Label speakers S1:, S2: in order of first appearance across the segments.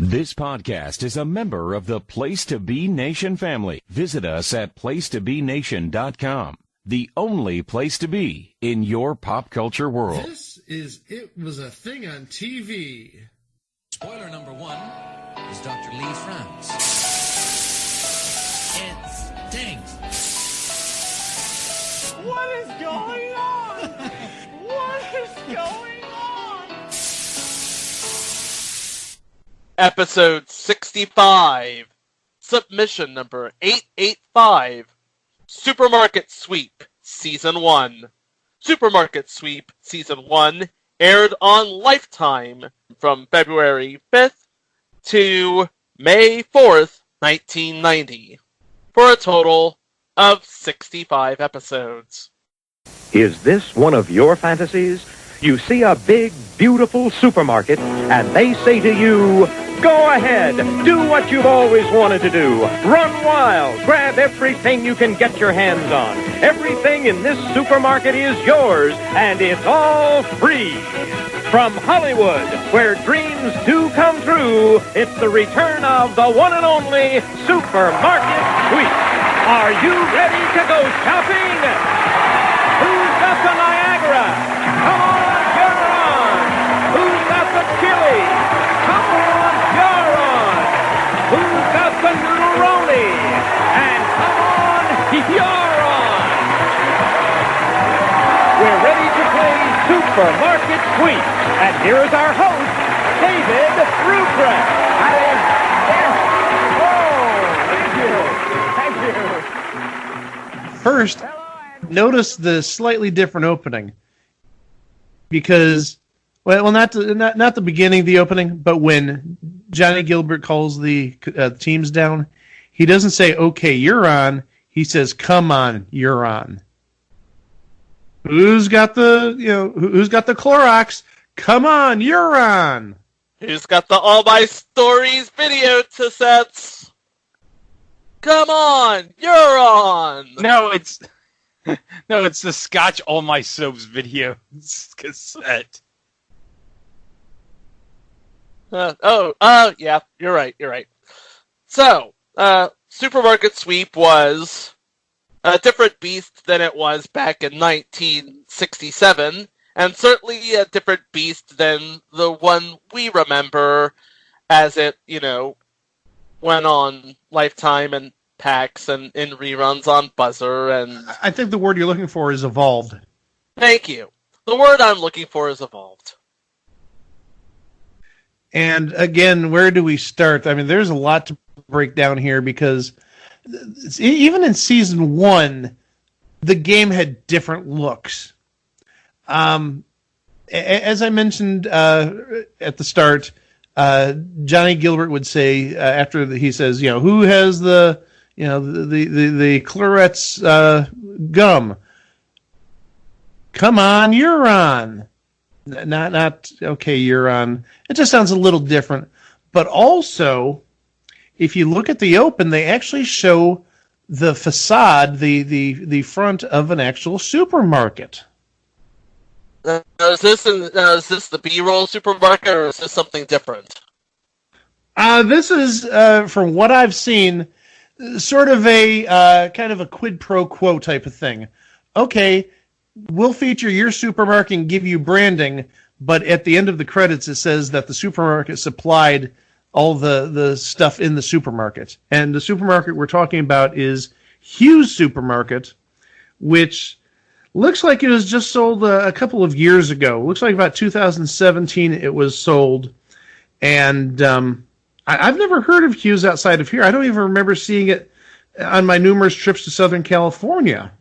S1: This podcast is a member of the Place to Be Nation family. Visit us at placetobenation.com, the only place to be in your pop culture world.
S2: This is It Was a Thing on TV.
S3: Spoiler number one is Dr. Lee Franz. It stinks.
S4: What is going on? What is going on?
S5: Episode 65, submission number 885, Supermarket Sweep, Season 1. Supermarket Sweep, Season 1 aired on Lifetime from February 5th to May 4th, 1990, for a total of 65 episodes.
S6: Is this one of your fantasies? You see a big, beautiful supermarket, and they say to you, go ahead, do what you've always wanted to do. Run wild, grab everything you can get your hands on. Everything in this supermarket is yours, and it's all free. From Hollywood, where dreams do come true, it's the return of the one and only Supermarket Sweep. Are you ready to go shopping? Who's got the Niagara? Come on, you're on. Who's got the chili? Come on, you're on. Who's got the noodle-roni? And come on, you're on. We're ready to play Supermarket Sweep. And here is our host, David Ruprecht. Thank you.
S7: First, notice the slightly different opening. Because, well, not the beginning of the opening, but when Johnny Gilbert calls the teams down, he doesn't say, okay, you're on. He says, come on, you're on. Who's got the Clorox? Come on, you're on.
S5: Who's got the All My Stories video cassettes? Come on, you're on.
S8: No, it's the Scotch All My Soaps video cassette.
S5: Yeah, you're right. So, Supermarket Sweep was a different beast than it was back in 1967, and certainly a different beast than the one we remember as it, went on Lifetime and PAX and in reruns on Buzzer. And
S7: I think the word you're looking for is evolved.
S5: Thank you. The word I'm looking for is evolved.
S7: And again, where do we start? I mean, there's a lot to break down here because even in season 1, the game had different looks. As I mentioned at the start, Johnny Gilbert would say after he says, who has the Claret's gum? Come on, you're on. Not okay, you're on. It just sounds a little different. But also, if you look at the open, they actually show the facade, the front of an actual supermarket.
S5: Is this the B-roll supermarket, or is this something different?
S7: This is, from what I've seen, sort of a kind of a quid pro quo type of thing. Okay, we'll feature your supermarket and give you branding, but at the end of the credits it says that the supermarket supplied all the stuff in the supermarket. And the supermarket we're talking about is Hughes Supermarket, which looks like it was just sold a couple of years ago. Looks like about 2017 it was sold. And I've never heard of Hughes outside of here. I don't even remember seeing it on my numerous trips to Southern California.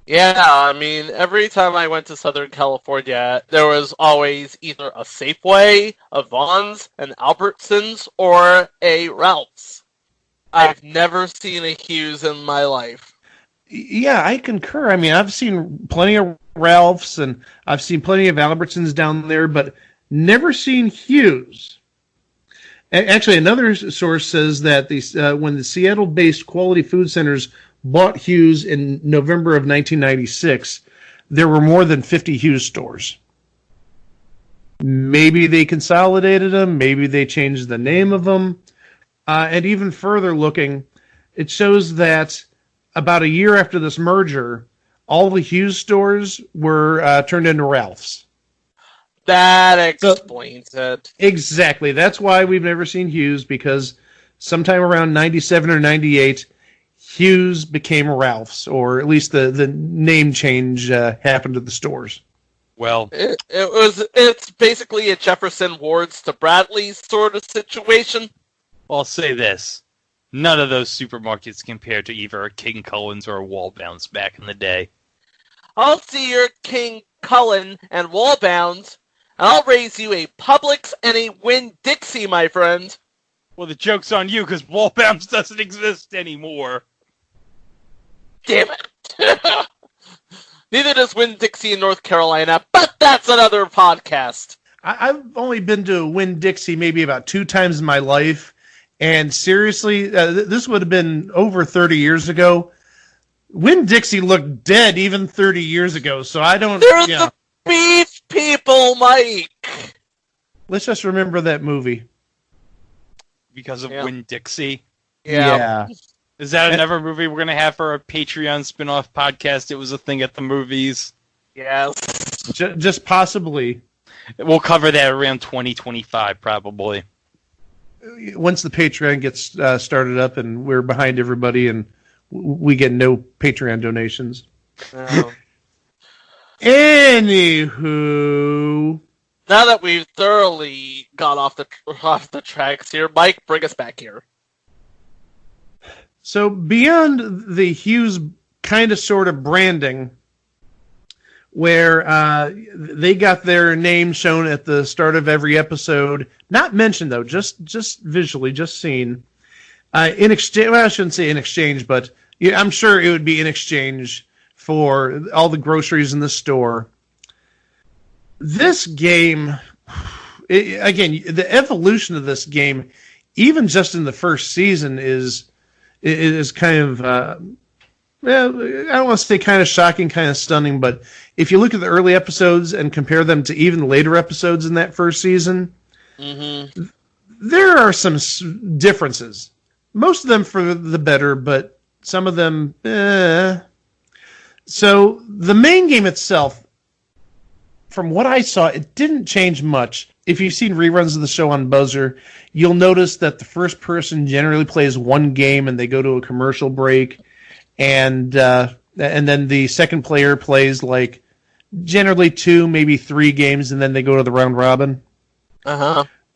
S5: Yeah, I mean, every time I went to Southern California, there was always either a Safeway, a Vons, an Albertsons, or a Ralph's. I've never seen a Hughes in my life.
S7: Yeah, I concur. I mean, I've seen plenty of Ralphs, and I've seen plenty of Albertsons down there, but never seen Hughes. Actually, another source says that when the Seattle-based Quality Food Centers bought Hughes in November of 1996, there were more than 50 Hughes stores. Maybe they consolidated them. Maybe they changed the name of them. And even further looking, it shows that about a year after this merger, all the Hughes stores were turned into Ralph's.
S5: That explains it.
S7: Exactly. That's why we've never seen Hughes, because sometime around 97 or 98, Hughes became Ralph's, or at least the name change happened to the stores.
S8: Well,
S5: It's basically a Jefferson Wards to Bradley's sort of situation.
S8: I'll say this. None of those supermarkets compared to either a King Cullen's or a Wallbounds back in the day.
S5: I'll see your King Cullen and Wallbounds, and I'll raise you a Publix and a Winn-Dixie, my friend.
S8: Well, the joke's on you, because Wallbounds doesn't exist anymore.
S5: Damn it. Neither does Winn-Dixie in North Carolina, but that's another podcast.
S7: I've only been to Winn-Dixie maybe about 2 times in my life, and seriously, this would have been over 30 years ago. Winn-Dixie looked dead even 30 years ago, so I don't...
S5: They're the beef people, Mike!
S7: Let's just remember that movie.
S8: Because of Winn-Dixie?
S7: Yeah.
S8: Is that another movie we're going to have for a Patreon spin-off podcast? It was a thing at the movies.
S5: Yes.
S7: Just possibly.
S8: We'll cover that around 2025, probably.
S7: Once the Patreon gets started up and we're behind everybody and we get no Patreon donations.
S5: No.
S7: Anywho.
S5: Now that we've thoroughly gone off the tracks here, Mike, bring us back here.
S7: So beyond the Hughes kind of sort of branding, where they got their name shown at the start of every episode, not mentioned though, just visually, just seen. In exchange, well, I shouldn't say in exchange, but I'm sure it would be in exchange for all the groceries in the store. This game, again, the evolution of this game, even just in the first season, is kind of, well, I don't want to say kind of shocking, kind of stunning, but if you look at the early episodes and compare them to even the later episodes in that first season, there are some differences. Most of them for the better, but some of them, So the main game itself, from what I saw, it didn't change much. If you've seen reruns of the show on Buzzer, you'll notice that the first person generally plays one game and they go to a commercial break, and then the second player plays like generally 2, maybe 3 games, and then they go to the round robin.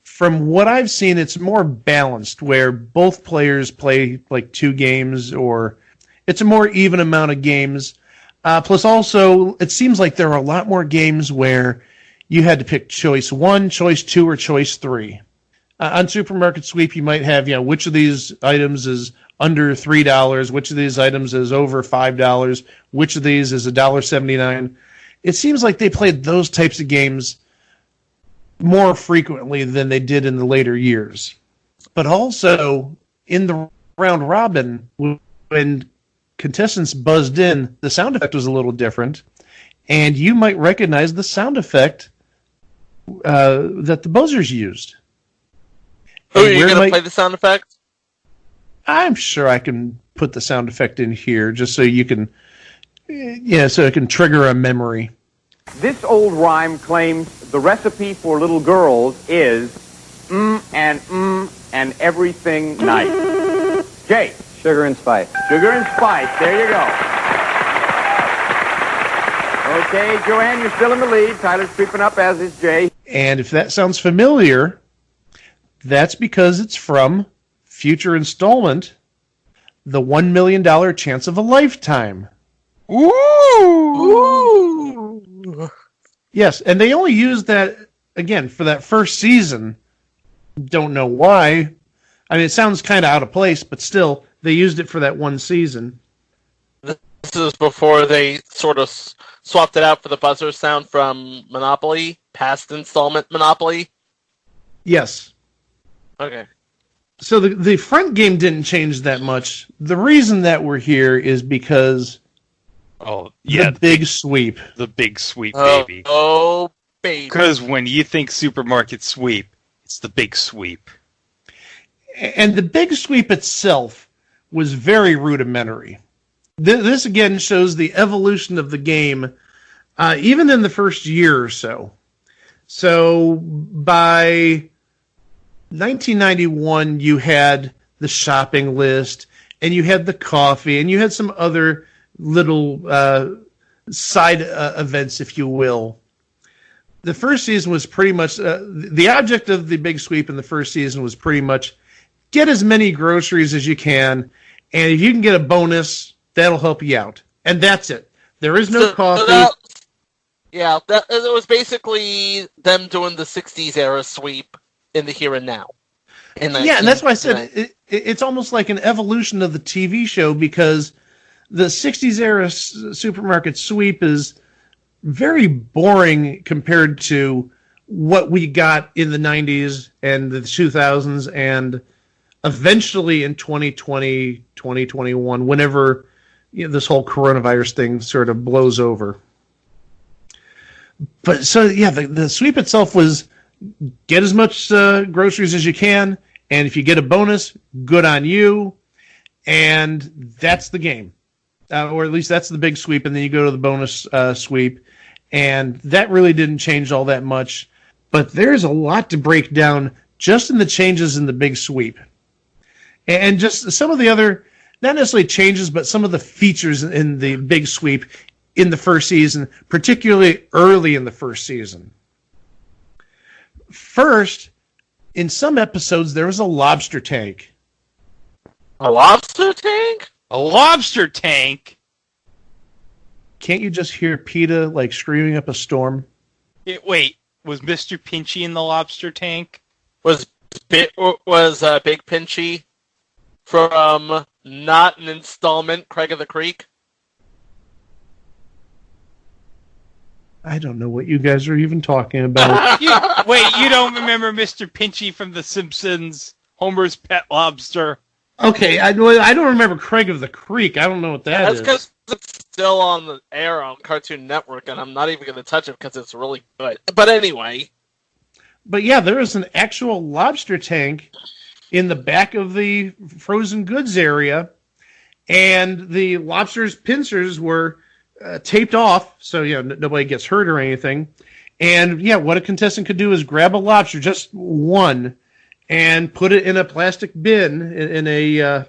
S7: From what I've seen, it's more balanced, where both players play like 2 games, or it's a more even amount of games. Plus also, it seems like there are a lot more games where you had to pick choice 1, choice 2, or choice 3. On Supermarket Sweep, you might have, which of these items is under $3, which of these items is over $5, which of these is $1.79. It seems like they played those types of games more frequently than they did in the later years. But also, in the round robin, when contestants buzzed in, the sound effect was a little different, and you might recognize the sound effect that the buzzers used.
S5: Oh, are you going to play the sound effect?
S7: I'm sure I can put the sound effect in here just so you can, so it can trigger a memory.
S9: This old rhyme claims the recipe for little girls is and everything nice. Jay.
S10: Sugar and spice.
S9: Sugar and spice. There you go. Okay, Joanne, you're still in the lead. Tyler's creeping up, as is Jay.
S7: And if that sounds familiar, that's because it's from future installment, The $1 Million Chance of a Lifetime.
S5: Ooh!
S7: Yes, and they only used that, again, for that first season. Don't know why. I mean, it sounds kind of out of place, but still, they used it for that one season.
S5: This is before they sort of swapped it out for the buzzer sound from Monopoly, past installment Monopoly.
S7: Yes.
S5: Okay.
S7: So the front game didn't change that much. The reason that we're here is because
S8: the
S7: big sweep.
S8: The big sweep, baby.
S5: Oh, baby.
S8: Because when you think supermarket sweep, it's the big sweep.
S7: And the big sweep itself was very rudimentary. This again shows the evolution of the game, even in the first year or so. So by 1991, you had the shopping list, and you had the coffee, and you had some other little side events, if you will. The first season was pretty much the object of the big sweep in the first season was pretty much get as many groceries as you can, and if you can get a bonus, that'll help you out. And that's it. There is no coffee.
S5: It was basically them doing the 60s era sweep in the here and now.
S7: And that's why I said it's almost like an evolution of the TV show, because the 60s era supermarket sweep is very boring compared to what we got in the 90s and the 2000s and eventually in 2020, 2021, whenever this whole coronavirus thing sort of blows over. But so, the sweep itself was get as much groceries as you can, and if you get a bonus, good on you, and that's the game. Or at least that's the big sweep, and then you go to the bonus sweep, and that really didn't change all that much. But there's a lot to break down just in the changes in the big sweep. And just some of the other, not necessarily changes, but some of the features in the big sweep in the first season, particularly early in the first season. First, in some episodes, there was a lobster tank.
S5: A lobster tank?
S8: A lobster tank?
S7: Can't you just hear PETA like screaming up a storm?
S8: Wait, was Mr. Pinchy in the lobster tank?
S5: Was Big Pinchy from not an installment Craig of the Creek?
S7: I don't know what you guys are even talking about.
S8: You don't remember Mr. Pinchy from The Simpsons, Homer's pet lobster?
S7: Okay, I don't remember Craig of the Creek. I don't know what that is.
S5: That's because it's still on the air on Cartoon Network, and I'm not even going to touch it because it's really good. But anyway.
S7: But yeah, there is an actual lobster tank in the back of the frozen goods area, and the lobster's pincers were taped off, so nobody gets hurt or anything. And what a contestant could do is grab a lobster, just one, and put it in a plastic bin, in a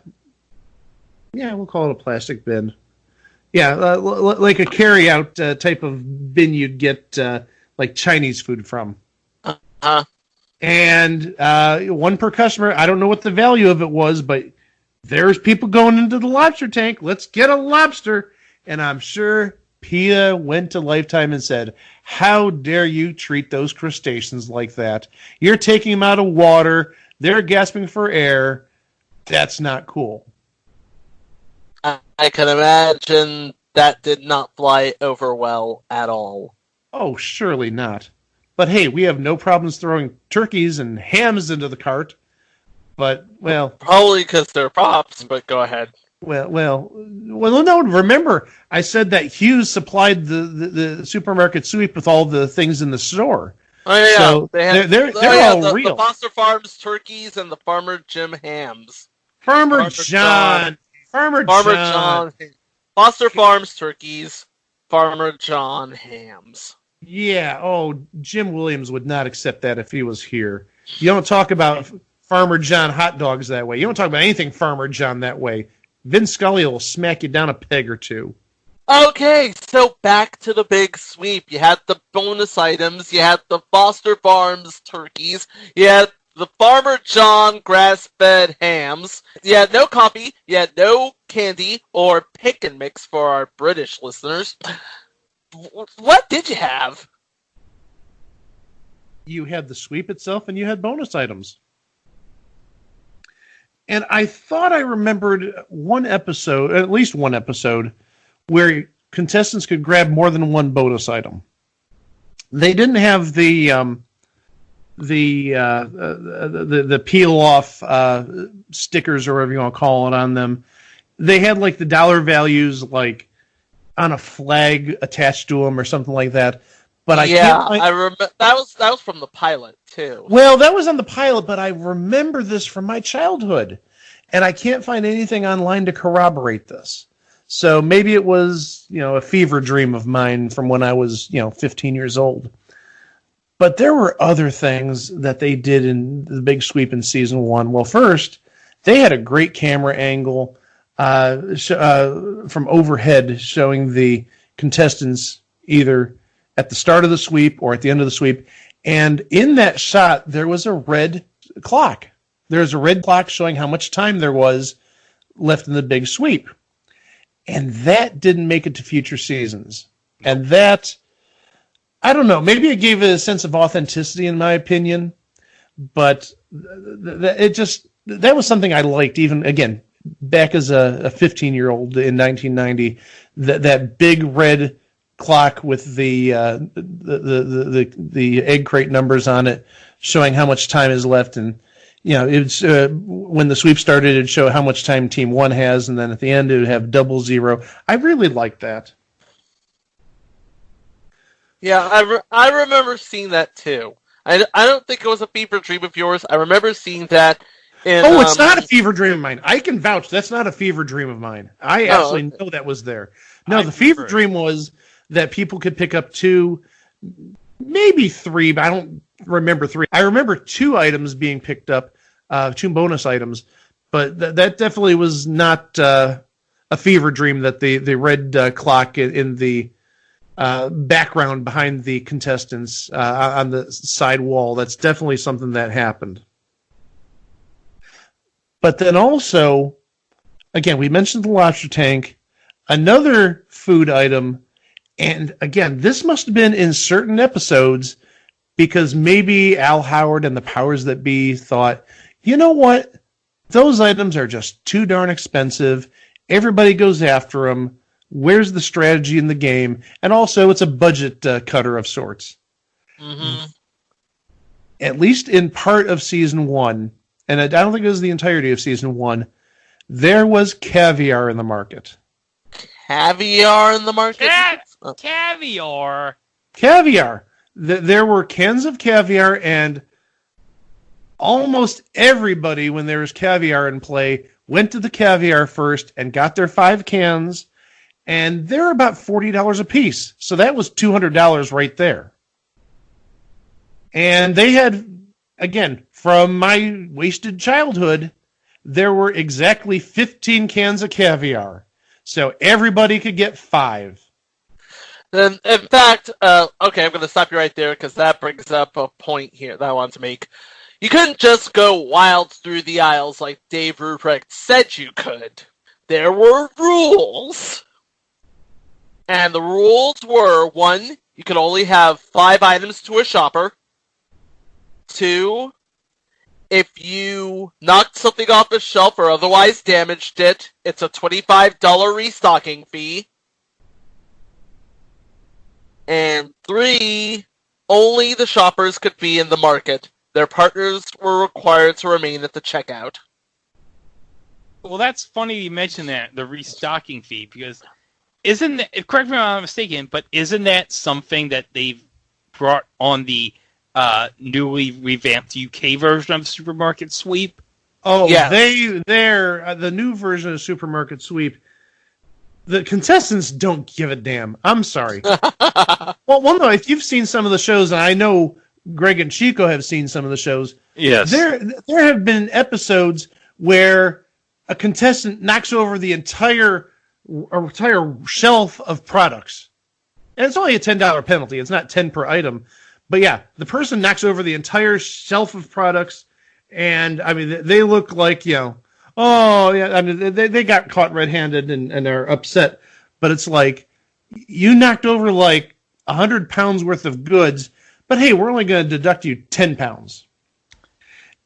S7: we'll call it a plastic bin. Like a carry-out type of bin you'd get like Chinese food from. And one per customer. I don't know what the value of it was, but there's people going into the lobster tank. Let's get a lobster. And I'm sure PETA went to Lifetime and said, how dare you treat those crustaceans like that? You're taking them out of water. They're gasping for air. That's not cool.
S5: I can imagine that did not fly over well at all.
S7: Oh, surely not. But hey, we have no problems throwing turkeys and hams into the cart. But, well...
S5: Probably because they're props, but go ahead.
S7: Well, no, remember, I said that Hughes supplied the supermarket sweep with all the things in the store.
S5: Oh, yeah.
S7: So they're all real.
S5: The Foster Farms turkeys and the Farmer Jim hams.
S7: Farmer John.
S5: Foster Farms turkeys, Farmer John hams.
S7: Yeah, Jim Williams would not accept that if he was here. You don't talk about Farmer John hot dogs that way. You don't talk about anything Farmer John that way. Vince Scully will smack you down a peg or two.
S5: Okay, so back to the big sweep. You had the bonus items, you had the Foster Farms turkeys, you had the Farmer John grass-fed hams, you had no coffee, you had no candy or pick and mix for our British listeners. What did you have?
S7: You had the sweep itself and you had bonus items. And I thought I remembered one episode, at least one episode, where contestants could grab more than one bonus item. They didn't have the peel off stickers or whatever you want to call it on them. They had like the dollar values like on a flag attached to them or something like that. But I can't find...
S5: I remember that was from the pilot too.
S7: Well, that was on the pilot, but I remember this from my childhood, and I can't find anything online to corroborate this. So maybe it was, a fever dream of mine from when I was, 15 years old. But there were other things that they did in the Big Sweep in season 1. Well, first, they had a great camera angle from overhead showing the contestants either at the start of the sweep or at the end of the sweep. And in that shot, there was a red clock. There's a red clock showing how much time there was left in the Big Sweep. And that didn't make it to future seasons. And that... I don't know. Maybe it gave it a sense of authenticity, in my opinion, but that was something I liked. Even again, back as a 15-year-old in 1990, that big red clock with the egg crate numbers on it, showing how much time is left, and it's when the sweep started, it'd show how much time Team 1 has, and then at the end it would have 00. I really liked that.
S5: Yeah, I remember seeing that too. I don't think it was a fever dream of yours. I remember seeing that in...
S7: Oh, it's not a fever dream of mine. I can vouch. That's not a fever dream of mine. I actually know that was there. No, the fever dream was that people could pick up 2, maybe 3, but I don't remember 3. I remember 2 items being picked up, 2 bonus items, but that definitely was not a fever dream that the red clock in the... background behind the contestants on the side wall. That's definitely something that happened. But then also, again, we mentioned the lobster tank, another food item, and again, this must have been in certain episodes because maybe Al Howard and the powers that be thought, you know what? Those items are just too darn expensive. Everybody goes after them. Where's the strategy in the game? And also, it's a budget cutter of sorts.
S5: Mm-hmm.
S7: At least in part of Season 1, and I don't think it was the entirety of Season 1, there was caviar in the market.
S5: Caviar in the market?
S8: Caviar?
S7: Caviar. There were cans of caviar, and almost everybody, when there was caviar in play, went to the caviar first and got their 5 cans. And they're about $40 a piece. So that was $200 right there. And they had, again, from my wasted childhood, there were exactly 15 cans of caviar. So everybody could get 5.
S5: In fact, okay, I'm going to stop you right there because that brings up a point here that I want to make. You couldn't just go wild through the aisles like Dave Ruprecht said you could. There were rules. And the rules were, 1, you could only have 5 items to a shopper. 2, if you knocked something off a shelf or otherwise damaged it, it's a $25 restocking fee. And 3, only the shoppers could be in the market. Their partners were required to remain at the checkout.
S8: Well, that's funny you mention that, the restocking fee, because... Isn't that, correct me if I'm mistaken, but isn't that something that they've brought on the newly revamped UK version of Supermarket Sweep?
S7: Oh,
S5: yes.
S7: they're the new version of Supermarket Sweep. The contestants don't give a damn. I'm sorry. well, no, if you've seen some of the shows, and I know Greg and Chico have seen some of the shows,
S8: yes,
S7: there have been episodes where a contestant knocks over the entire shelf of products. And it's only a $10 penalty. It's not 10 per item. But yeah, the person knocks over the entire shelf of products, and I mean, they look like, oh, yeah, I mean, they got caught red-handed and are upset. But it's like, you knocked over like 100 pounds worth of goods, but hey, we're only going to deduct you 10 pounds.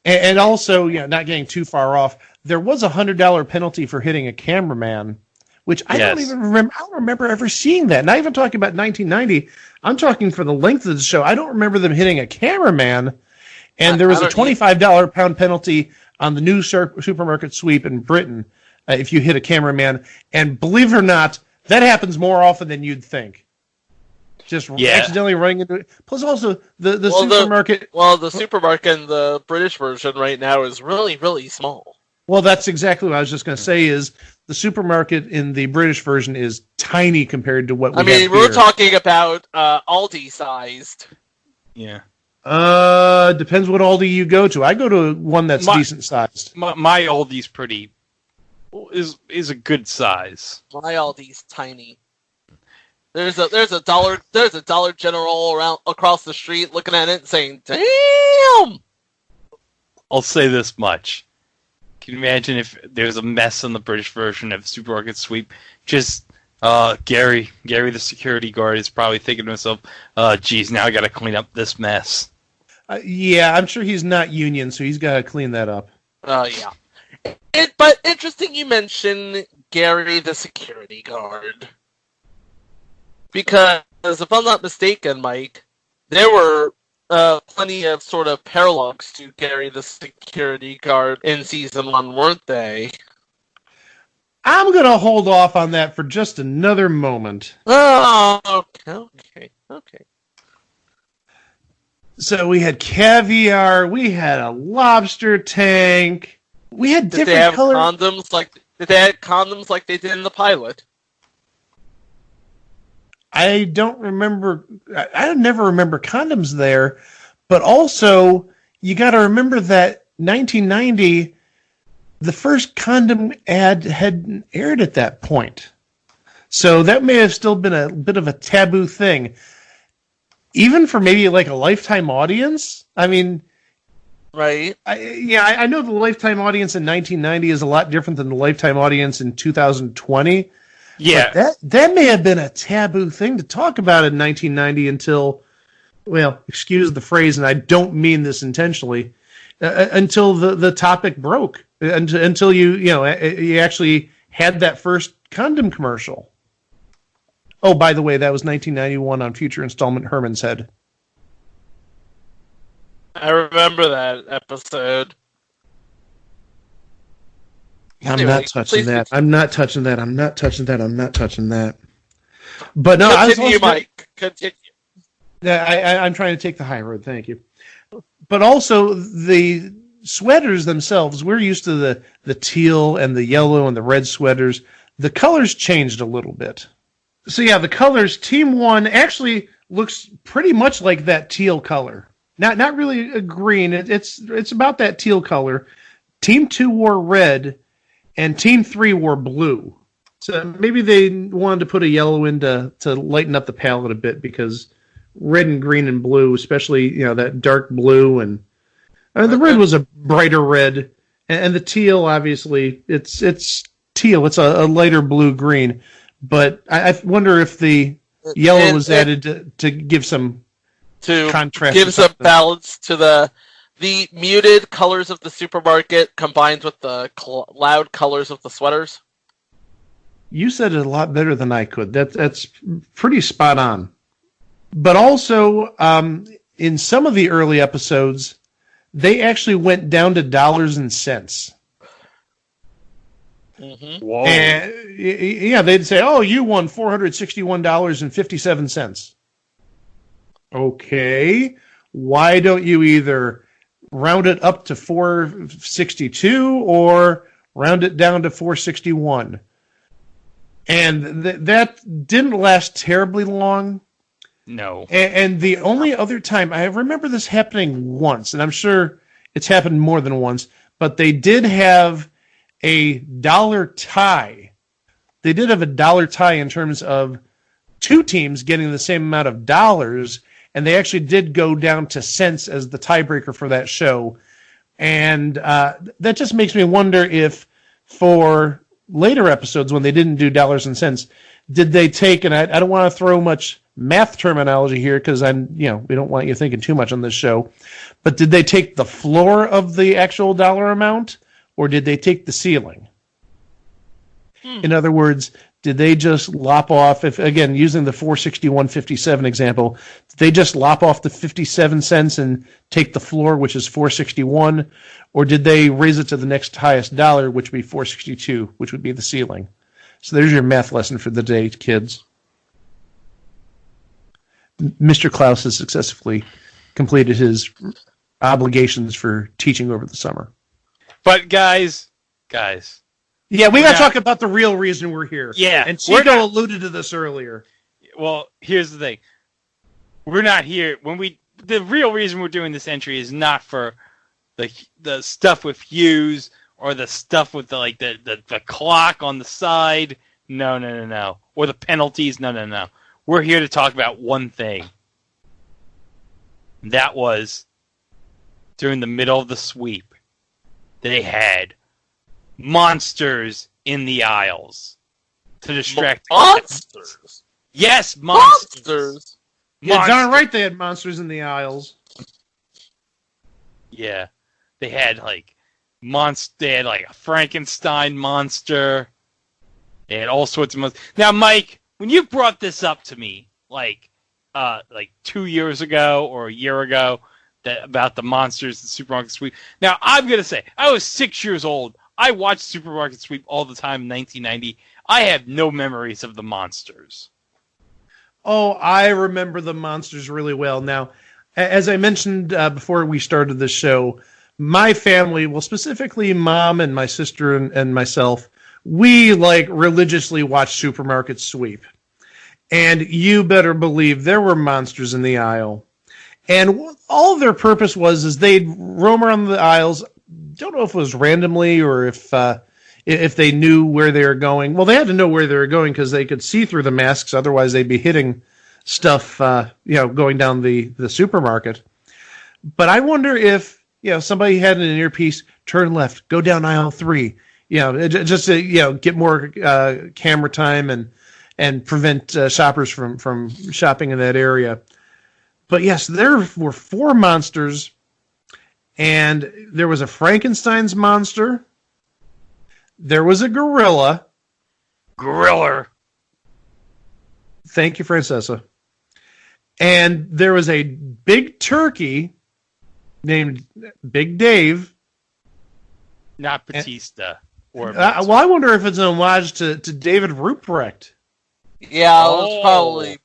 S7: And also, not getting too far off, there was a $100 penalty for hitting a cameraman, which I don't even remember. I don't remember ever seeing that. Not even talking about 1990. I'm talking for the length of the show. I don't remember them hitting a cameraman. And there was a $25 pound penalty on the new Supermarket Sweep in Britain if you hit a cameraman. And believe it or not, that happens more often than you'd think. just accidentally running into it. Plus, also the supermarket.
S5: The supermarket in the British version right now is really, really small.
S7: Well, that's exactly what I was just going to say. Is the supermarket in the British version is tiny compared to what we have here.
S5: We're talking about Aldi sized.
S8: Yeah.
S7: Depends what Aldi you go to. I go to one that's decent sized.
S8: My Aldi's is a good size.
S5: My Aldi's tiny. There's a Dollar General around across the street looking at it and saying, "Damn."
S8: I'll say this much. Can you imagine if there's a mess in the British version of Supermarket Sweep? Just Gary the security guard is probably thinking to himself, geez, now I got to clean up this mess.
S7: Yeah, I'm sure he's not union, so he's got to clean that up.
S5: Yeah. But interesting you mention Gary the security guard. Because, if I'm not mistaken, Mike, there were plenty of sort of paralogs to Gary the security guard in Season 1, weren't they?
S7: I'm going to hold off on that for just another moment.
S5: Oh, okay. So
S7: we had caviar, we had a lobster tank, we had different colors.
S5: Did they have condoms like they did in the pilot?
S7: I don't remember. I never remember condoms there, but also you got to remember that 1990, the first condom ad hadn't aired at that point, so that may have still been a bit of a taboo thing, even for maybe like a Lifetime audience. I mean,
S5: right?
S7: I know the Lifetime audience in 1990 is a lot different than the Lifetime audience in 2020.
S8: Yeah,
S7: but that may have been a taboo thing to talk about in 1990 until, well, excuse the phrase, and I don't mean this intentionally, until the topic broke, until you actually had that first condom commercial. Oh, by the way, that was 1991 on Future Installment Herman's Head.
S5: I remember that episode.
S7: I'm not touching that. But no,
S5: continue, Mike. Continue.
S7: I'm trying to take the high road. Thank you. But also the sweaters themselves. We're used to the teal and the yellow and the red sweaters. The colors changed a little bit. So yeah, the colors. Team 1 actually looks pretty much like that teal color. Not really a green. It's about that teal color. Team 2 wore red. And Team 3 wore blue. So maybe they wanted to put a yellow in to lighten up the palette a bit, because red and green and blue, especially that dark blue, and the red was a brighter red, and the teal, obviously, it's teal. It's a lighter blue-green. But I wonder if the yellow was added to give some contrast.
S5: Give some balance to the muted colors of the supermarket combined with the loud colors of the sweaters.
S7: You said it a lot better than I could. That's pretty spot on. But also, in some of the early episodes, they actually went down to dollars and cents.
S5: Mm-hmm.
S8: Whoa.
S7: And, yeah, they'd say, "Oh, you won $461.57. Okay, why don't you either round it up to 462 or round it down to 461? And that didn't last terribly long.
S8: No.
S7: And the only other time, I remember this happening once, and I'm sure it's happened more than once, but they did have a dollar tie. They did have a dollar tie in terms of two teams getting the same amount of dollars, and they actually did go down to cents as the tiebreaker for that show. And that just makes me wonder if for later episodes, when they didn't do dollars and cents, did they take, and I don't want to throw much math terminology here because we don't want you thinking too much on this show, but did they take the floor of the actual dollar amount, or did they take the ceiling? In other words, did they just lop off, if again, using the 461.57 example, did they just lop off the 57 cents and take the floor, which is 461, or did they raise it to the next highest dollar, which would be 462, which would be the ceiling? So there's your math lesson for the day, kids. Mr. Klaus has successfully completed his obligations for teaching over the summer.
S8: But guys.
S7: Yeah, we got to talk about the real reason we're here.
S8: Yeah.
S7: And Chico alluded to this earlier.
S8: Well, here's the thing. We're not here the real reason we're doing this entry is not for the stuff with Hughes or the stuff with the clock on the side. No. Or the penalties. No. We're here to talk about one thing. That was during the middle of the sweep. They had monsters in the aisles to distract
S5: monsters.
S8: Yes, monsters.
S7: Yeah, darn right they had monsters in the aisles.
S8: Yeah, they had they had a Frankenstein monster. They had all sorts of monsters. Now, Mike, when you brought this up to me, like 2 years ago or a year ago, about the monsters in Supermarket Sweep. Now, I'm gonna say I was 6 years old. I watched Supermarket Sweep all the time in 1990. I have no memories of the monsters.
S7: Oh, I remember the monsters really well. Now, as I mentioned before we started the show, my family, well, specifically Mom and my sister and myself, we religiously watched Supermarket Sweep. And you better believe there were monsters in the aisle. And all their purpose was they'd roam around the aisles. Don't know if it was randomly or if they knew where they were going. Well, they had to know where they were going because they could see through the masks. Otherwise, they'd be hitting stuff, going down the supermarket. But I wonder if somebody had an earpiece, turn left, go down aisle 3. Just to get more camera time and prevent shoppers from shopping in that area. But yes, there were 4 monsters, and there was a Frankenstein's monster. There was a gorilla. Thank you, Francesa. And there was a big turkey named Big Dave.
S8: Not Batista.
S7: Well, I wonder if it's an homage to David Ruprecht.
S5: Yeah, it was probably.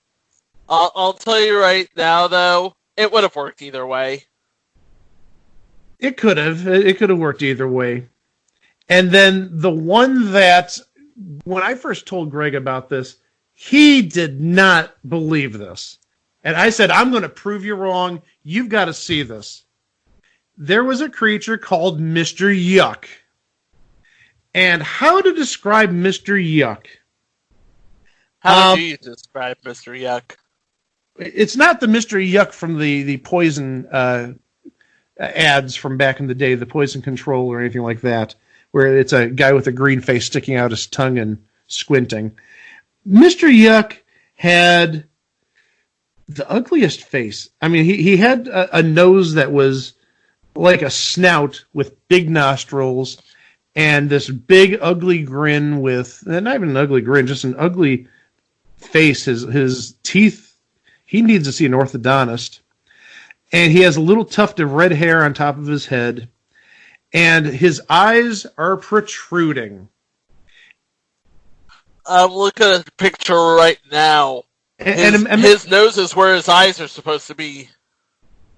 S5: I'll tell you right now, though, it would have worked either way.
S7: It could have. It could have worked either way. And then the one that, when I first told Greg about this, he did not believe this. And I said, I'm going to prove you wrong. You've got to see this. There was a creature called Mr. Yuck. And how to describe Mr. Yuck?
S5: How do you describe Mr. Yuck?
S7: It's not the Mr. Yuck from the poison ads from back in the day, the poison control or anything like that, where it's a guy with a green face sticking out his tongue and squinting. Mr. Yuck had the ugliest face. I mean, he had a nose that was like a snout with big nostrils and this big ugly grin with, not even an ugly grin, just an ugly face. His teeth, he needs to see an orthodontist. And he has a little tuft of red hair on top of his head. And his eyes are protruding.
S5: I'm looking at the picture right now. His nose is where his eyes are supposed to be.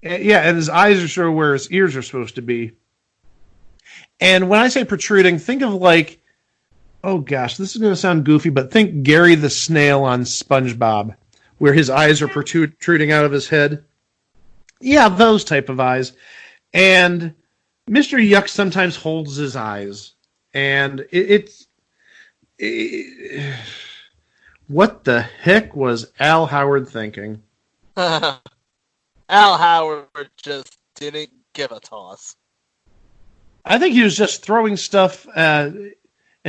S7: Yeah, and his eyes are sort of where his ears are supposed to be. And when I say protruding, think of oh gosh, this is going to sound goofy, but think Gary the Snail on SpongeBob, where his eyes are protruding out of his head. Yeah, those type of eyes. And Mr. Yuck sometimes holds his eyes. And what the heck was Al Howard thinking?
S5: Al Howard just didn't give a toss.
S7: I think he was just throwing stuff and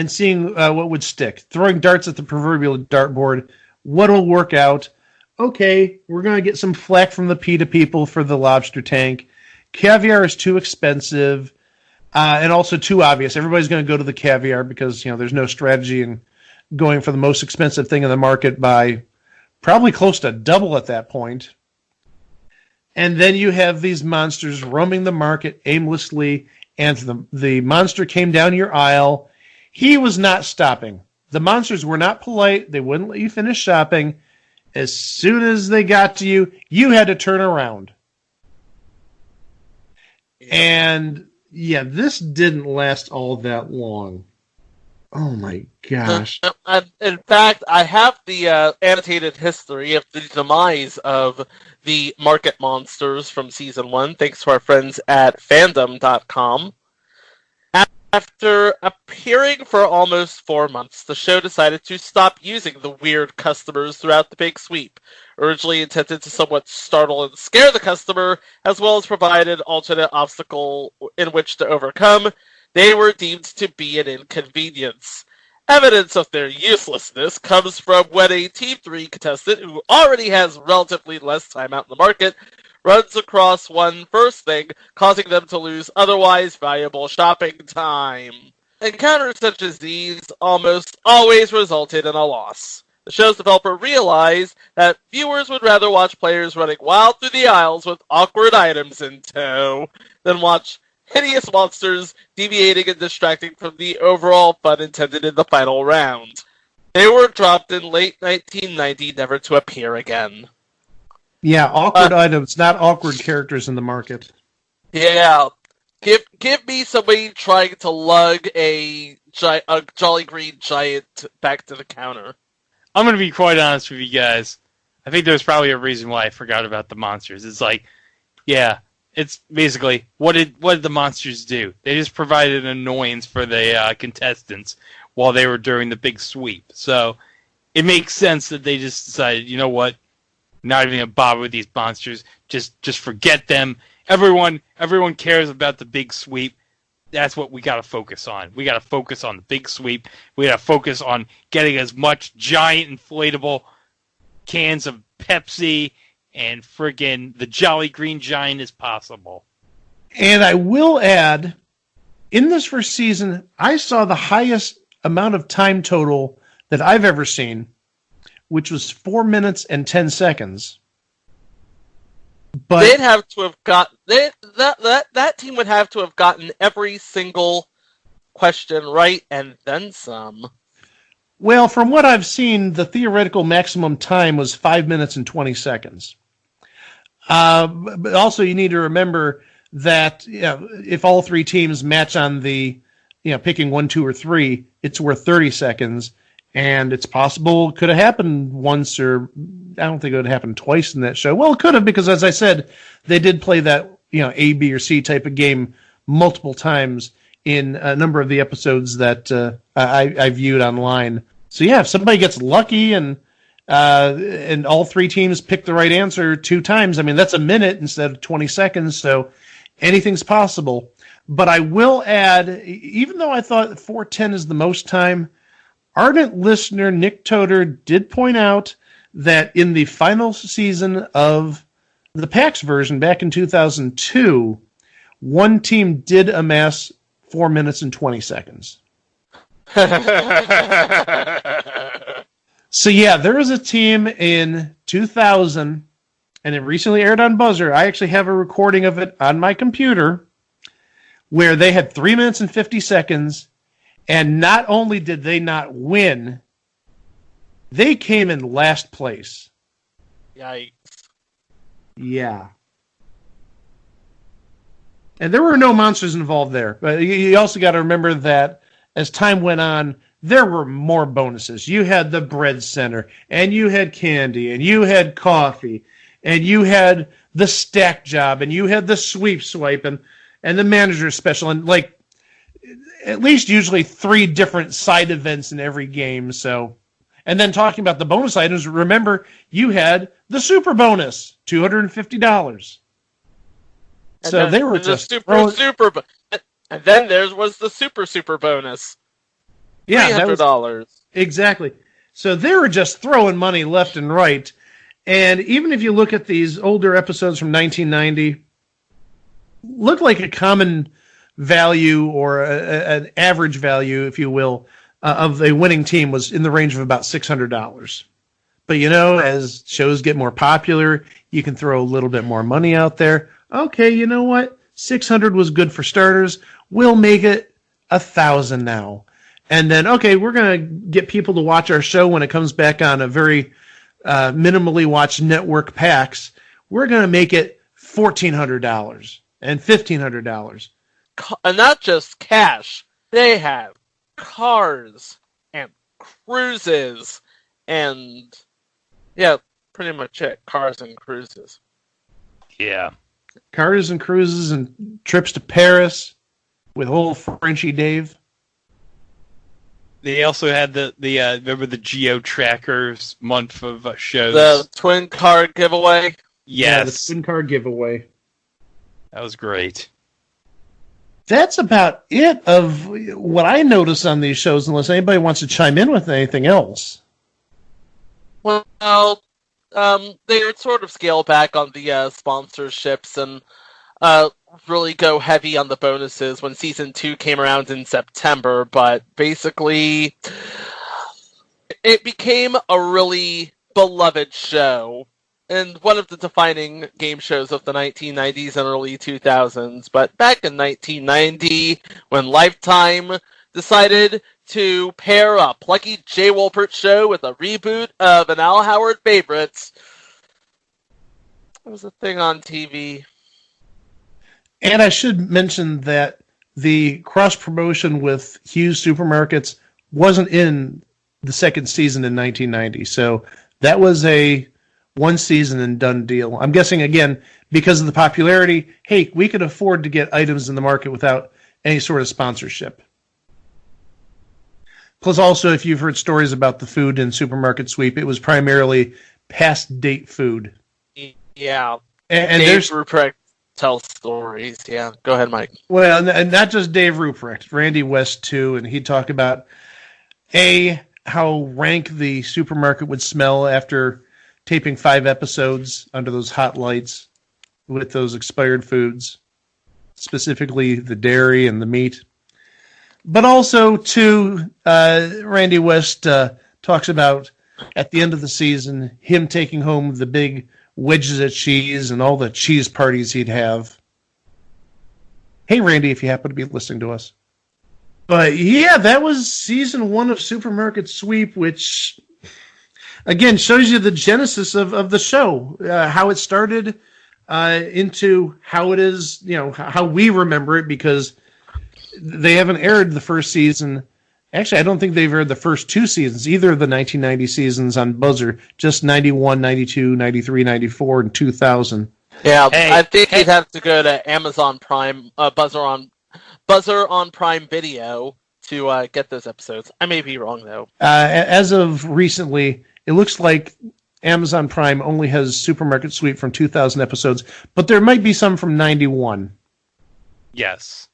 S7: seeing what would stick. Throwing darts at the proverbial dartboard. What'll work out? Okay, we're going to get some flack from the PETA people for the lobster tank. Caviar is too expensive and also too obvious. Everybody's going to go to the caviar because there's no strategy in going for the most expensive thing in the market by probably close to double at that point. And then you have these monsters roaming the market aimlessly, and the monster came down your aisle. He was not stopping. The monsters were not polite. They wouldn't let you finish shopping. As soon as they got to you, you had to turn around. And yeah, this didn't last all that long. Oh my gosh.
S5: In fact, I have the annotated history of the demise of the market monsters from season 1, thanks to our friends at fandom.com. After appearing for almost 4 months, the show decided to stop using the weird customers throughout the big sweep, originally intended to somewhat startle and scare the customer, as well as provide an alternate obstacle in which to overcome. They were deemed to be an inconvenience. Evidence of their uselessness comes from when a Team 3 contestant, who already has relatively less time out in the market, runs across one first thing, causing them to lose otherwise valuable shopping time. Encounters such as these almost always resulted in a loss. The show's developer realized that viewers would rather watch players running wild through the aisles with awkward items in tow than watch hideous monsters deviating and distracting from the overall fun intended in the final round. They were dropped in late 1990, never to appear again.
S7: Yeah, awkward items, not awkward characters in the market.
S5: Yeah. Give me somebody trying to lug a Jolly Green Giant back to the counter.
S8: I'm going to be quite honest with you guys. I think there's probably a reason why I forgot about the monsters. It's like, yeah, it's basically, what did the monsters do? They just provided an annoyance for the contestants while they were during the big sweep. So it makes sense that they just decided, you know what? Not even going to bother with these monsters. Just forget them. Everyone cares about the big sweep. That's what we got to focus on. We got to focus on the big sweep. We got to focus on getting as much giant inflatable cans of Pepsi and friggin' the Jolly Green Giant as possible.
S7: And I will add, in this first season, I saw the highest amount of time total that I've ever seen, which was 4 minutes and 10 seconds. But
S5: they'd have to have got that team would have to have gotten every single question right and then some.
S7: Well, from what I've seen, the theoretical maximum time was 5 minutes and 20 seconds. But also, you need to remember that if all three teams match on the, picking 1, 2, or 3, it's worth 30 seconds. And it's possible it could have happened once, or I don't think it would have happened twice in that show. Well, it could have, because as I said, they did play that A, B, or C type of game multiple times in a number of the episodes that I viewed online. So yeah, if somebody gets lucky and all three teams pick the right answer 2 times, I mean, that's a minute instead of 20 seconds. So anything's possible. But I will add, even though I thought 4:10 is the most time, ardent listener Nick Toder did point out that in the final season of the PAX version back in 2002, one team did amass 4 minutes and 20 seconds. So yeah, there was a team in 2000, and it recently aired on Buzzer. I actually have a recording of it on my computer, where they had 3 minutes and 50 seconds. And not only did they not win, they came in last place.
S5: Yikes.
S7: Yeah. And there were no monsters involved there. But you also got to remember that as time went on, there were more bonuses. You had the bread center, and you had candy, and you had coffee, and you had the stack job, and you had the sweep swipe, and the manager special, and like at least usually 3 different side events in every game. So, and then talking about the bonus items, remember you had the super bonus, $250. So they were just
S5: super, and then there was the super bonus.
S7: Yeah,
S5: $300.
S7: Exactly. So they were just throwing money left and right. And even if you look at these older episodes from 1990, look like a common value or an average value, if you will, of a winning team was in the range of about $600. But as shows get more popular, you can throw a little bit more money out there. Okay, you know what? 600 was good for starters. We'll make it 1,000 now. And then, okay, we're going to get people to watch our show when it comes back on a very minimally watched network packs, we're going to make it $1,400 and $1,500.
S5: And not just cash. They have cars and cruises and, yeah, pretty much it. Cars and cruises.
S8: Yeah.
S7: Cars and cruises and trips to Paris with old Frenchie Dave.
S8: They also had the remember the Geo Trackers month of shows.
S5: The twin car giveaway.
S8: Yes,
S7: Yeah, the twin car giveaway.
S8: That was great.
S7: That's about it of what I noticed on these shows, unless anybody wants to chime in with anything else.
S5: Well, they would sort of scale back on the sponsorships and really go heavy on the bonuses when season 2 came around in September, but basically it became a really beloved show and one of the defining game shows of the 1990s and early 2000s. But back in 1990, when Lifetime decided to pair a plucky Jay Wolpert show with a reboot of an Al Howard favorites, it was a thing on TV.
S7: And I should mention that the cross-promotion with Hughes Supermarkets wasn't in the second season in 1990. So that was a one season and done deal. I'm guessing, again, because of the popularity, hey, we could afford to get items in the market without any sort of sponsorship. Plus, also, if you've heard stories about the food in Supermarket Sweep, it was primarily past date food.
S5: Yeah.
S7: And
S5: Dave
S7: there's
S5: Ruprecht tells stories. Yeah. Go ahead, Mike.
S7: Well, and not just Dave Ruprecht, Randy West too, and he'd talk about how rank the supermarket would smell after taping 5 episodes under those hot lights with those expired foods, specifically the dairy and the meat. But also, too, Randy West talks about, at the end of the season, him taking home the big wedges of cheese and all the cheese parties he'd have. Hey, Randy, if you happen to be listening to us. But, yeah, that was season 1 of Supermarket Sweep, which, again, shows you the genesis of the show, how it started into how it is, how we remember it, because they haven't aired the first season. Actually, I don't think they've aired the first 2 seasons, either of the 1990 seasons on Buzzer, just 91, 92, 93, 94, and 2000.
S5: Yeah, I think you'd have to go to Amazon Prime, Buzzer on Prime Video to get those episodes. I may be wrong, though.
S7: As of recently, it looks like Amazon Prime only has Supermarket Sweep from 2000 episodes, but there might be some from 91.
S8: Yes.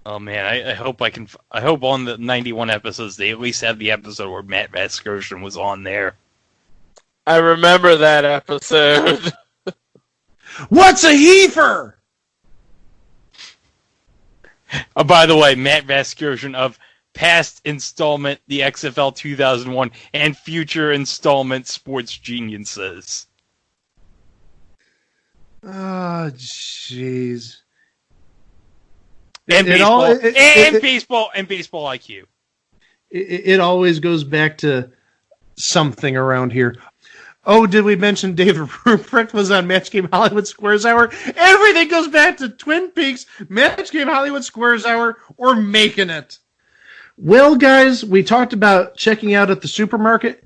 S8: Oh man, I hope I hope on the 91 episodes they at least have the episode where Matt Vasgersian was on there.
S5: I remember that episode.
S7: What's a heifer?
S8: Oh, by the way, Matt Vasgersian of past installment The XFL 2001 and future installment Sports Geniuses.
S7: Oh, jeez.
S8: And baseball IQ.
S7: It always goes back to something around here. Oh, did we mention David Ruprecht was on Match Game Hollywood Squares Hour? Everything goes back to Twin Peaks, Match Game Hollywood Squares Hour, or making it. Well, guys, we talked about checking out at the supermarket.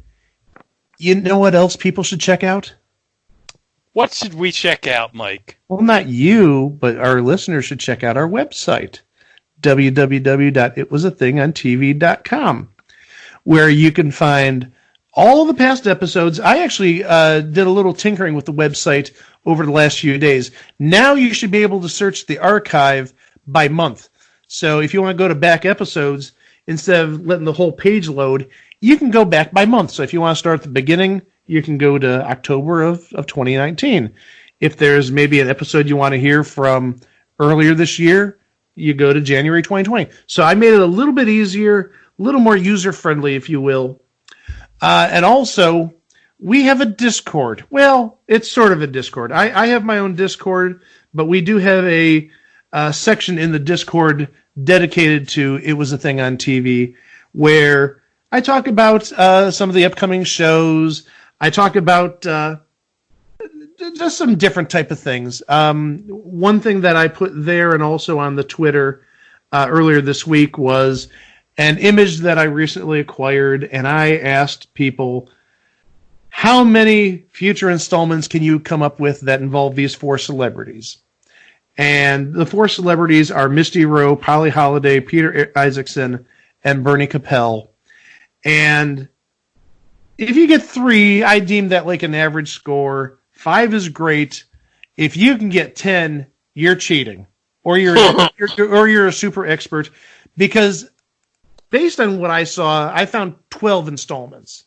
S7: You know what else people should check out?
S8: What should we check out, Mike?
S7: Well, not you, but our listeners should check out our website, www.itwasathingontv.com, where you can find all the past episodes. I actually did a little tinkering with the website over the last few days. Now you should be able to search the archive by month. So if you want to go to back episodes, instead of letting the whole page load, you can go back by month. So if you want to start at the beginning, you can go to October of 2019. If there's maybe an episode you want to hear from earlier this year, you go to January 2020. So I made it a little bit easier, a little more user-friendly, if you will. And also, we have a Discord. Well, it's sort of a Discord. I have my own Discord, but we do have a section in the Discord dedicated to It Was a Thing on TV, where I talk about some of the upcoming shows. I talk about just some different type of things. One thing that I put there and also on the Twitter earlier this week was an image that I recently acquired, and I asked people, how many future installments can you come up with that involve these 4 celebrities? And the 4 celebrities are Misty Rowe, Polly Holliday, Peter Isaacson, and Bernie Capel. And if you get 3, I deem that like an average score. 5 is great. If you can get 10, you're cheating, or you're a super expert, because based on what I saw, I found 12 installments.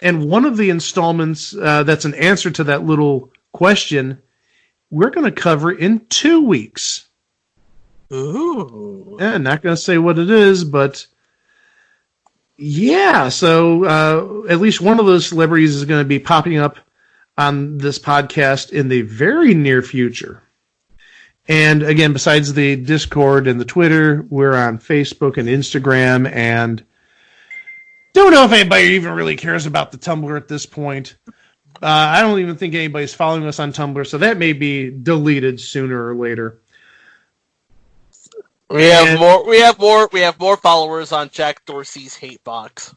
S7: And one of the installments that's an answer to that little question, we're going to cover in 2 weeks.
S5: Ooh.
S7: Yeah, not going to say what it is, but yeah. So at least one of those celebrities is going to be popping up on this podcast in the very near future. And again, besides the Discord and the Twitter, we're on Facebook and Instagram, and don't know if anybody even really cares about the Tumblr at this point. I don't even think anybody's following us on Tumblr, so that may be deleted sooner or later.
S5: We have more followers on Jack Dorsey's hate box.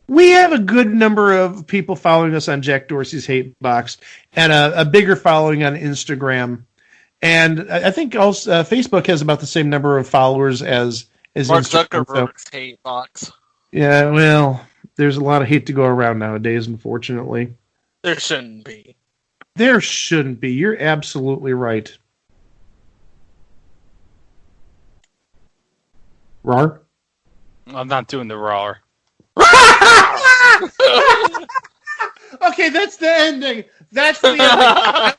S7: We have a good number of people following us on Jack Dorsey's hate box, and a bigger following on Instagram. And I think also Facebook has about the same number of followers as
S5: Mark
S7: Instagram.
S5: Zuckerberg's hate box.
S7: Yeah, well, there's a lot of hate to go around nowadays, unfortunately.
S5: There shouldn't be.
S7: There shouldn't be. You're absolutely right. Rar?
S8: I'm not doing the raw.
S7: Okay, that's the ending. That's the ending.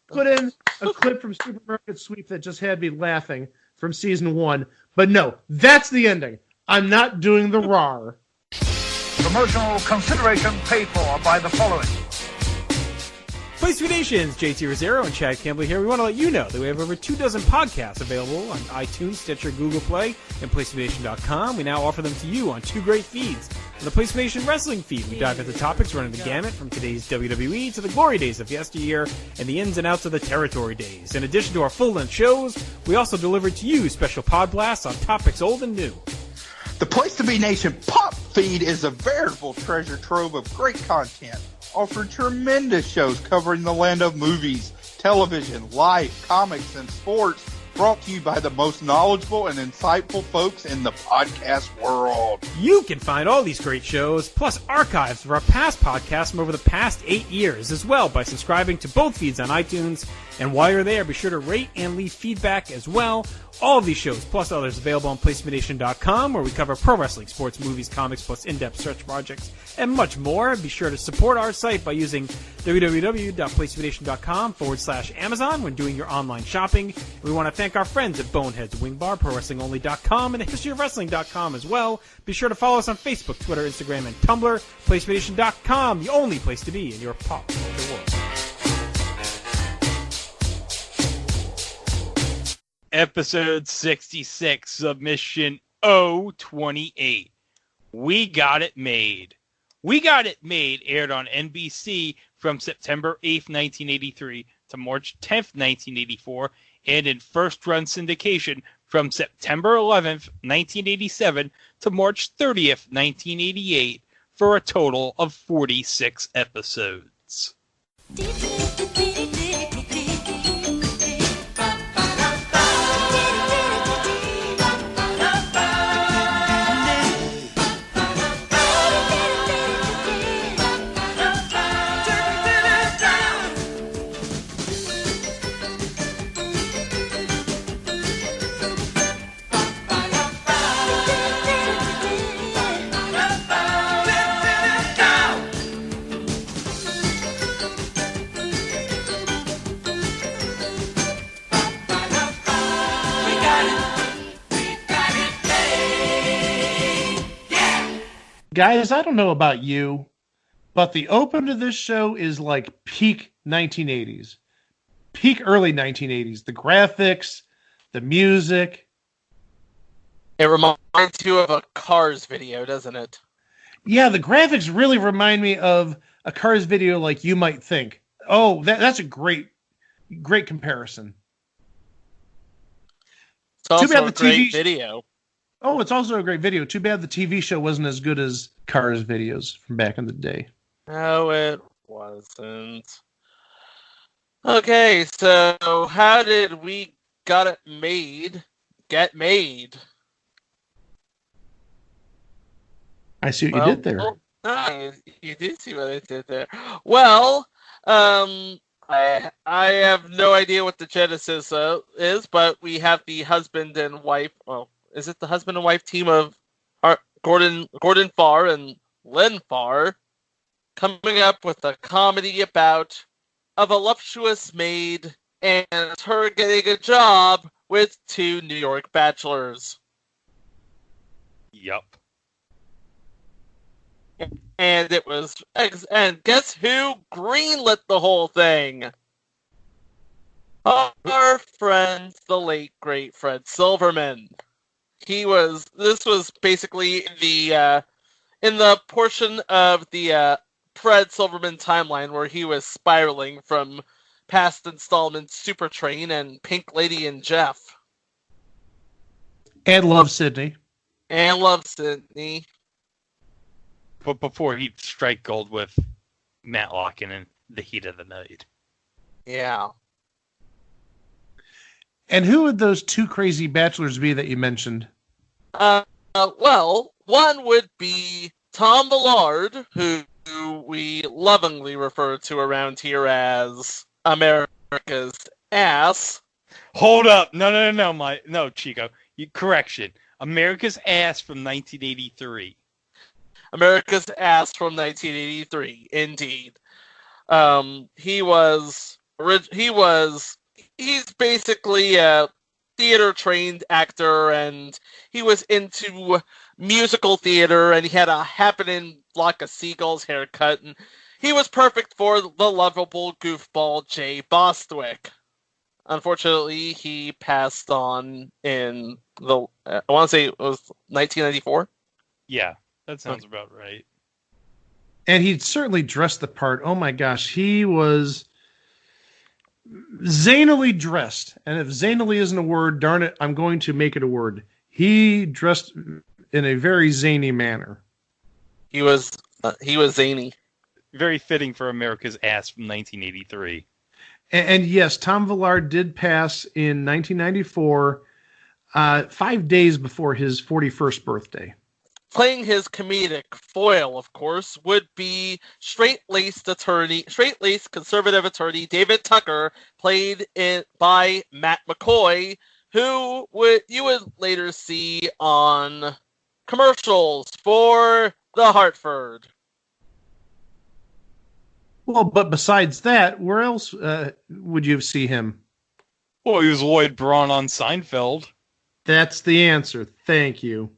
S7: Put in a clip from Supermarket Sweep that just had me laughing from season 1. But no, that's the ending. I'm not doing the RAR.
S10: Promotional consideration paid for by the following.
S11: Place to Be Nations, JT Rosero and Chad Campbell here. We want to let you know that we have over 24 podcasts available on iTunes, Stitcher, Google Play, and PlaceToBeNation.com. We now offer them to you on 2 great feeds. On the Place to Be Nation Wrestling feed, we dive into topics running the gamut from today's WWE to the glory days of yesteryear and the ins and outs of the territory days. In addition to our full-length shows, we also deliver to you special pod blasts on topics old and new.
S12: The Place to Be Nation Pop feed is a veritable treasure trove of great content. Offer tremendous shows covering the land of movies, television, life, comics, and sports, brought to you by the most knowledgeable and insightful folks in the podcast world.
S11: You can find all these great shows, plus archives of our past podcasts from over the past 8 years as well by subscribing to both feeds on iTunes. And while you're there, be sure to rate and leave feedback as well. All of these shows, plus others, available on PlaceToBeNation.com, where we cover pro wrestling, sports, movies, comics, plus in-depth search projects, and much more. Be sure to support our site by using www.PlaceToBeNation.com/Amazon when doing your online shopping. We want to thank our friends at Boneheads Wing Bar, ProWrestlingOnly.com, and HistoryOfWrestling.com as well. Be sure to follow us on Facebook, Twitter, Instagram, and Tumblr. PlaceToBeNation.com, the only place to be in your pop culture world.
S8: Episode 66, Submission 028. We Got It Made. We Got It Made aired on NBC from September 8th, 1983 to March 10th, 1984, and in first-run syndication from September 11th, 1987 to March 30th, 1988, for a total of 46 episodes.
S7: Guys, I don't know about you, but the open to this show is like peak 1980s. Peak early 1980s. The graphics, the music.
S5: It reminds you of a Cars video, doesn't it?
S7: Yeah, the graphics really remind me of a Cars video like you might think. Oh, that's a great comparison.
S5: It's also
S7: Too bad
S5: a great video.
S7: Oh, it's also a great video. Too bad the TV show wasn't as good as Cars videos from back in the day.
S5: No, it wasn't. Okay, so how did we get made?
S7: I see what you did there.
S5: You did see what I did there. Well, I have no idea what the genesis is, but we have the husband and wife. Well, is it the husband and wife team of Gordon Farr and Len Farr coming up with a comedy about a voluptuous maid and her getting a job with two New York bachelors.
S8: Yup.
S5: And it was, and guess who greenlit the whole thing? Our friend, the late great Fred Silverman. This was basically in the portion of the Fred Silverman timeline where he was spiraling from past installments Super Train and Pink Lady and Jeff.
S7: And Love Sydney.
S8: But before he'd strike gold with Matlock in The Heat of the Night.
S5: Yeah.
S7: And who would those two crazy bachelors be that you mentioned?
S5: Well, one would be Tom Villard, who we lovingly refer to around here as America's ass.
S8: Hold up. No, Chico. Correction. America's Ass from 1983.
S5: America's Ass from 1983, indeed. He's basically a theater-trained actor, and he was into musical theater, and he had a happening flock of seagulls haircut, and he was perfect for the lovable goofball Jay Bostwick. Unfortunately, he passed on in I want to say it was 1994?
S8: Yeah, that sounds about right.
S7: And he certainly dressed the part. Oh my gosh, he was zanily dressed. And if zanily isn't a word, darn it, I'm going to make it a word. He dressed in a very zany manner.
S5: He was zany.
S8: Very fitting for America's Ass from 1983.
S7: And yes, Tom Villard did pass in 1994, 5 days before his 41st birthday.
S5: Playing his comedic foil, of course, would be straight-laced conservative attorney David Tucker, played by Matt McCoy, who you would later see on commercials for the Hartford.
S7: Well, but besides that, where else would you see him?
S8: Well, he was Lloyd Braun on Seinfeld.
S7: That's the answer. Thank you.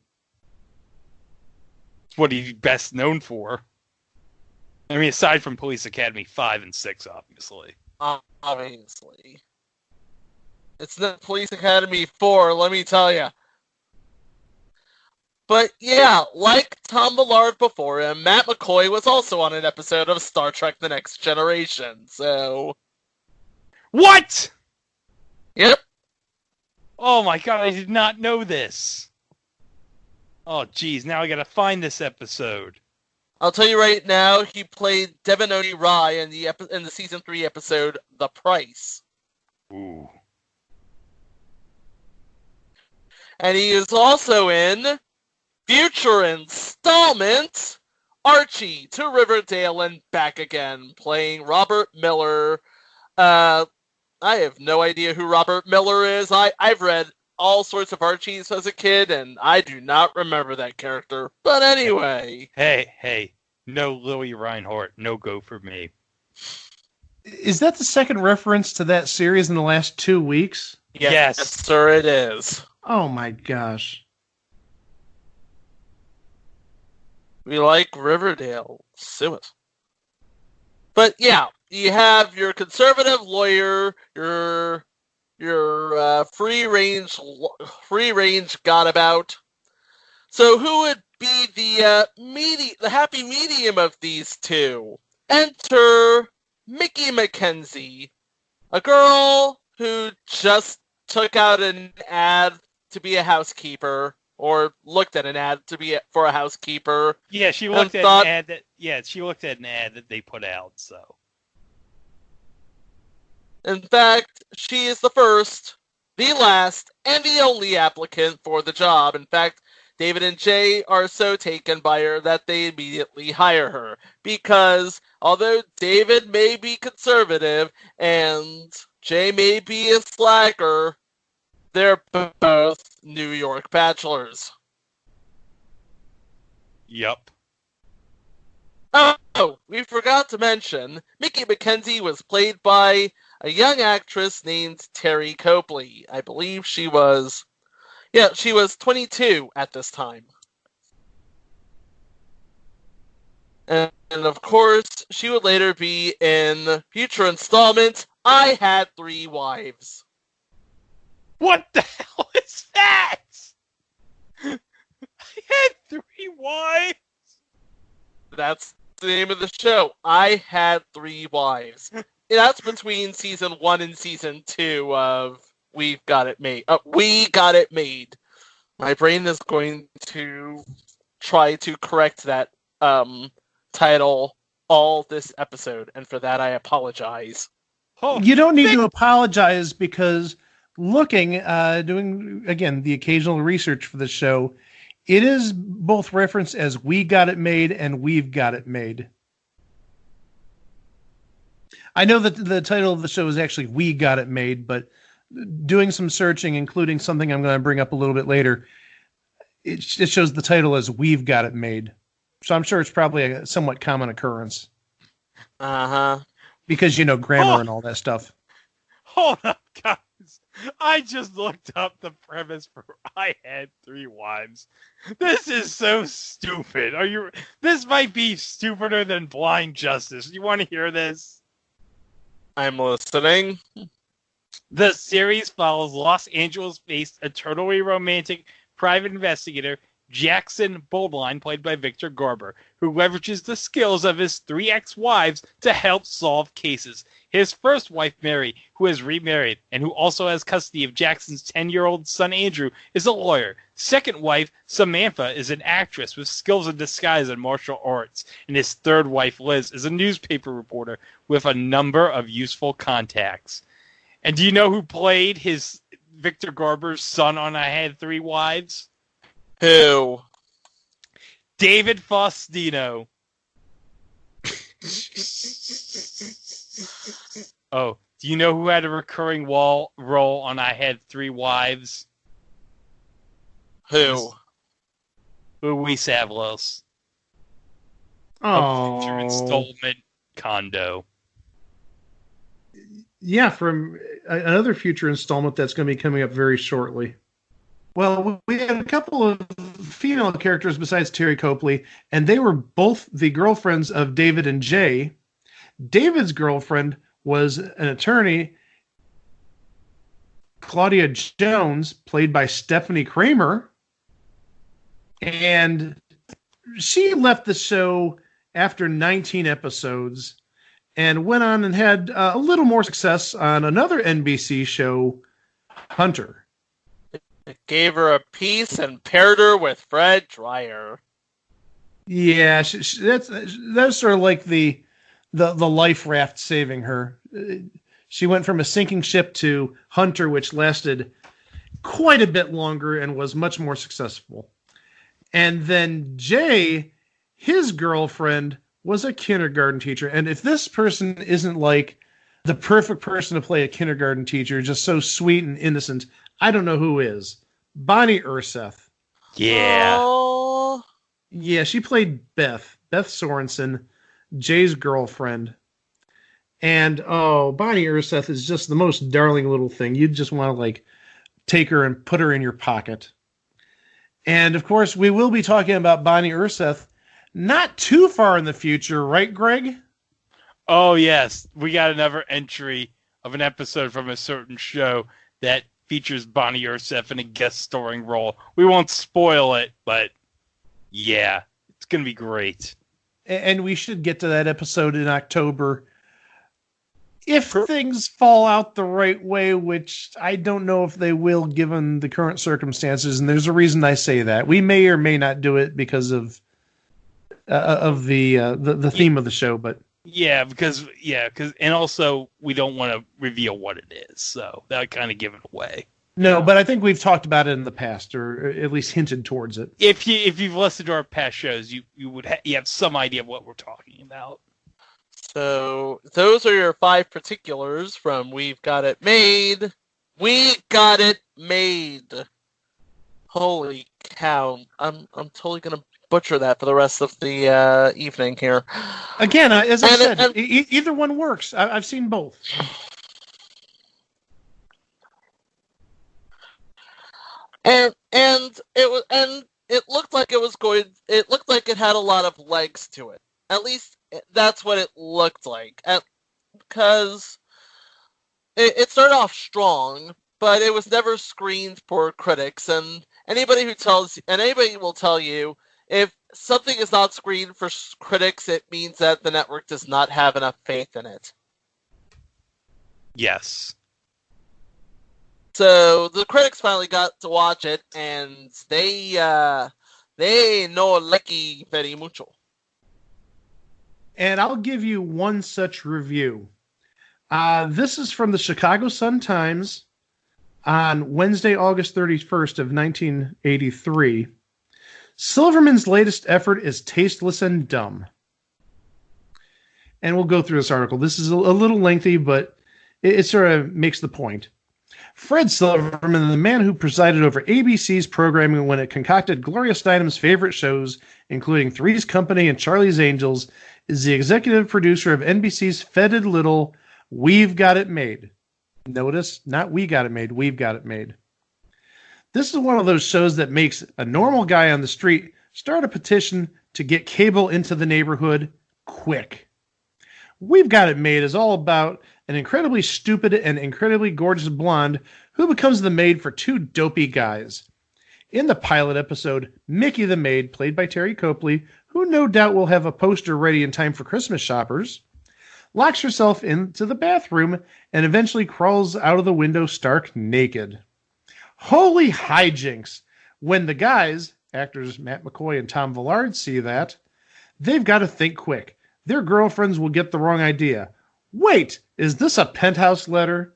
S8: It's what he's best known for. I mean, aside from Police Academy 5 and 6, obviously.
S5: Obviously. It's not Police Academy 4, let me tell you. But yeah, like Tom Villard before him, Matt McCoy was also on an episode of Star Trek The Next Generation, so...
S8: What?!
S5: Yep.
S8: Oh my god, I did not know this. Oh geez, now I gotta find this episode.
S5: I'll tell you right now, he played Devin Oni Rye in the season 3 episode The Price.
S8: Ooh.
S5: And he is also in future installment Archie to Riverdale and Back Again, playing Robert Miller. I have no idea who Robert Miller is. I've read all sorts of Archies as a kid, and I do not remember that character. But anyway.
S8: Hey. No Louis Reinhardt. No go for me.
S7: Is that the second reference to that series in the last 2 weeks?
S5: Yes, sir, it is.
S7: Oh my gosh.
S5: We like Riverdale. Sue us. But yeah, you have your conservative lawyer, your free range gadabout. So who would be the happy medium of these two? Enter Mickey McKenzie, a girl who just took out an ad to be a housekeeper, or looked at an ad for a housekeeper.
S8: Yeah, she looked at an ad that they put out. So,
S5: in fact, she is the first, the last, and the only applicant for the job. In fact, David and Jay are so taken by her that they immediately hire her. Because although David may be conservative and Jay may be a slacker, they're both New York bachelors.
S8: Yep.
S5: Oh, we forgot to mention, Mickey McKenzie was played by a young actress named Terry Copley. I believe she was 22 at this time. And of course, she would later be in future installment, I Had Three Wives.
S8: What the hell is that? I Had Three Wives?
S5: That's the name of the show. I Had Three Wives. That's between season 1 and season 2 of We Got It Made. We Got It Made. My brain is going to try to correct that title all this episode, and for that I apologize.
S7: Oh, you don't need to apologize, because doing again the occasional research for the show, it is both referenced as We Got It Made and We've Got It Made. I know that the title of the show is actually We Got It Made, but doing some searching, including something I'm going to bring up a little bit later, it shows the title as We've Got It Made. So I'm sure it's probably a somewhat common occurrence.
S5: Uh-huh.
S7: Because, grammar and all that stuff.
S8: Hold up, guys. I just looked up the premise for I Had Three Wives. This is so stupid. This might be stupider than Blind Justice. You want to hear this?
S5: I'm listening.
S8: The series follows Los Angeles-based eternally romantic private investigator Jackson Boldline, played by Victor Garber, who leverages the skills of his 3 ex-wives to help solve cases. His first wife, Mary, who has remarried and who also has custody of Jackson's 10-year-old son, Andrew, is a lawyer. Second wife, Samantha, is an actress with skills in disguise and martial arts. And his third wife, Liz, is a newspaper reporter with a number of useful contacts. And do you know who played his Victor Garber's son on I Had Three Wives?
S5: Who?
S8: David Faustino. Oh, do you know who had a recurring role on I Had Three Wives?
S5: Who?
S8: Luis Avalos.
S7: Oh.
S8: Future installment Condo.
S7: Yeah, from another future installment that's going to be coming up very shortly. Well, we had a couple of female characters besides Terry Copley, and they were both the girlfriends of David and Jay. David's girlfriend was an attorney, Claudia Jones, played by Stephanie Kramer. And she left the show after 19 episodes and went on and had a little more success on another NBC show, Hunter.
S5: It gave her a piece and paired her with Fred Dreyer.
S7: Yeah, that's sort of like the life raft saving her. She went from a sinking ship to Hunter, which lasted quite a bit longer and was much more successful. And then Jay, his girlfriend, was a kindergarten teacher. And if this person isn't like the perfect person to play a kindergarten teacher, just so sweet and innocent, I don't know who is. Bonnie Urseth.
S8: Yeah.
S5: Oh.
S7: Yeah, she played Beth Sorensen, Jay's girlfriend. And, Bonnie Urseth is just the most darling little thing. You'd just want to, take her and put her in your pocket. And, of course, we will be talking about Bonnie Urseth not too far in the future, right, Greg?
S8: Oh, yes. We got another entry of an episode from a certain show that features Bonnie Urseth in a guest starring role. We won't spoil it, but yeah, it's going to be great.
S7: and we should get to that episode in October. If things fall out the right way, which I don't know if they will given the current circumstances, and there's a reason I say that. We may or may not do it because of the theme of the show, but
S8: because and also we don't want to reveal what it is, so that would kind of give it away.
S7: No, but I think we've talked about it in the past, or at least hinted towards it.
S8: If you've listened to our past shows, you have some idea of what we're talking about.
S5: So those are your 5 particulars from We've Got It Made. We got it made. Holy cow! I'm totally gonna butcher that for the rest of the evening here.
S7: Again, as I said, either one works. I've seen both.
S5: And it looked like it looked like it had a lot of legs to it. At least that's what it looked like. Because it started off strong, but it was never screened for critics. And anybody will tell you if something is not screened for critics, it means that the network does not have enough faith in it.
S8: Yes.
S5: So the critics finally got to watch it, and they no like it very mucho.
S7: And I'll give you one such review. This is from the Chicago Sun-Times on Wednesday, August 31st of 1983. Silverman's latest effort is tasteless and dumb. And we'll go through this article. This is a little lengthy, but it sort of makes the point. Fred Silverman, the man who presided over ABC's programming when it concocted Gloria Steinem's favorite shows, including Three's Company and Charlie's Angels, is the executive producer of NBC's feted little We've Got It Made. Notice, not We Got It Made, We've Got It Made. This is one of those shows that makes a normal guy on the street start a petition to get cable into the neighborhood quick. We've Got It Made is all about an incredibly stupid and incredibly gorgeous blonde who becomes the maid for 2 dopey guys. In the pilot episode, Mickey the maid, played by Terry Copley, who no doubt will have a poster ready in time for Christmas shoppers, locks herself into the bathroom and eventually crawls out of the window stark naked. Holy hijinks! When the guys, actors Matt McCoy and Tom Villard, see that, they've got to think quick. Their girlfriends will get the wrong idea. Wait, is this a Penthouse letter?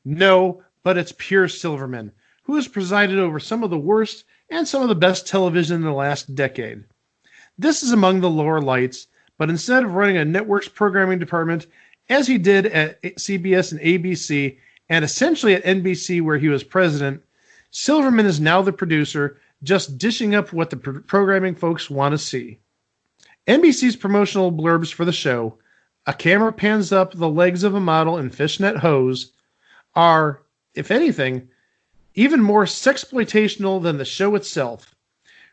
S7: No, but it's pure Silverman, who has presided over some of the worst and some of the best television in the last decade. This is among the lower lights, but instead of running a network's programming department, as he did at CBS and ABC, and essentially at NBC where he was president, Silverman is now the producer, just dishing up what the programming folks want to see. NBC's promotional blurbs for the show, a camera pans up the legs of a model in fishnet hose, are, if anything, even more sexploitational than the show itself.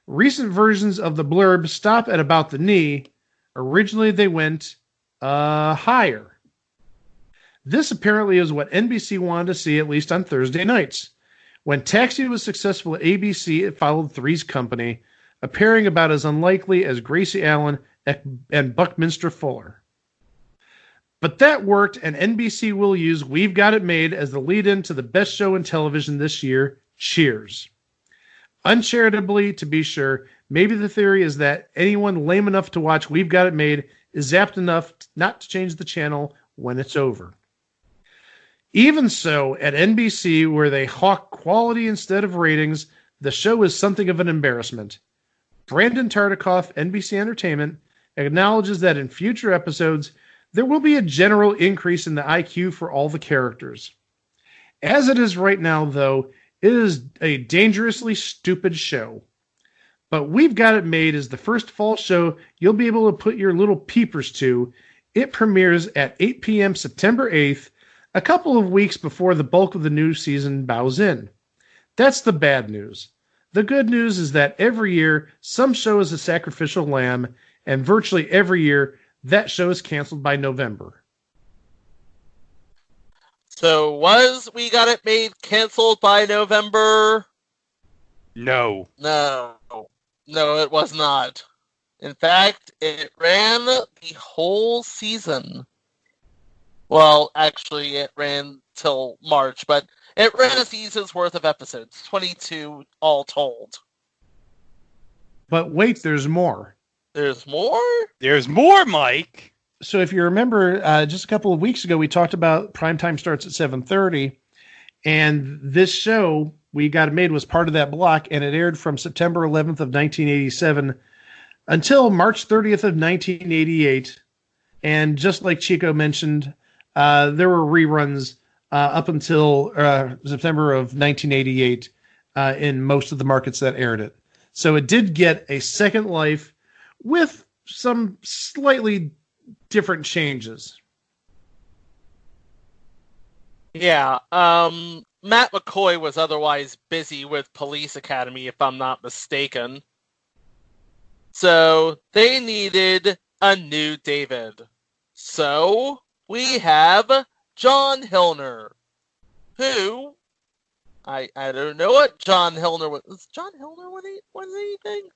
S7: Recent versions of the blurb stop at about the knee. Originally they went higher. This apparently is what NBC wanted to see, at least on Thursday nights. When Taxi was successful at ABC, it followed Three's Company, appearing about as unlikely as Gracie Allen and Buckminster Fuller. But that worked, and NBC will use We've Got It Made as the lead-in to the best show in television this year, Cheers. Uncharitably, to be sure, maybe the theory is that anyone lame enough to watch We've Got It Made is apt enough not to change the channel when it's over. Even so, at NBC, where they hawk quality instead of ratings, the show is something of an embarrassment. Brandon Tartikoff, NBC Entertainment, acknowledges that in future episodes, there will be a general increase in the IQ for all the characters. As it is right now, though, it is a dangerously stupid show. But We've Got It Made is the first fall show you'll be able to put your little peepers to. It premieres at 8 p.m. September 8th, a couple of weeks before the bulk of the new season bows in. That's the bad news. The good news is that every year, some show is a sacrificial lamb, and virtually every year, that show is canceled by November.
S5: So was We Got It Made canceled by November?
S8: No.
S5: No, it was not. In fact, it ran the whole season. Well, actually, it ran till March, but it ran a season's worth of episodes, 22 all told.
S7: But wait, there's more.
S5: There's more?
S8: There's more, Mike.
S7: So if you remember, just a couple of weeks ago, we talked about Primetime Starts at 7:30, and this show we got made was part of that block, and it aired from September 11th of 1987 until March 30th of 1988. And just like Chico mentioned, there were reruns up until September of 1988 in most of the markets that aired it. So it did get a second life with some slightly different changes.
S5: Yeah, Matt McCoy was otherwise busy with Police Academy, if I'm not mistaken. So they needed a new David. So we have John Hillner, who I don't know what John Hillner was. Was John Hillner was anything?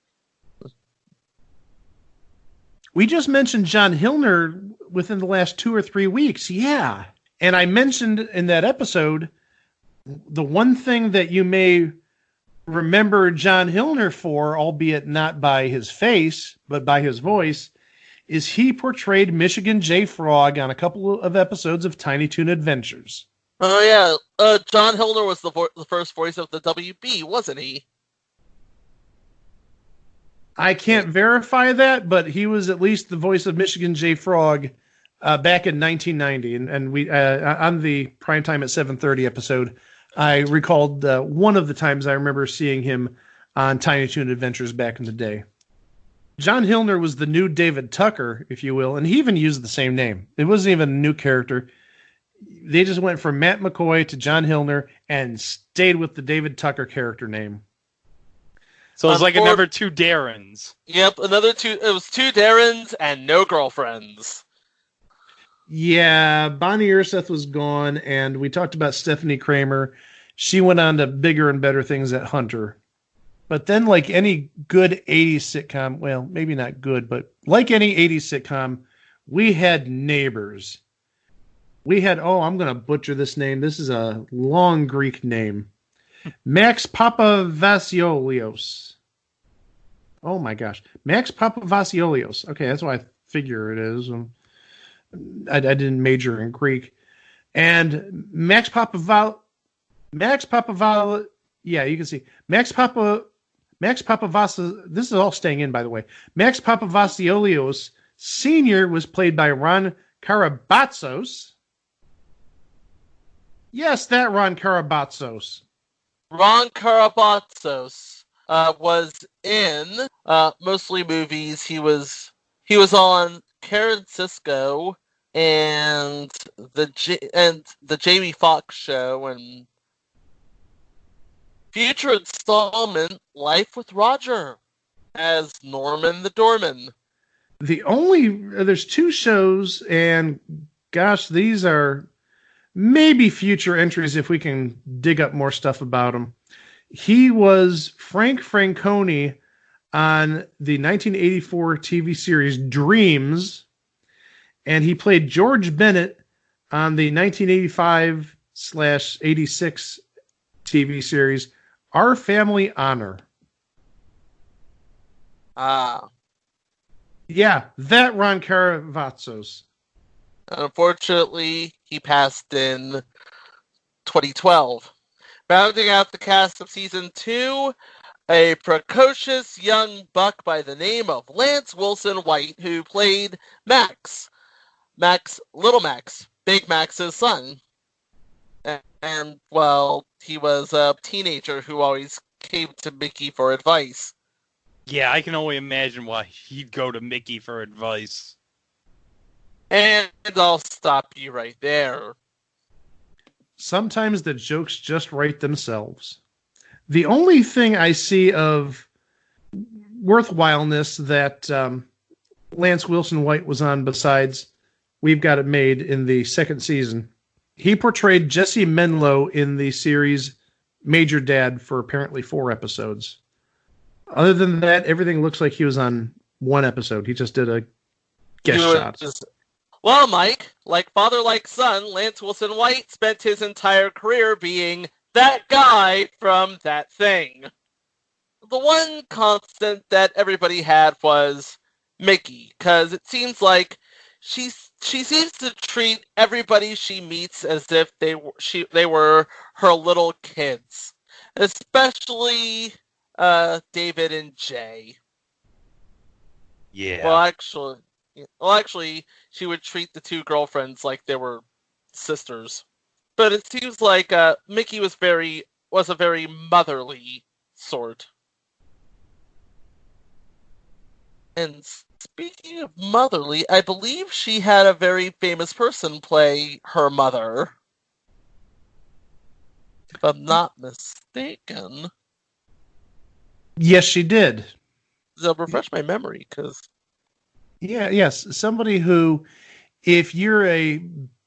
S7: We just mentioned John Hillner within the last 2 or 3 weeks. Yeah. And I mentioned in that episode, the one thing that you may remember John Hillner for, albeit not by his face, but by his voice, is he portrayed Michigan J. Frog on a couple of episodes of Tiny Toon Adventures.
S5: Oh, yeah. John Hillner was the first voice of the WB, wasn't he?
S7: I can't verify that, but he was at least the voice of Michigan J. Frog back in 1990. And we on the Primetime at 7:30 episode, I recalled one of the times I remember seeing him on Tiny Toon Adventures back in the day. John Hillner was the new David Tucker, if you will, and he even used the same name. It wasn't even a new character. They just went from Matt McCoy to John Hillner and stayed with the David Tucker character name.
S8: So it's like another two Darrens.
S5: Yep, another two. It was two Darrens and no girlfriends.
S7: Yeah, Bonnie Urseth was gone, and we talked about Stephanie Kramer. She went on to bigger and better things at Hunter. But then, like any good 80s sitcom, well, maybe not good, but like any 80s sitcom, we had neighbors. We had, I'm going to butcher this name. This is a long Greek name. Max Papavasiolios. Oh my gosh. Max Papavasiolios. Okay, that's what I figure it is. I didn't major in Greek. And Max Papaval, yeah, you can see. Max Papavas, this is all staying in, by the way. Max Papavasiolios Sr. was played by Ron Karabatsos. Yes, that Ron Karabatsos.
S5: Ron Karabatsos was in mostly movies. He was on Karen Cisco and the Jamie Foxx show and future installment Life with Roger as Norman the Doorman.
S7: There's two shows, and gosh, these are maybe future entries if we can dig up more stuff about him. He was Frank Franconi on the 1984 TV series Dreams, and he played George Bennett on the 1985/86 TV series Our Family Honor. Yeah, that Ron Karavatsos.
S5: Unfortunately, he passed in 2012. Rounding out the cast of season 2, a precocious young buck by the name of Lance Wilson White, who played Max, Little Max, Big Max's son. And, well, he was a teenager who always came to Mickey for advice.
S8: Yeah, I can only imagine why he'd go to Mickey for advice.
S5: And I'll stop you right there.
S7: Sometimes the jokes just write themselves. The only thing I see of worthwhileness that Lance Wilson White was on besides We've Got It Made in the second season, he portrayed Jesse Menlo in the series Major Dad for apparently 4 episodes. Other than that, everything looks like he was on one episode. He just did a guest shot.
S5: Well, Mike, like father, like son, Lance Wilson White spent his entire career being that guy from That Thing. The one constant that everybody had was Mickey, because it seems like she seems to treat everybody she meets as if they were her little kids, especially David and Jay.
S8: Yeah.
S5: Well, actually, she would treat the two girlfriends like they were sisters. But it seems like Mickey was a very motherly sort. And speaking of motherly, I believe she had a very famous person play her mother. If I'm not mistaken.
S7: Yes, she did.
S5: They'll refresh my memory, because...
S7: Yes. Somebody who, if you're a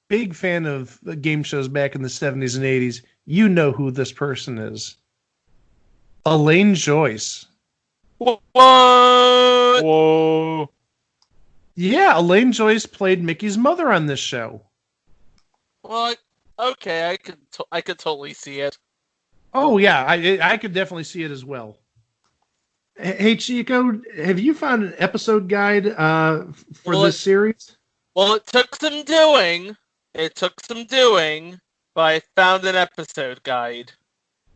S7: big fan of game shows back in the 70s and 80s, you know who this person is. Elaine Joyce.
S5: What?
S8: Whoa.
S7: Yeah, Elaine Joyce played Mickey's mother on this show.
S5: Well, okay, I could totally see it.
S7: Oh, yeah, I could definitely see it as well. Hey, Chico, have you found an episode guide for this series?
S5: Well, it took some doing. But I found an episode guide.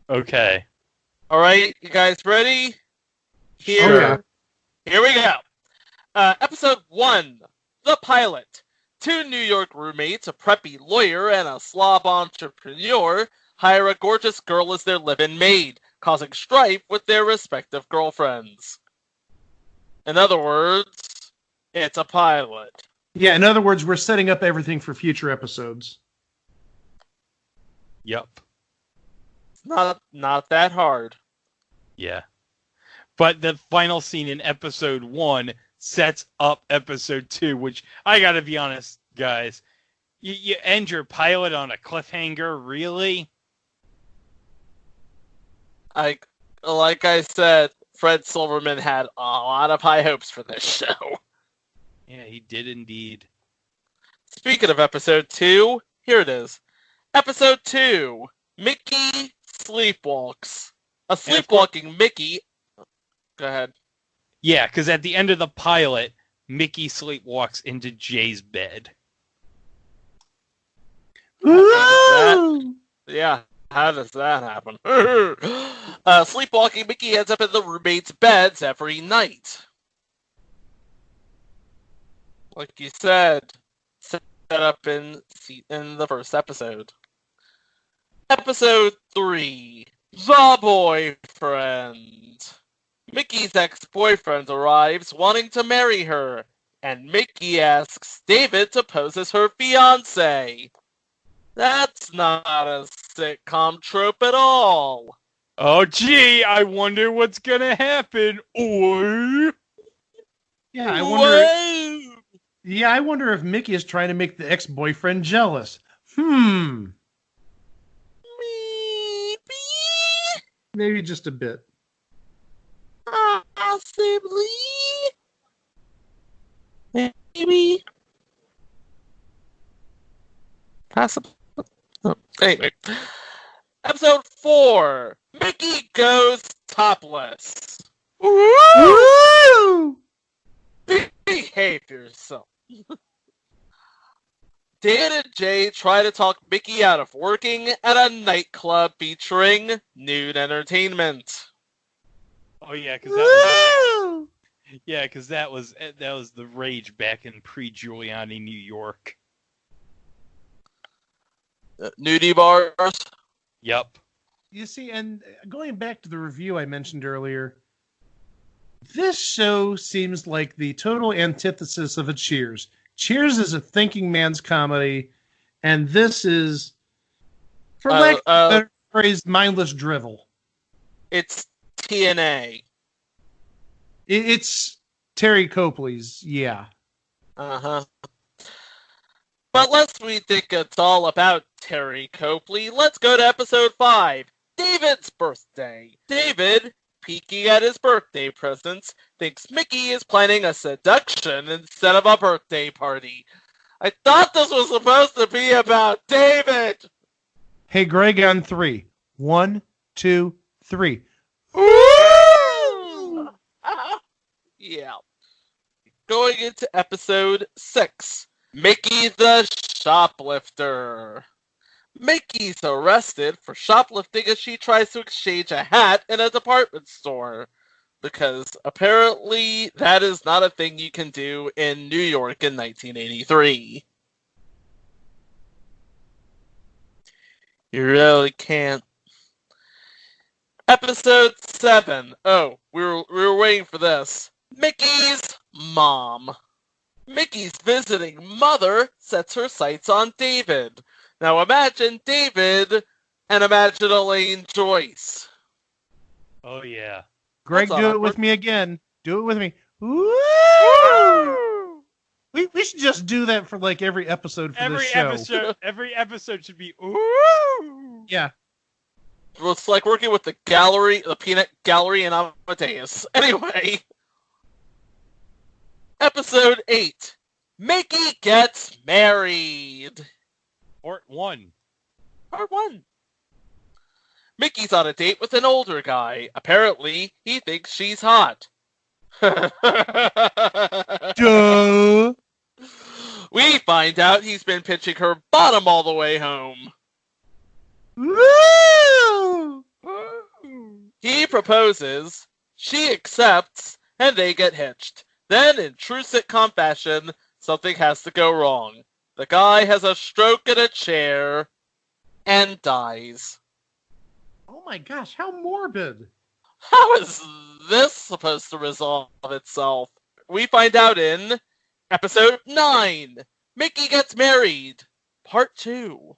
S8: Okay.
S5: All right, you guys ready? Here we go. Episode 1, The Pilot. Two New York roommates, a preppy lawyer and a slob entrepreneur, hire a gorgeous girl as their live-in maid, causing strife with their respective girlfriends. In other words, it's a pilot.
S7: Yeah, in other words, we're setting up everything for future episodes.
S8: Yep.
S5: It's not that hard.
S8: Yeah. But the final scene in episode 1 sets up episode 2, which, I gotta be honest, guys, you end your pilot on a cliffhanger, really?
S5: Like I said, Fred Silverman had a lot of high hopes for this show.
S8: Yeah, he did indeed.
S5: Speaking of episode 2, here it is. Episode 2, Mickey Sleepwalks. A sleepwalking Mickey... Go ahead.
S8: Yeah, because at the end of the pilot, Mickey sleepwalks into Jay's bed.
S5: Yeah, how does that happen? Sleepwalking Mickey ends up in the roommates' beds every night. Like you said, set up in the first episode. Episode 3, The Boyfriend. Mickey's ex-boyfriend arrives wanting to marry her, and Mickey asks David to pose as her fiancé. That's not a sitcom trope at all.
S8: Oh, gee, I wonder what's gonna happen. Or...
S7: Yeah, I wonder. Yeah, I wonder if Mickey is trying to make the ex-boyfriend jealous. Maybe just a bit.
S5: Possibly. Maybe. Possibly. Oh, anyway. Episode 4. Mickey goes topless.
S7: Woo!
S5: Behave yourself. Dan and Jay try to talk Mickey out of working at a nightclub featuring nude entertainment.
S8: Oh yeah, because that was the rage back in pre-Giuliani New York.
S5: Nudie bars.
S8: Yep.
S7: You see, and going back to the review I mentioned earlier, this show seems like the total antithesis of a Cheers. Cheers is a thinking man's comedy, and this is, for lack of a better phrase, mindless drivel.
S5: It's TNA.
S7: It's Terry Copley's, yeah.
S5: Uh-huh. But lest we think it's all about Terry Copley, let's go to episode 5, David's birthday. David peeking at his birthday presents, thinks Mickey is planning a seduction instead of a birthday party. I thought this was supposed to be about David!
S7: Hey, Greg, on 3. 1, 2, 3.
S5: Woo! Yeah. Going into episode 6, Mickey the Shoplifter. Mickey's arrested for shoplifting as she tries to exchange a hat in a department store. Because apparently that is not a thing you can do in New York in 1983. You really can't. Episode 7. Oh, we were waiting for this. Mickey's mom. Mickey's visiting mother sets her sights on David. Now imagine David and imagine Elaine Joyce.
S8: Oh, yeah.
S7: Greg,
S5: That's
S7: do it
S5: awkward.
S7: with me again. Do it with me. Woo! We should just do that for like every episode for this show.
S8: Every episode should be ooh.
S7: Yeah.
S5: Well, it's like working with the peanut gallery in Amadeus. Anyway. Episode 8. Mickey gets married.
S8: Part 1.
S5: Part 1. Mickey's on a date with an older guy. Apparently, he thinks she's hot.
S7: Duh.
S5: We find out he's been pitching her bottom all the way home.
S7: Woo!
S5: He proposes, she accepts, and they get hitched. Then, in true sitcom fashion, something has to go wrong. The guy has a stroke in a chair and dies.
S7: Oh my gosh, how morbid.
S5: How is this supposed to resolve itself? We find out in episode 9. Mickey Gets Married, part 2.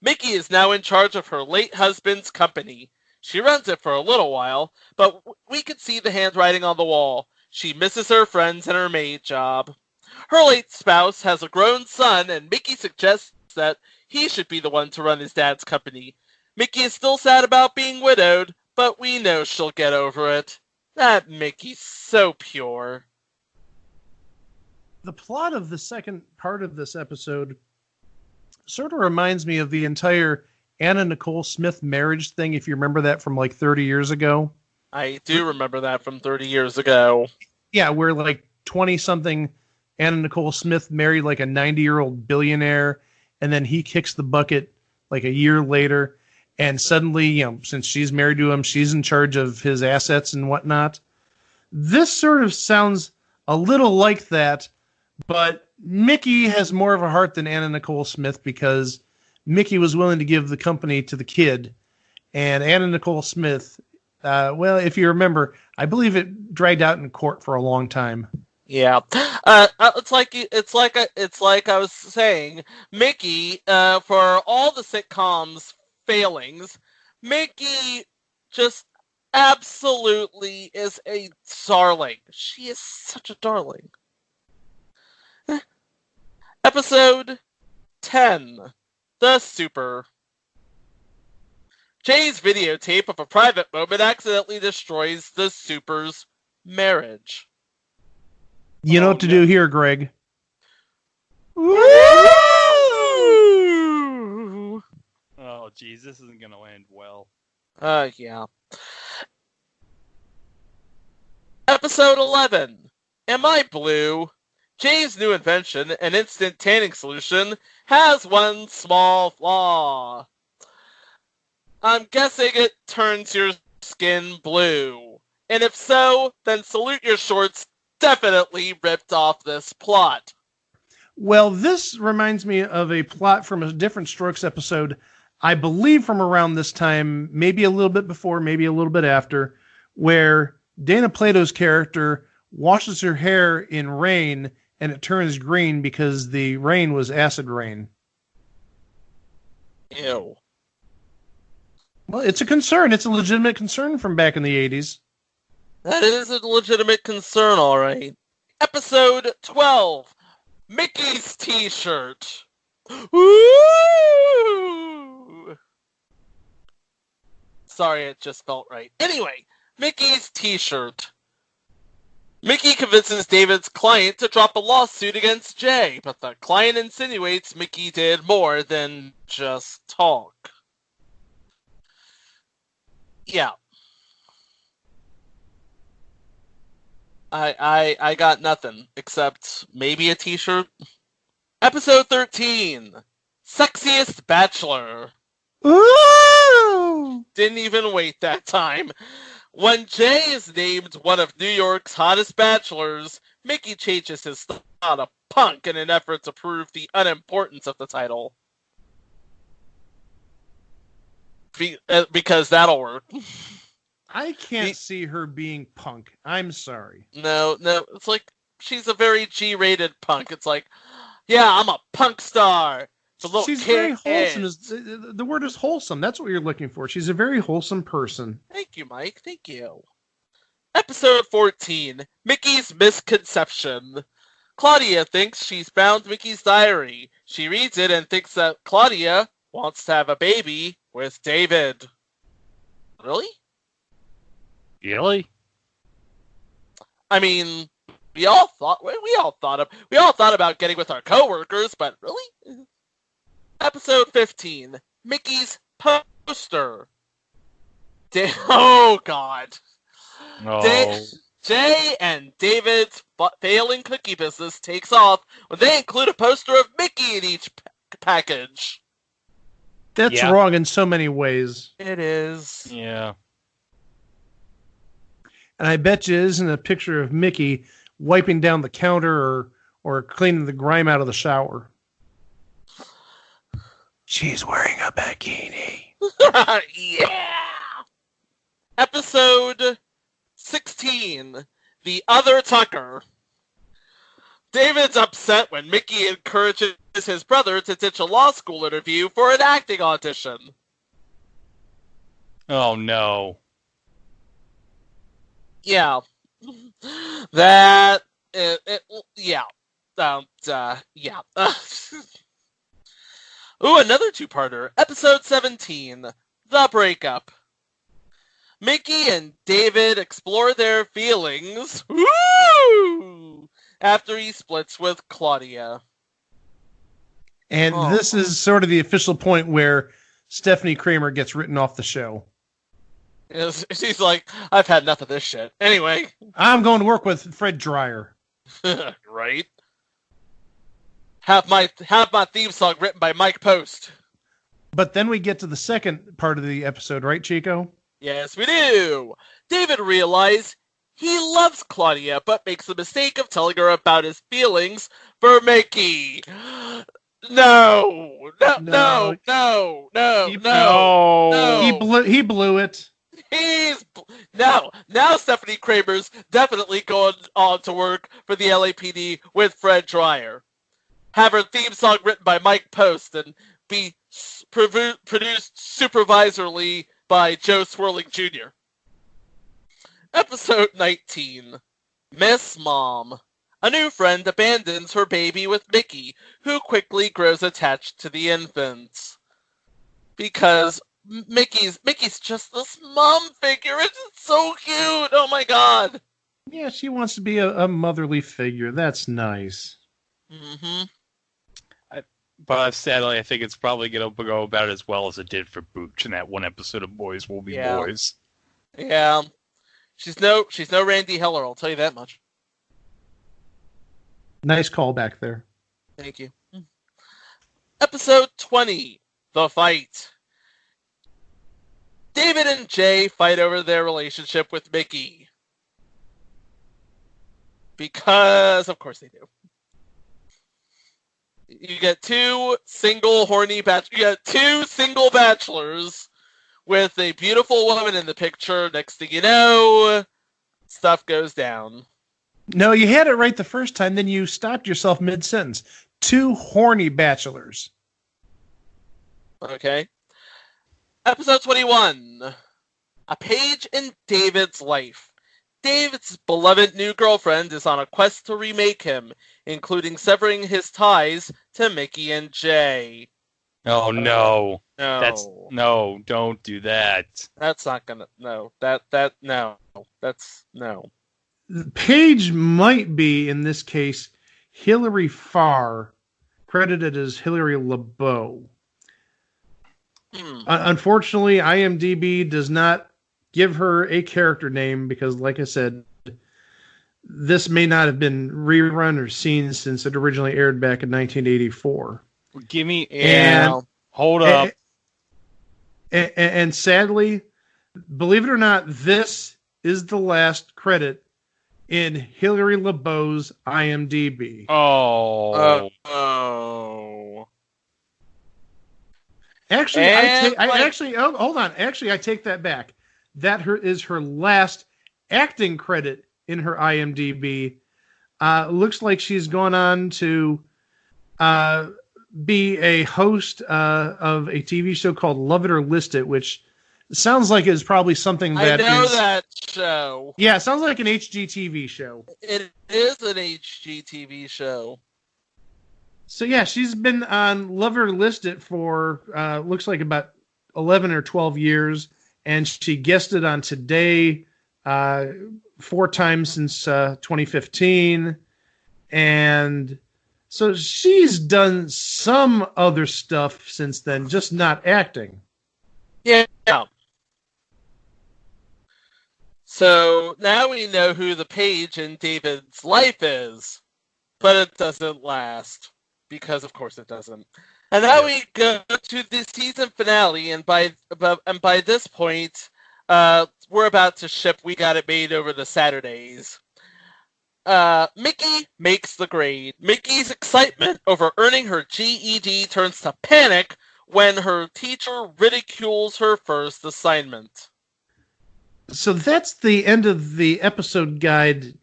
S5: Mickey is now in charge of her late husband's company. She runs it for a little while, but we can see the handwriting on the wall. She misses her friends and her maid job. Her late spouse has a grown son, and Mickey suggests that he should be the one to run his dad's company. Mickey is still sad about being widowed, but we know she'll get over it. That Mickey's so pure.
S7: The plot of the second part of this episode sort of reminds me of the entire Anna Nicole Smith marriage thing, if you remember that from like 30 years ago.
S5: I do remember that from 30 years ago.
S7: Yeah, where like 20-something Anna Nicole Smith married like a 90-year-old billionaire, and then he kicks the bucket like a year later, and suddenly, you know, since she's married to him, she's in charge of his assets and whatnot. This sort of sounds a little like that, but Mickey has more of a heart than Anna Nicole Smith because Mickey was willing to give the company to the kid, and Anna Nicole Smith, well, if you remember, I believe it dragged out in court for a long time.
S5: Yeah, it's like I was saying, Mickey, for all the sitcoms failings, Mickey just absolutely is a darling. She is such a darling. Episode 10. The Super. Jay's videotape of a private moment accidentally destroys the Super's marriage.
S7: You know what to do here, Greg.
S5: Woo!
S8: Oh, geez, this isn't going to end well.
S5: Yeah. Episode 11. Am I Blue? Jay's new invention, an instant tanning solution, has one small flaw. I'm guessing it turns your skin blue. And if so, then Salute Your Shorts definitely ripped off this plot.
S7: Well, this reminds me of a plot from a different Strokes episode, I believe from around this time, maybe a little bit before, maybe a little bit after, where Dana Plato's character washes her hair in rain and it turns green because the rain was acid rain.
S5: Ew.
S7: Well, it's a concern. It's a legitimate concern from back in the 80s.
S5: That is a legitimate concern, all right. Episode 12. Mickey's T-shirt. Woo! Sorry, it just felt right. Anyway, Mickey's t-shirt. Mickey convinces David's client to drop a lawsuit against Jay, but the client insinuates Mickey did more than just talk. Yeah. I got nothing, except maybe a t-shirt. Episode 13. Sexiest Bachelor.
S7: Ooh!
S5: Didn't even wait that time. When Jay is named one of New York's hottest bachelors, Mickey changes his style to punk in an effort to prove the unimportance of the title. Because that'll work.
S7: I can't see her being punk. I'm sorry.
S5: No, it's like she's a very G-rated punk. It's like, yeah, I'm a punk star.
S7: She's very wholesome. The word is wholesome. That's what you're looking for. She's a very wholesome person.
S5: Thank you, Mike. Thank you. Episode 14. Mickey's Misconception. Claudia thinks she's found Mickey's diary. She reads it and thinks that Claudia wants to have a baby with David. Really?
S8: Really?
S5: I mean, we all thought about getting with our coworkers, but really? Episode 15. Mickey's poster. Oh, God.
S8: Oh.
S5: Jay and David's failing cookie business takes off when they include a poster of Mickey in each package.
S7: That's wrong in so many ways.
S5: It is.
S8: Yeah.
S7: And I bet you isn't a picture of Mickey wiping down the counter or cleaning the grime out of the shower. She's wearing a bikini.
S5: Yeah. Episode 16. The Other Tucker. David's upset when Mickey encourages his brother to ditch a law school interview for an acting audition.
S8: Oh, no.
S5: Yeah. Yeah. Yeah. Ooh, another two-parter. Episode 17. The Breakup. Mickey and David explore their feelings. Woo! After he splits with Claudia.
S7: And this is sort of the official point where Stephanie Kramer gets written off the show.
S5: She's like, I've had enough of this shit. Anyway.
S7: I'm going to work with Fred Dreyer.
S5: Right? Have my theme song written by Mike Post.
S7: But then we get to the second part of the episode, right, Chico?
S5: Yes, we do. David realizes he loves Claudia, but makes the mistake of telling her about his feelings for Mickey. No.
S7: He blew it.
S5: Now Stephanie Kramer's definitely going on to work for the LAPD with Fred Dreyer. Have her theme song written by Mike Post and be produced supervisorily by Joe Swirling Jr. Episode 19. Miss Mom. A new friend abandons her baby with Mickey, who quickly grows attached to the infant. Because Mickey's just this mom figure. It's so cute. Oh my god.
S7: Yeah, she wants to be a motherly figure. That's nice.
S5: Mm-hmm.
S8: But sadly, I think it's probably going to go about as well as it did for Booch in that one episode of Boys Will Be Boys.
S5: Yeah. She's no Randy Heller, I'll tell you that much.
S7: Nice call back there.
S5: Thank you. Episode 20. The Fight. David and Jay fight over their relationship with Mickey. Because, of course they do. You get two single bachelors with a beautiful woman in the picture. Next thing you know, stuff goes down.
S7: No, you had it right the first time, then you stopped yourself mid-sentence. Two horny bachelors.
S5: Okay. Episode 21. A page in David's life. David's beloved new girlfriend is on a quest to remake him, including severing his ties to Mickey and Jay.
S8: Oh no.
S5: No.
S8: Don't do that.
S5: That's not gonna. No. No. That's no.
S7: Paige might be, in this case, Hilary Farr, credited as Hilary LeBeau. Unfortunately, IMDb does not give her a character name because, like I said, this may not have been rerun or seen since it originally aired back in 1984.
S8: Give me...
S7: And,
S8: hold up.
S7: And sadly, believe it or not, this is the last credit in Hilary LeBeau's IMDb.
S8: Oh.
S7: Actually, hold on. Actually, I take that back. That is her last acting credit in her IMDb. Looks like she's gone on to be a host of a TV show called Love It or List It, which sounds like is probably something that
S5: I know that show.
S7: Yeah, it sounds like an HGTV show.
S5: It is an HGTV show.
S7: So yeah, she's been on Love It or List It for looks like about 11 or 12 years, and she guested on Today 4 times since 2015, and so she's done some other stuff since then, just not acting.
S5: Yeah. So now we know who the Paige in David's life is, but it doesn't last. Because of course it doesn't. And now we go to the season finale, and by this point, we're about to ship We Got It Made over the Saturdays. Mickey makes the grade. Mickey's excitement over earning her GED turns to panic when her teacher ridicules her first assignment.
S7: So that's the end of the episode guide,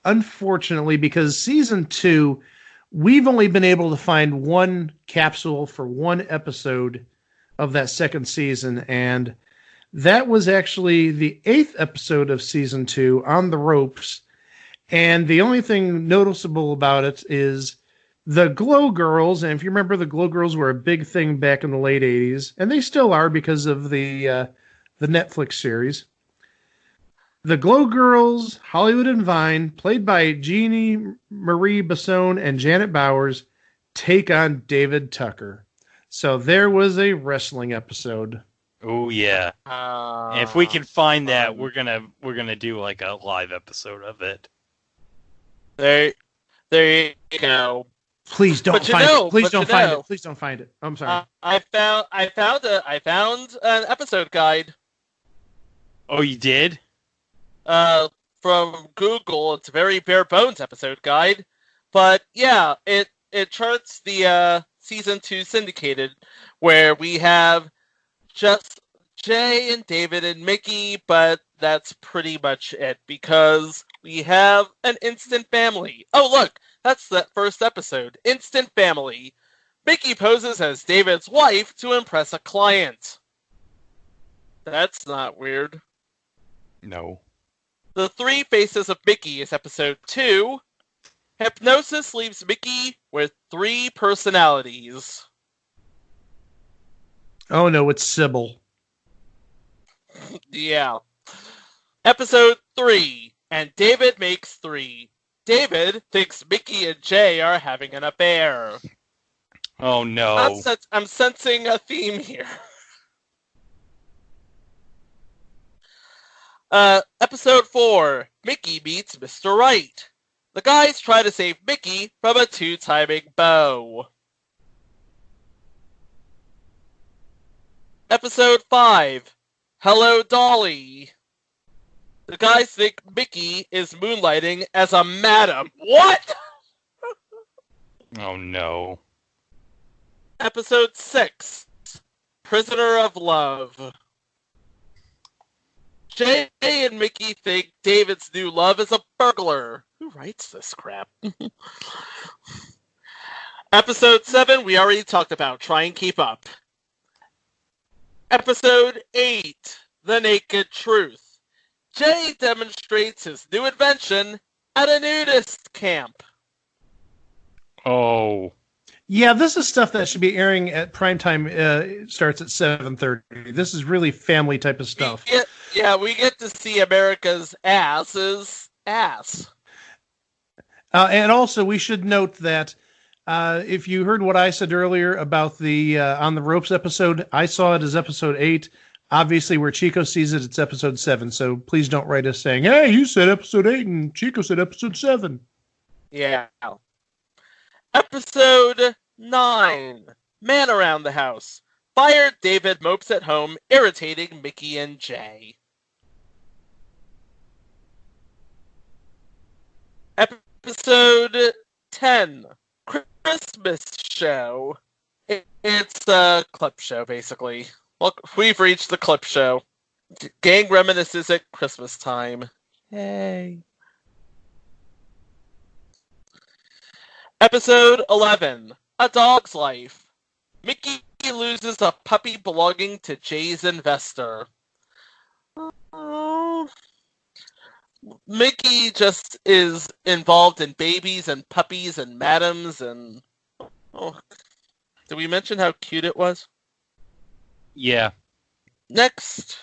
S7: unfortunately, because season 2... we've only been able to find one capsule for one episode of that second season, and that was actually the 8th episode of season 2, On the Ropes. And the only thing noticeable about it is the Glow Girls. And if you remember, the Glow Girls were a big thing back in the late 80s, and they still are because of the Netflix series. The Glow Girls, Hollywood and Vine, played by Jeannie Marie Basone and Janet Bowers, take on David Tucker. So there was a wrestling episode.
S8: Oh yeah. If we can find that, we're gonna do like a live episode of it.
S5: There you go.
S7: Please don't find it. Please don't find it. Please don't find it. I'm sorry.
S5: I found an episode guide.
S8: Oh, you did?
S5: From Google. It's a very bare bones episode guide, but yeah, it charts the season 2 syndicated, where we have just Jay and David and Mickey, but that's pretty much it because we have an instant family. Oh look, that's that first episode. Instant family. Mickey poses as David's wife to impress a client. That's not weird.
S8: No.
S5: The Three Faces of Mickey is episode 2. Hypnosis leaves Mickey with 3 personalities.
S7: Oh no, it's Sybil.
S5: Yeah. Episode 3. And David makes 3. David thinks Mickey and Jay are having an affair.
S8: Oh no.
S5: I'm sensing a theme here. Episode 4. Mickey meets Mr. Right. The guys try to save Mickey from a 2-timing bow. Episode 5. Hello, Dolly. The guys think Mickey is moonlighting as a madam. What?
S8: Oh no.
S5: Episode 6. Prisoner of Love. Jay and Mickey think David's new love is a burglar. Who writes this crap? Episode 7, we already talked about. Try and keep up. Episode 8, The Naked Truth. Jay demonstrates his new invention at a nudist camp.
S8: Oh.
S7: Yeah, this is stuff that should be airing at primetime. Starts at 7:30. This is really family type of stuff.
S5: We get to see America's ass's ass.
S7: And also, we should note that if you heard what I said earlier about the On the Ropes episode, I saw it as episode 8. Obviously, where Chico sees it, it's episode 7. So please don't write us saying, hey, you said episode 8 and Chico said episode 7.
S5: Yeah. Episode 9. Man Around the House. Fired David mopes at home, irritating Mickey and Jay. Episode 10. Christmas Show. It's a clip show, basically. Look, we've reached the clip show. Gang reminisces at Christmas time. Yay. Episode 11. A Dog's Life. Mickey loses a puppy belonging to Jay's investor. Mickey just is involved in babies and puppies and madams and... Oh, did we mention how cute it was?
S8: Yeah.
S5: Next.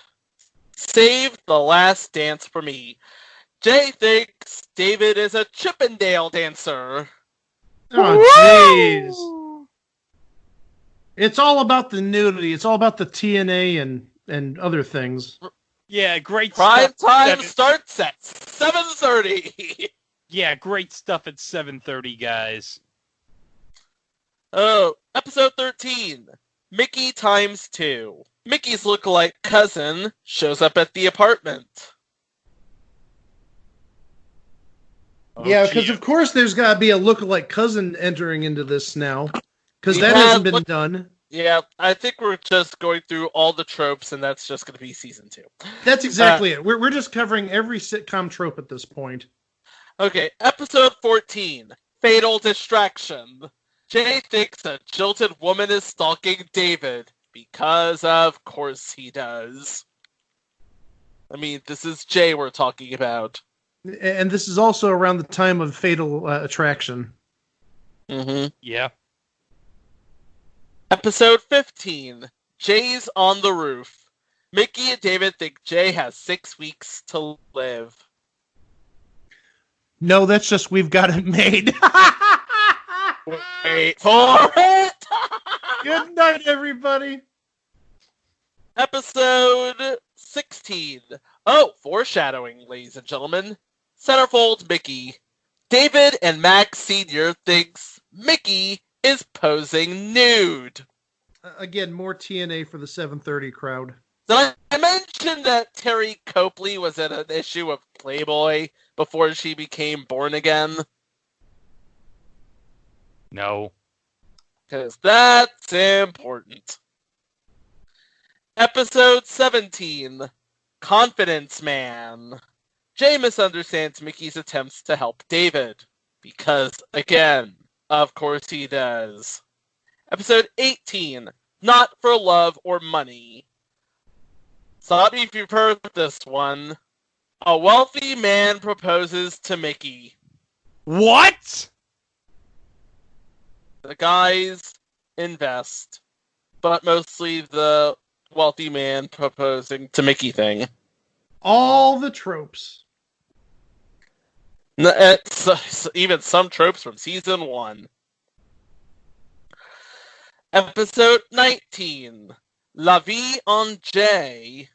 S5: Save the Last Dance for Me. Jay thinks David is a Chippendale dancer.
S7: Oh, jeez. It's all about the nudity. It's all about the TNA and other things.
S8: Yeah, great
S5: Prime
S8: stuff.
S5: time starts at 7:30.
S8: Yeah, great stuff at 7:30, guys.
S5: Oh, episode 13. Mickey times 2. Mickey's lookalike cousin shows up at the apartment.
S7: Yeah, because of course there's got to be a lookalike cousin entering into this now, because that hasn't been done.
S5: Yeah, I think we're just going through all the tropes, and that's just going to be season 2.
S7: That's exactly it. We're just covering every sitcom trope at this point.
S5: Okay, episode 14. Fatal Distraction. Jay thinks a jilted woman is stalking David, because of course he does. I mean, this is Jay we're talking about.
S7: And this is also around the time of Fatal Attraction.
S5: Mm-hmm.
S8: Yeah.
S5: Episode 15. Jay's on the roof. Mickey and David think Jay has 6 weeks to live.
S7: No, that's just we've got it made.
S5: Wait for it!
S7: Good night, everybody.
S5: Episode 16. Oh, foreshadowing, ladies and gentlemen. Centerfold Mickey. David and Max Sr. thinks Mickey is posing nude.
S7: Again, more TNA for the 7:30 crowd.
S5: Did I mention that Terry Copley was in an issue of Playboy before she became Born Again?
S8: No.
S5: Because that's important. Episode 17. Confidence Man. Jay misunderstands Mickey's attempts to help David. Because, again, of course he does. Episode 18. Not for Love or Money. Sorry if you've heard this one. A wealthy man proposes to Mickey.
S8: What?
S5: The guys invest, but mostly the wealthy man proposing to Mickey thing.
S7: All the tropes.
S5: It's, even some tropes from season 1. Episode 19. La Vie en Jay.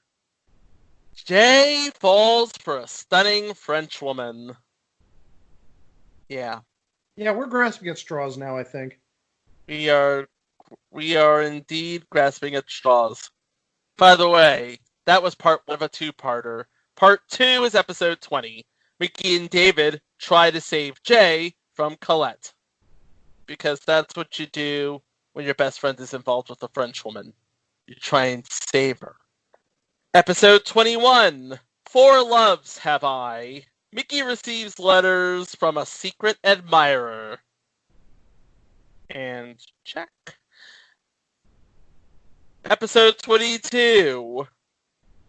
S5: Jay falls for a stunning French woman. Yeah.
S7: Yeah, we're grasping at straws now, I think.
S5: We are indeed grasping at straws. By the way, that was part 1 of a 2-parter. Part 2 is episode 20. Mickey and David try to save Jay from Colette. Because that's what you do when your best friend is involved with a French woman. You try and save her. Episode 21. 4 Loves Have I. Mickey receives letters from a secret admirer. And check. Episode 22.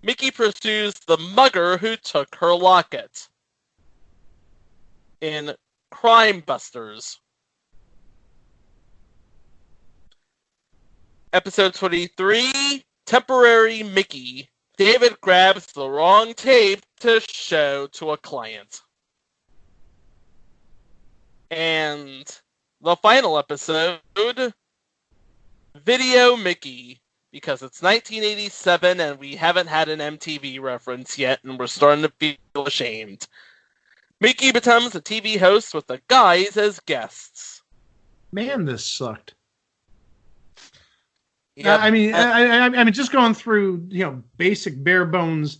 S5: Mickey pursues the mugger who took her locket. In Crime Busters. Episode 23, Temporary Mickey. David grabs the wrong tape to show to a client. And the final episode, Video Mickey. Because it's 1987 and we haven't had an MTV reference yet and we're starting to feel ashamed. Mickey becomes a TV host with the guys as guests.
S7: Man, this sucked.
S5: Yep.
S7: I mean, just going through, basic bare bones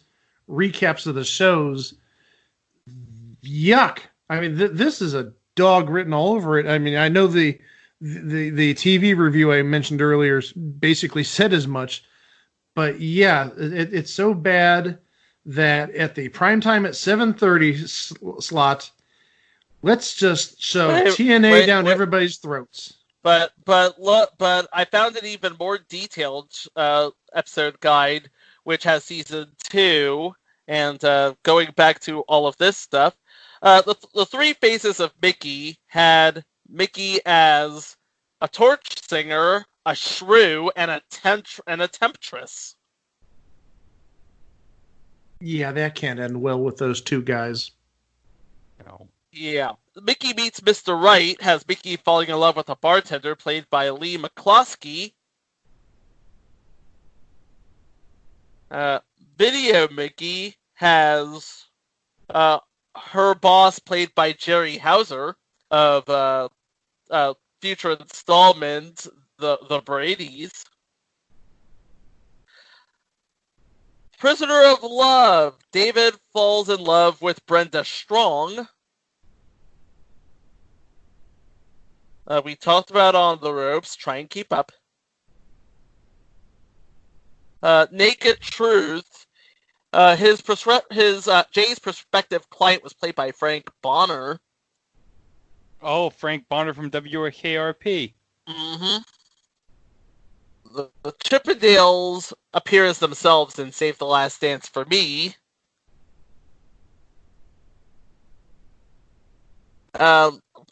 S7: recaps of the shows. Yuck. I mean, this is a dog written all over it. I mean, I know the TV review I mentioned earlier basically said as much, but yeah, it's so bad that at the primetime at 7:30 slot, let's just shove TNA down everybody's throats.
S5: But I found an even more detailed episode guide, which has season 2, and going back to all of this stuff, the three faces of Mickey had Mickey as a torch singer, a shrew, and a temptress.
S7: Yeah, that can't end well with those two guys.
S8: No.
S5: Yeah. Mickey Meets Mr. Right has Mickey falling in love with a bartender played by Lee McCloskey. Video Mickey has her boss played by Jerry Hauser of future installment, The Brady's. Prisoner of Love. David falls in love with Brenda Strong. We talked about On the Ropes. Try and keep up. Naked Truth. Jay's prospective client was played by Frank Bonner.
S8: Oh, Frank Bonner from WKRP.
S5: Mm-hmm. The Chippendales appear as themselves in Save the Last Dance for Me.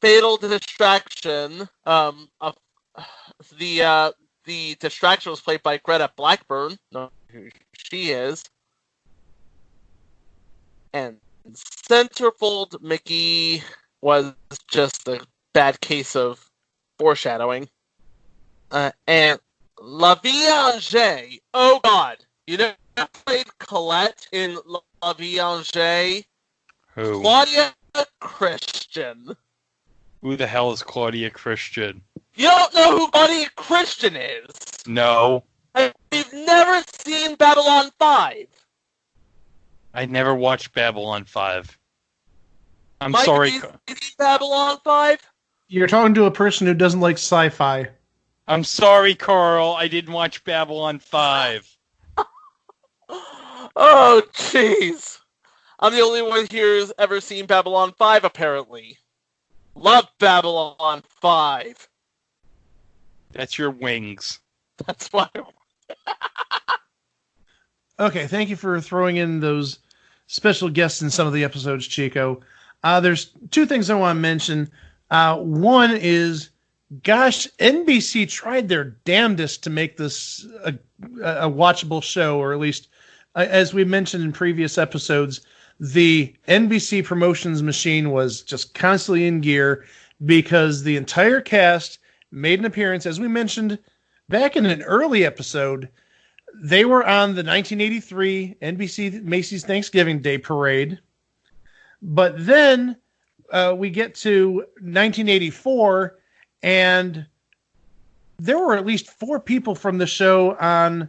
S5: Fatal Distraction. The distraction was played by Greta Blackburn. No, who she is. And Centerfold Mickey was just a bad case of foreshadowing. And La Vie Angé. Oh God. You know who played Colette in La Vie Angé?
S8: Who?
S5: Claudia Christian.
S8: Who the hell is Claudia Christian?
S5: You don't know who Claudia Christian is?
S8: No.
S5: You've never seen Babylon 5?
S8: I never watched Babylon 5. I'm
S5: Mike,
S8: sorry.
S5: have you seen Babylon 5?
S7: You're talking to a person who doesn't like sci-fi.
S8: I'm sorry, Carl. I didn't watch Babylon 5.
S5: Oh, jeez. I'm the only one here who's ever seen Babylon 5, apparently. Love Babylon 5.
S8: That's your wings.
S5: That's why.
S7: Okay, thank you for throwing in those special guests in some of the episodes, Chico. There's two things I want to mention. One is, gosh, NBC tried their damnedest to make this a watchable show, or at least, as we mentioned in previous episodes, the NBC promotions machine was just constantly in gear because the entire cast made an appearance, as we mentioned back in an early episode. They were on the 1983 NBC Macy's Thanksgiving Day Parade. But then we get to 1984, and there were at least 4 people from the show on,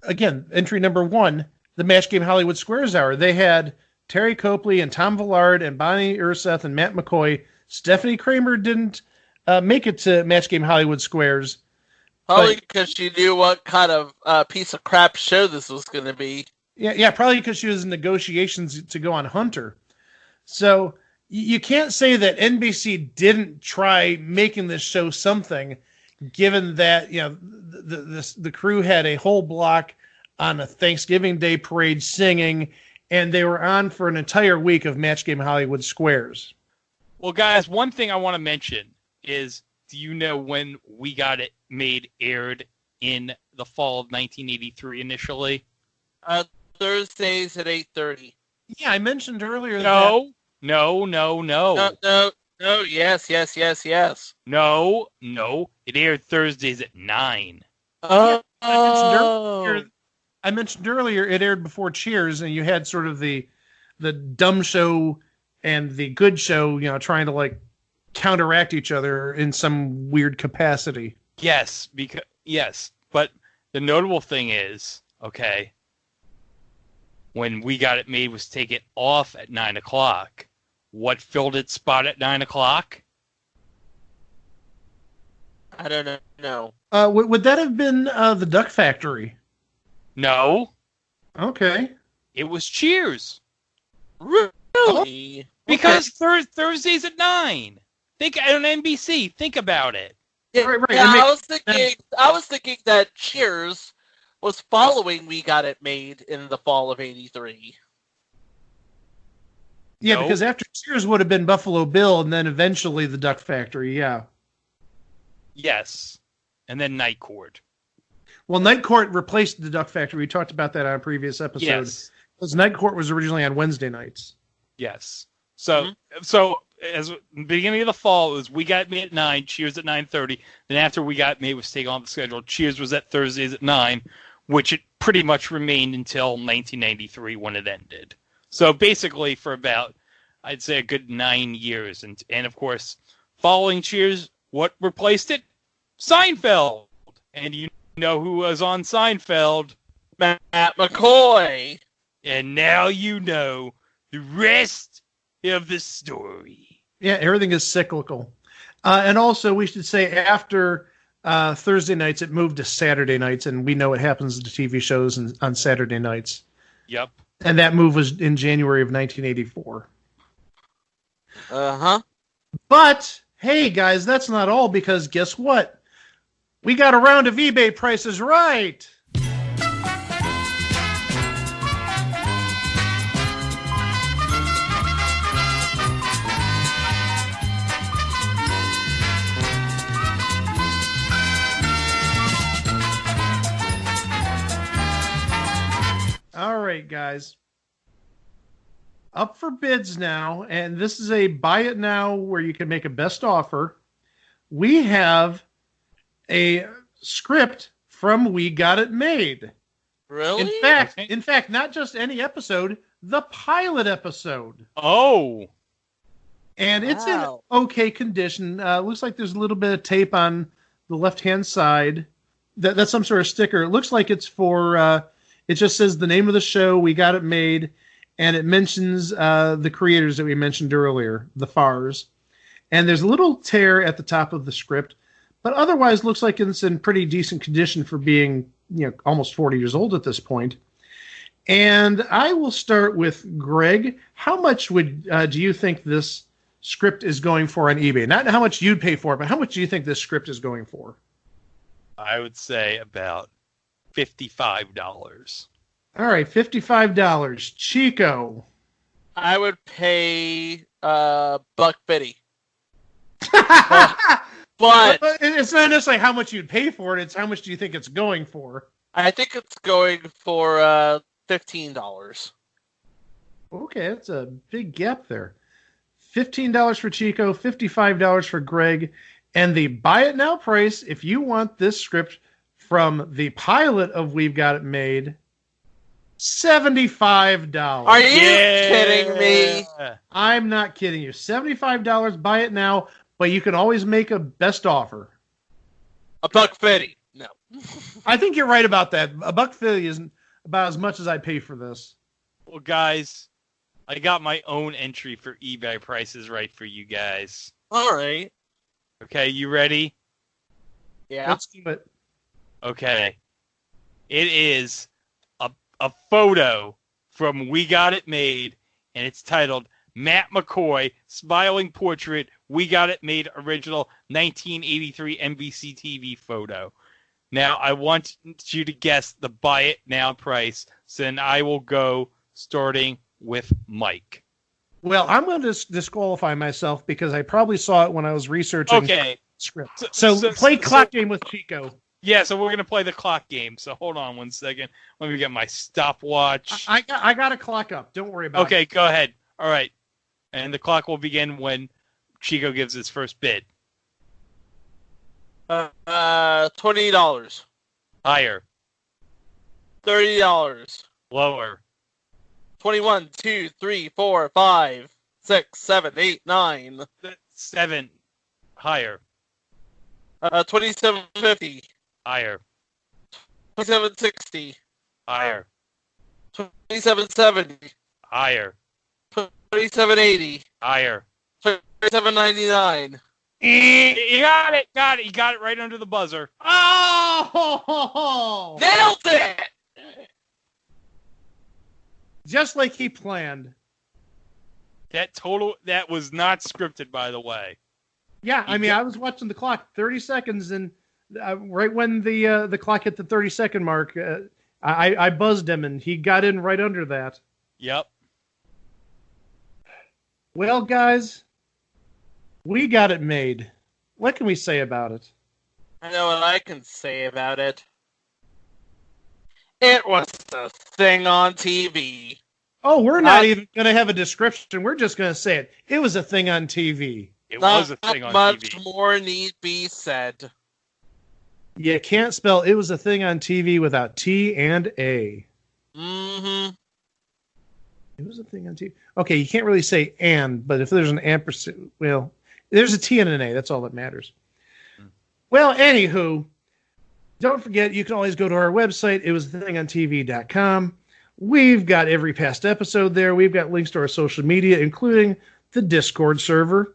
S7: again, entry number 1, the Match Game Hollywood Squares Hour. They had Terry Copley and Tom Villard and Bonnie Urseth and Matt McCoy. Stephanie Kramer didn't make it to Match Game Hollywood Squares.
S5: Probably because she knew what kind of piece of crap show this was going to be.
S7: Yeah, probably because she was in negotiations to go on Hunter. So you can't say that NBC didn't try making this show something, given that the crew had a whole block on a Thanksgiving Day parade singing, and they were on for an entire week of Match Game Hollywood Squares.
S8: Well, guys, one thing I want to mention is do you know when We Got It Made aired in the fall of 1983 initially?
S5: Thursdays at 8:30.
S7: Yeah, I mentioned earlier
S8: No.
S5: No, yes.
S8: No. It aired Thursdays at 9.
S7: I mentioned earlier it aired before Cheers, and you had sort of the dumb show and the good show, trying to like counteract each other in some weird capacity.
S8: Yes, but the notable thing is, okay, when We Got It Made was taken off at 9 o'clock, what filled its spot at 9 o'clock?
S5: I don't know.
S7: Would that have been the Duck Factory?
S8: No.
S7: Okay.
S8: It was Cheers.
S5: Really?
S8: Because Thursdays at 9. Think on NBC. Think about it.
S5: Yeah,
S7: right.
S5: I was thinking that Cheers was following We Got It Made in the fall of '83.
S7: Yeah, because after Cheers would have been Buffalo Bill, and then eventually the Duck Factory. Yeah.
S8: Yes, and then Night Court.
S7: Well, Night Court replaced the Duck Factory. We talked about that on a previous episode.
S8: Yes.
S7: Because Night Court was originally on Wednesday nights.
S8: Yes. So as the beginning of the fall, it was We Got Made at 9, Cheers at 9:30. Then after We Got Made was taken off the schedule, Cheers was at Thursdays at 9, which it pretty much remained until 1993 when it ended. So basically for about, I'd say, a good 9 years. And of course, following Cheers, what replaced it? Seinfeld. And you know who was on Seinfeld?
S5: Matt McCoy.
S8: And now you know the rest of the story.
S7: Yeah, everything is cyclical. And also, we should say after Thursday nights, it moved to Saturday nights, and we know what happens to TV shows on Saturday nights.
S8: Yep.
S7: And that move was in January of 1984.
S5: Uh-huh.
S7: But, hey, guys, that's not all, because guess what? We got a round of eBay Prices Right. All right, guys. Up for bids now, and this is a buy it now where you can make a best offer. We have a script from We Got It Made.
S5: Really?
S7: In fact, not just any episode, the pilot episode.
S8: Oh.
S7: And it's in okay condition. Looks like there's a little bit of tape on the left-hand side. That's some sort of sticker. It looks like it's for... it just says the name of the show, We Got It Made, and it mentions the creators that we mentioned earlier, the Fars. And there's a little tear at the top of the script, but otherwise looks like it's in pretty decent condition for being, almost 40 years old at this point. And I will start with Greg. How much do you think this script is going for on eBay? Not how much you'd pay for it, but how much do you think this script is going for?
S8: I would say about $55.
S7: All right, $55. Chico.
S5: I would pay $150. but
S7: it's not necessarily how much you'd pay for it, it's how much do you think it's going for.
S5: I think it's going for $15.
S7: Okay, that's a big gap there. $15 for Chico, $55 for Greg, and the buy it now price, if you want this script from the pilot of We've Got It Made, $75.
S5: Are you kidding me?
S7: I'm not kidding you. $75, buy it now, but you can always make a best offer.
S5: $150. No.
S7: I think you're right about that. $150 isn't about as much as I pay for this.
S8: Well, guys, I got my own entry for eBay Prices Right for you guys.
S5: All right.
S8: Okay, you ready?
S5: Yeah.
S7: Let's do it.
S8: Okay. It is a photo from We Got It Made, and it's titled Matt McCoy, Smiling Portrait, We Got It Made Original 1983 NBC TV photo. Now, I want you to guess the buy it now price, so then I will go starting with Mike.
S7: Well, I'm going to disqualify myself because I probably saw it when I was researching script. So play clock game with Chico.
S8: Yeah, so we're going to play the clock game. So hold on 1 second. Let me get my stopwatch.
S7: I got a clock up. Don't worry about it.
S8: Okay, go ahead. All right. And the clock will begin when Chico gives his first bid.
S5: $20.
S8: Higher.
S5: $30.
S8: Lower.
S5: 21, 2, 3, 4, 5, 6, 7, 8, 9.
S8: 7. Higher.
S5: 27.50.
S8: Higher.
S5: 27.60.
S8: Higher.
S5: 27.70.
S8: Higher.
S5: 27.80.
S8: Higher.
S5: 27.99.
S8: You got it. You got it right under the buzzer.
S7: Oh!
S5: Nailed it!
S7: Just like he planned.
S8: That was not scripted, by the way.
S7: Yeah, I mean, I was watching the clock, 30 seconds, and right when the clock hit the 30-second mark, I buzzed him, and he got in right under that.
S8: Yep.
S7: Well, guys, we got it made. What can we say about it?
S5: I know what I can say about it. It was a thing on TV.
S7: Oh, we're not even going to have a description. We're just going to say it. It was a thing on TV.
S8: It was a thing on TV.
S5: Not much more need be said.
S7: You can't spell "it was a thing on TV" without T and A.
S5: Mm-hmm.
S7: It was a thing on TV. Okay, you can't really say "and," but if there's an ampersand, well, there's a T and an A. That's all that matters. Well, anywho, don't forget, you can always go to our website, itwasathingontv.com. We've got every past episode there. We've got links to our social media, including the Discord server.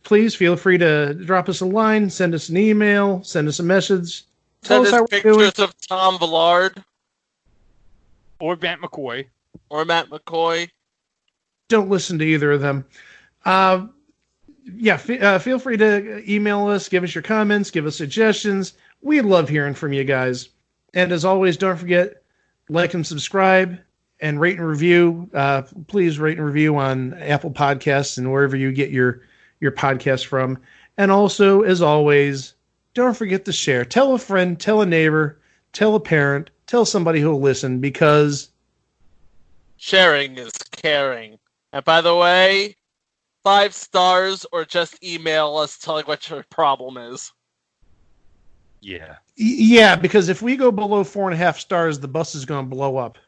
S7: Please feel free to drop us a line, send us an email, send us a message.
S5: Send us pictures of Tom Villard.
S8: Or Matt McCoy.
S7: Don't listen to either of them. Feel free to email us, give us your comments, give us suggestions. We love hearing from you guys. And as always, don't forget, like and subscribe and rate and review. Please rate and review on Apple Podcasts and wherever you get your podcast from. And also, as always, don't forget to share. Tell a friend, tell a neighbor, tell a parent, tell somebody who'll listen, because
S5: sharing is caring. And by the way, 5 stars or just email us telling what your problem is.
S8: Yeah.
S7: Yeah, because if we go below 4.5 stars, the bus is going to blow up.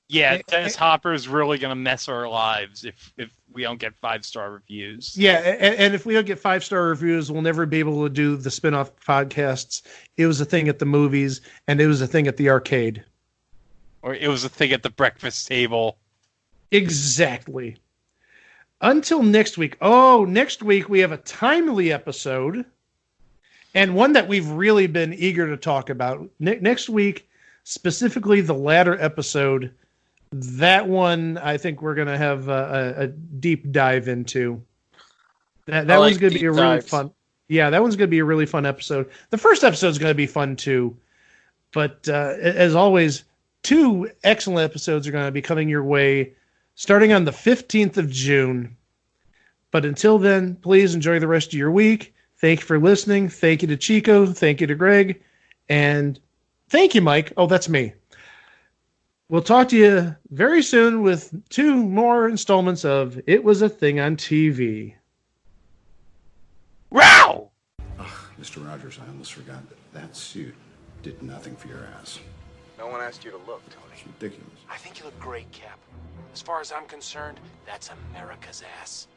S8: Yeah, Dennis Hopper is really going to mess our lives if we don't get 5-star reviews.
S7: Yeah, and if we don't get 5-star reviews, we'll never be able to do the spin-off podcasts. It was a thing at the movies, and it was a thing at the arcade.
S8: Or it was a thing at the breakfast table.
S7: Exactly. Until next week. Oh, next week we have a timely episode, and one that we've really been eager to talk about. Next week, specifically the latter episode. That one, I think we're going to have a deep dive into. That one's going to be a really fun. Yeah, that one's going to be a really fun episode. The first episode is going to be fun too. But as always, 2 excellent episodes are going to be coming your way starting on the 15th of June. But until then, please enjoy the rest of your week. Thank you for listening. Thank you to Chico. Thank you to Greg. And thank you, Mike. Oh, that's me. We'll talk to you very soon with 2 more installments of It Was a Thing on TV.
S8: Wow!
S13: Mr. Rogers, I almost forgot that suit did nothing for your ass.
S14: No one asked you to look, Tony.
S13: It's ridiculous.
S14: I think you look great, Cap. As far as I'm concerned, that's America's ass.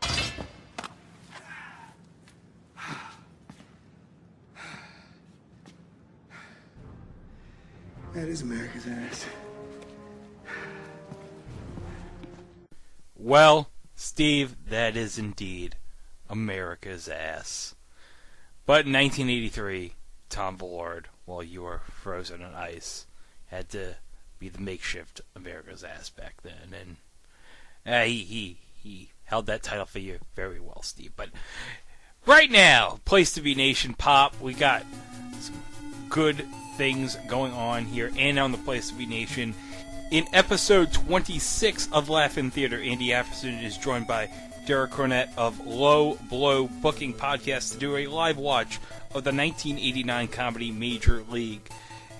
S13: That is America's ass.
S8: Well, Steve, that is indeed America's ass. But in 1983, Tom Villard, while you were frozen on ice, had to be the makeshift America's ass back then, and he held that title for you very well, Steve. But right now, Place to Be Nation Pop, we got some good things going on here and on the Place to Be Nation In episode 26 of Laugh-In Theater, Andy Apperson is joined by Derek Cornett of Low Blow Booking Podcast to do a live watch of the 1989 comedy Major League.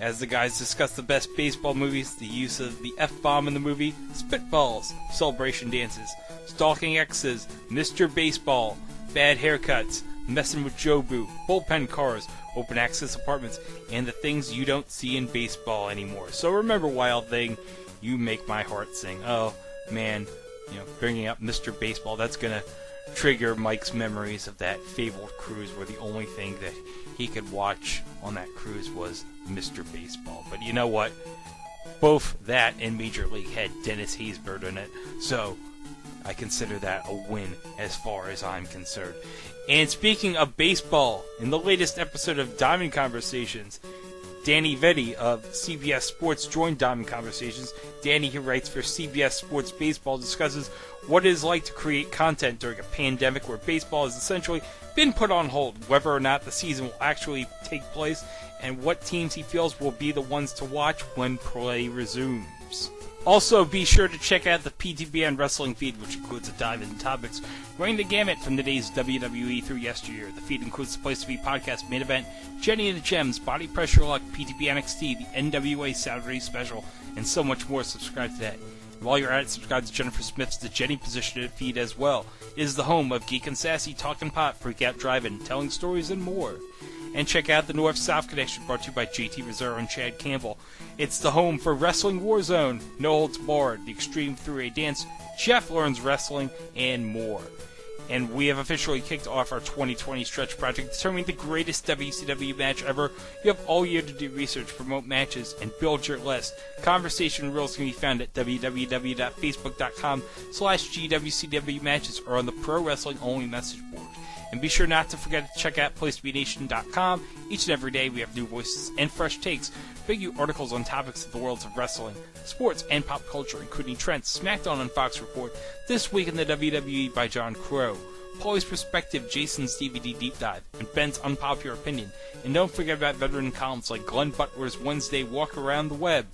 S8: As the guys discuss the best baseball movies, the use of the F-bomb in the movie, Spitballs, celebration dances, stalking exes, Mr. Baseball, bad haircuts, messing with Jobu, bullpen cars, open access apartments, and the things you don't see in baseball anymore. So remember, Wild Thing, you make my heart sing. Oh, man, bringing up Mr. Baseball, that's going to trigger Mike's memories of that fabled cruise where the only thing that he could watch on that cruise was Mr. Baseball. But you know what? Both that and Major League had Dennis Haysbert in it, so I consider that a win as far as I'm concerned. And speaking of baseball, in the latest episode of Diamond Conversations, Danny Vetti of CBS Sports joined Diamond Conversations. Danny, who writes for CBS Sports Baseball, discusses what it is like to create content during a pandemic where baseball has essentially been put on hold, whether or not the season will actually take place, and what teams he feels will be the ones to watch when play resumes. Also, be sure to check out the PTBN Wrestling feed, which includes a dive into topics running the gamut from the days WWE through yesteryear. The feed includes the Place to Be podcast, Main Event, Jenny and the Gems, Body Pressure Luck, PTB NXT, the NWA Saturday Special, and so much more. Subscribe to that. And while you're at it, subscribe to Jennifer Smith's The Jenny Positioned feed as well. It is the home of Geek and Sassy, Talking Pot, Freak Out Driving, Telling Stories, and more. And check out the North-South Connection, brought to you by JT Reserve and Chad Campbell. It's the home for Wrestling Warzone, No Holds Barred, the Extreme 3A Dance, Jeff Learns Wrestling, and more. And we have officially kicked off our 2020 stretch project, determining the greatest WCW match ever. You have all year to do research, promote matches, and build your list. Conversation Reels can be found at www.facebook.com/GWCW matches or on the Pro Wrestling Only message board. And be sure not to forget to check out PlaceToBeNation.com. Each and every day we have new voices and fresh takes, bringing you articles on topics of the worlds of wrestling, sports, and pop culture, including Trent's SmackDown on Fox Report, This Week in the WWE by John Crow, Paulie's Perspective, Jason's DVD Deep Dive, and Ben's Unpopular Opinion. And don't forget about veteran columns like Glenn Butler's Wednesday Walk Around the Web.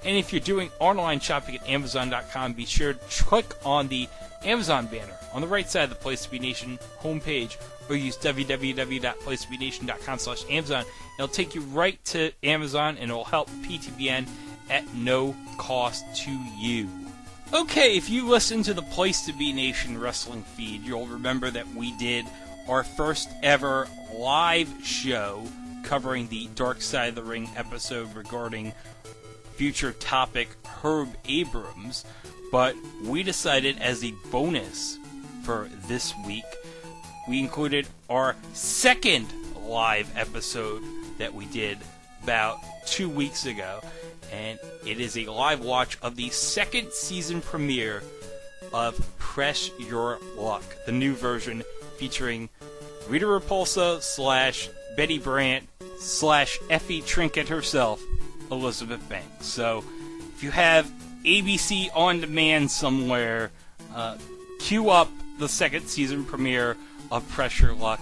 S8: And if you're doing online shopping at Amazon.com, be sure to click on the Amazon banner on the right side of the Place to Be Nation homepage, or use www.placetobenation.com/Amazon. It'll take you right to Amazon, and it'll help PTBN at no cost to you. Okay, if you listen to the Place to Be Nation wrestling feed, you'll remember that we did our first ever live show covering the Dark Side of the Ring episode regarding future topic Herb Abrams. But we decided as a bonus for this week, we included our second live episode that we did about 2 weeks ago. And it is a live watch of the second season premiere of Press Your Luck, the new version featuring Rita Repulsa / Betty Brant / Effie Trinket herself, Elizabeth Banks. So if you have ABC On Demand somewhere, queue up the second season premiere of Press Your Luck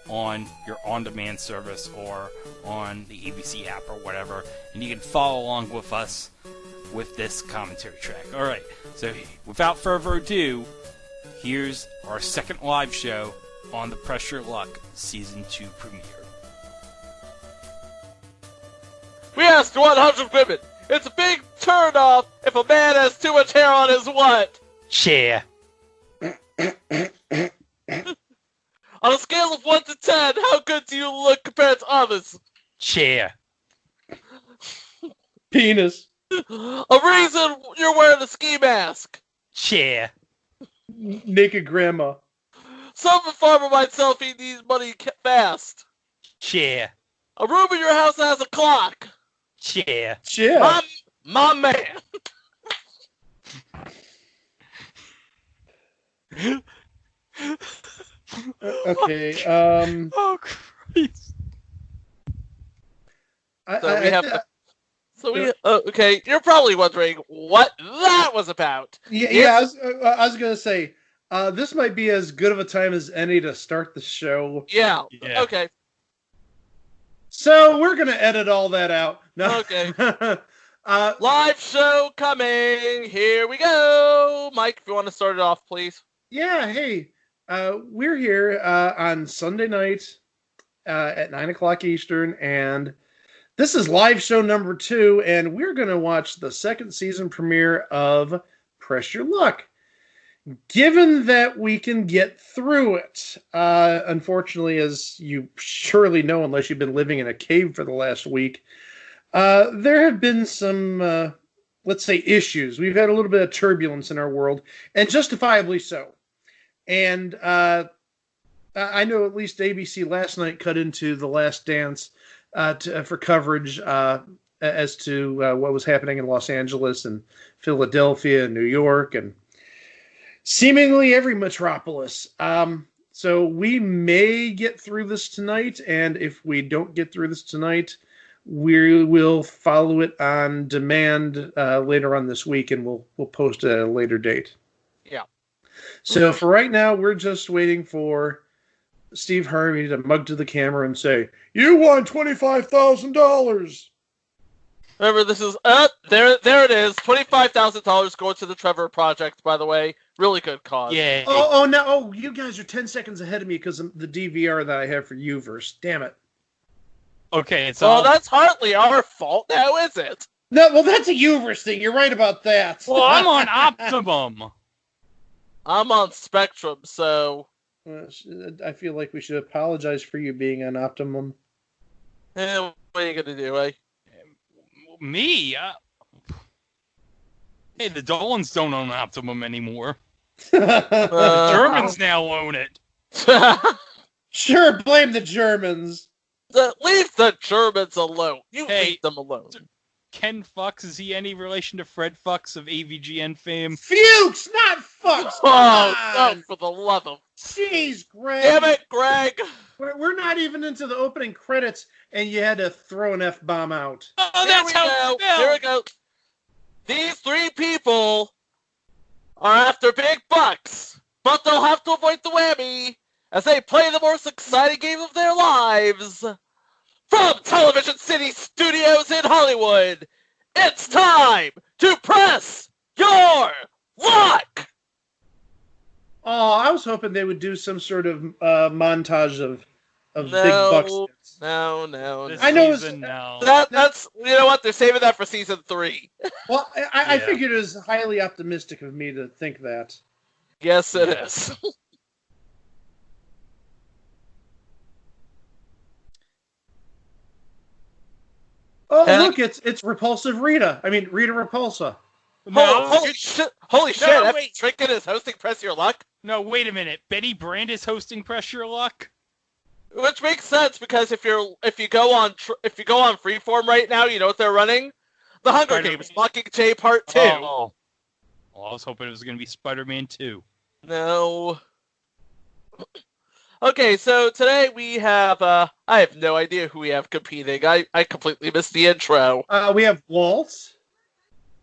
S8: on your on-demand service or on the ABC app or whatever, and you can follow along with us with this commentary track. Alright, so without further ado, here's our second live show on the Press Your Luck Season 2 premiere.
S5: We asked 100 women. It's a big turn-off if a man has too much hair on his what?
S8: Chair.
S5: On a scale of 1 to 10, how good do you look compared to others?
S8: Chair.
S7: Penis.
S5: A reason you're wearing a ski mask.
S8: Chair.
S7: Naked grandma.
S5: Some farmer might sell if he needs money fast.
S8: Chair.
S5: A room in your house that has a clock.
S8: Chair.
S7: Chair.
S5: My man.
S7: Okay.
S8: Oh Christ.
S5: Okay. You're probably wondering what that was about.
S7: Yeah. I was gonna say this might be as good of a time as any to start the show.
S5: Yeah. Okay.
S7: So we're gonna edit all that out. No.
S5: Okay. Live show coming. Here we go. Mike, if you want to start it off, please.
S7: Yeah, hey. We're here on Sunday night at 9 o'clock Eastern, and this is live show number 2, and we're going to watch the second season premiere of Press Your Luck. Given that we can get through it, unfortunately, as you surely know, unless you've been living in a cave for the last week, there have been some, let's say, issues. We've had a little bit of turbulence in our world, and justifiably so. And I know at least ABC last night cut into The Last Dance for coverage as to what was happening in Los Angeles and Philadelphia and New York and seemingly every metropolis. So we may get through this tonight, and if we don't get through this tonight, we will follow it on demand later on this week, and we'll post it at a later date.
S5: Yeah.
S7: So for right now, we're just waiting for Steve Harvey to mug to the camera and say, "You won $25,000."
S5: Remember, this is there it is. $25,000 going to the Trevor Project. By the way, really good cause.
S8: Yeah.
S7: Oh no! Oh, you guys are 10 seconds ahead of me because of the DVR that I have for Uverse. Damn it!
S8: Okay, it's
S5: well, that's hardly our fault now, is it?
S7: No, well, that's a Uverse thing. You're right about that.
S8: Well, I'm on Optimum.
S5: I'm on Spectrum, so
S7: I feel like we should apologize for you being on Optimum.
S5: what are you gonna do, eh?
S8: Me? Hey, the Dolans don't own Optimum anymore.
S5: The
S8: Germans now own it.
S7: Sure, blame the Germans.
S5: Leave the Germans alone. You leave them alone.
S8: Ken Fox, is he any relation to Fred Fox of AVGN fame?
S7: Fuchs, not Fox!
S5: Oh, no, for the love of...
S7: Jeez, Greg.
S5: Damn it, Greg.
S7: We're not even into the opening credits, and you had to throw an F-bomb out.
S8: Oh, that's how...
S5: Here we go. These 3 people are after big bucks, but they'll have to avoid the whammy as they play the most exciting game of their lives. From Television City Studios in Hollywood, it's time to press your luck!
S7: Oh, I was hoping they would do some sort of montage of big bucks.
S5: No.
S7: I know
S5: that's you know what, they're saving that for season 3.
S7: Well, I figured it was highly optimistic of me to think that.
S5: Yes, it is.
S7: Oh, look, it's Repulsive Rita. I mean, Rita Repulsa.
S8: No,
S5: holy shit! Epic Trinket is hosting Press Your Luck.
S8: No, wait a minute. Betty Brand is hosting Press Your Luck.
S5: Which makes sense because if you go on Freeform right now, you know what they're running? The Hunger Games Mockingjay Part 2.
S8: Oh. Well, I was hoping it was going to be Spider-Man 2.
S5: No. Okay, so today we have, I have no idea who we have competing. I completely missed the intro.
S7: We have Walt.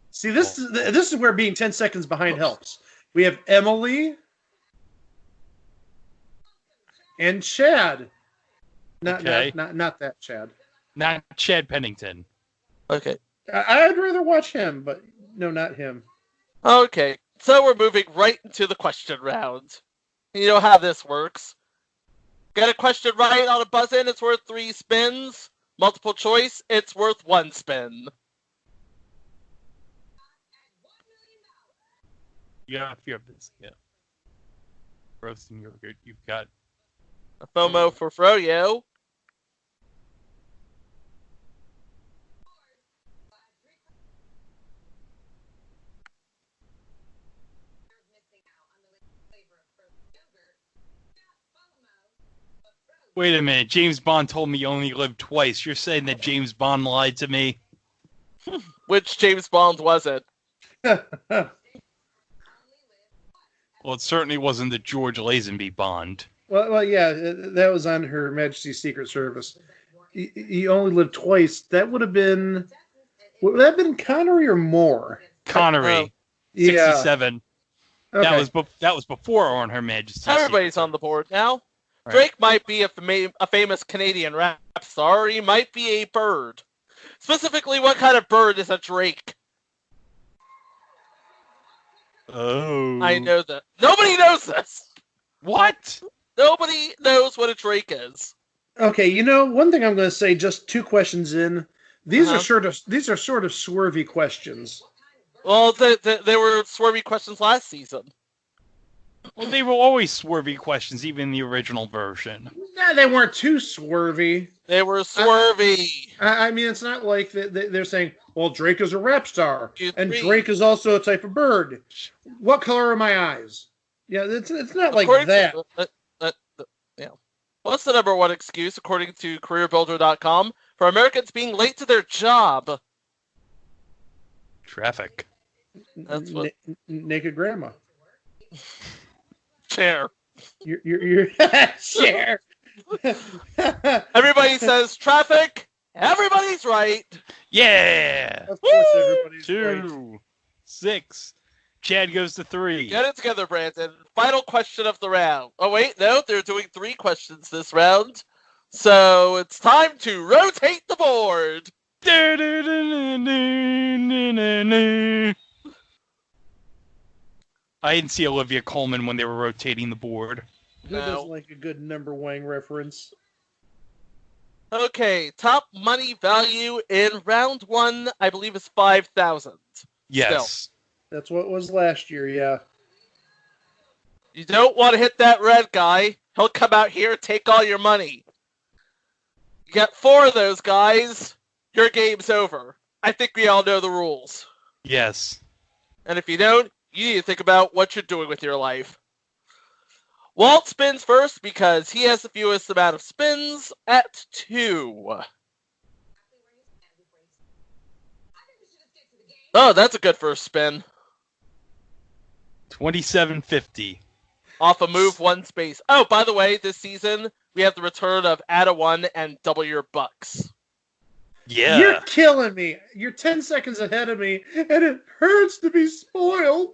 S7: See, this is where being 10 seconds behind helps. We have Emily and Chad. Not that Chad.
S8: Not Chad Pennington.
S5: Okay.
S7: I'd rather watch him, but no, not him.
S5: Okay, so we're moving right into the question round. You know how this works. Get a question right on a buzz-in, it's worth 3 spins. Multiple choice, it's worth 1 spin.
S8: Yeah, if you have this, yeah. Roasting yogurt, you've got...
S5: A FOMO for Froyo.
S8: Wait a minute, James Bond told me you only lived twice. You're saying that James Bond lied to me?
S5: Which James Bond was it?
S8: Well, it certainly wasn't the George Lazenby Bond.
S7: Well, yeah, that was on Her Majesty's Secret Service. He only lived twice. That would have been... Would that have been Connery or Moore?
S8: Connery. 67.
S7: Okay.
S8: That was before On Her Majesty's
S5: Everybody's
S8: Secret
S5: on the board now.
S8: Right.
S5: Drake might be a famous Canadian rap star, or he might be a bird. Specifically, what kind of bird is a drake?
S8: Oh.
S5: I know that. Nobody knows this.
S8: What?
S5: Nobody knows what a drake is.
S7: Okay, one thing I'm going to say, just 2 questions in. These are sort of swervy questions.
S5: Well, they were swervy questions last season.
S8: Well, they were always swervy questions, even in the original version.
S7: Nah, they weren't too swervy.
S5: They were swervy.
S7: I mean, it's not like they're saying, well, Drake is a rap star, and
S5: 2-3.
S7: Drake is also a type of bird. What color are my eyes? Yeah, it's not like
S5: According
S7: that.
S5: Yeah. What's the number one excuse, according to CareerBuilder.com, for Americans being late to their job?
S8: Traffic.
S5: That's what.
S7: Naked grandma.
S5: Chair.
S7: You're chair.
S5: Everybody says traffic. Everybody's right.
S8: Yeah.
S7: Of course, everybody's
S8: 2,
S7: right.
S8: 6. Chad goes to 3.
S5: Get it together, Brandon. Final question of the round. Oh, wait, no, they're doing 3 questions this round. So it's time to rotate the board.
S8: I didn't see Olivia Colman when they were rotating the board.
S7: Who doesn't like a good number Wang reference?
S5: Okay, top money value in round 1, I believe, is 5,000.
S8: Yes.
S5: Still.
S7: That's what it was last year, yeah.
S5: You don't want to hit that red guy. He'll come out here, take all your money. You get 4 of those guys, your game's over. I think we all know the rules.
S8: Yes.
S5: And if you don't, you need to think about what you're doing with your life. Walt spins first because he has the fewest amount of spins at 2. Oh, that's a good first spin.
S8: 2750.
S5: Off a move 1 space. Oh, by the way, this season we have the return of add a 1 and double your bucks.
S8: Yeah.
S7: You're killing me. You're 10 seconds ahead of me, and it hurts to be spoiled.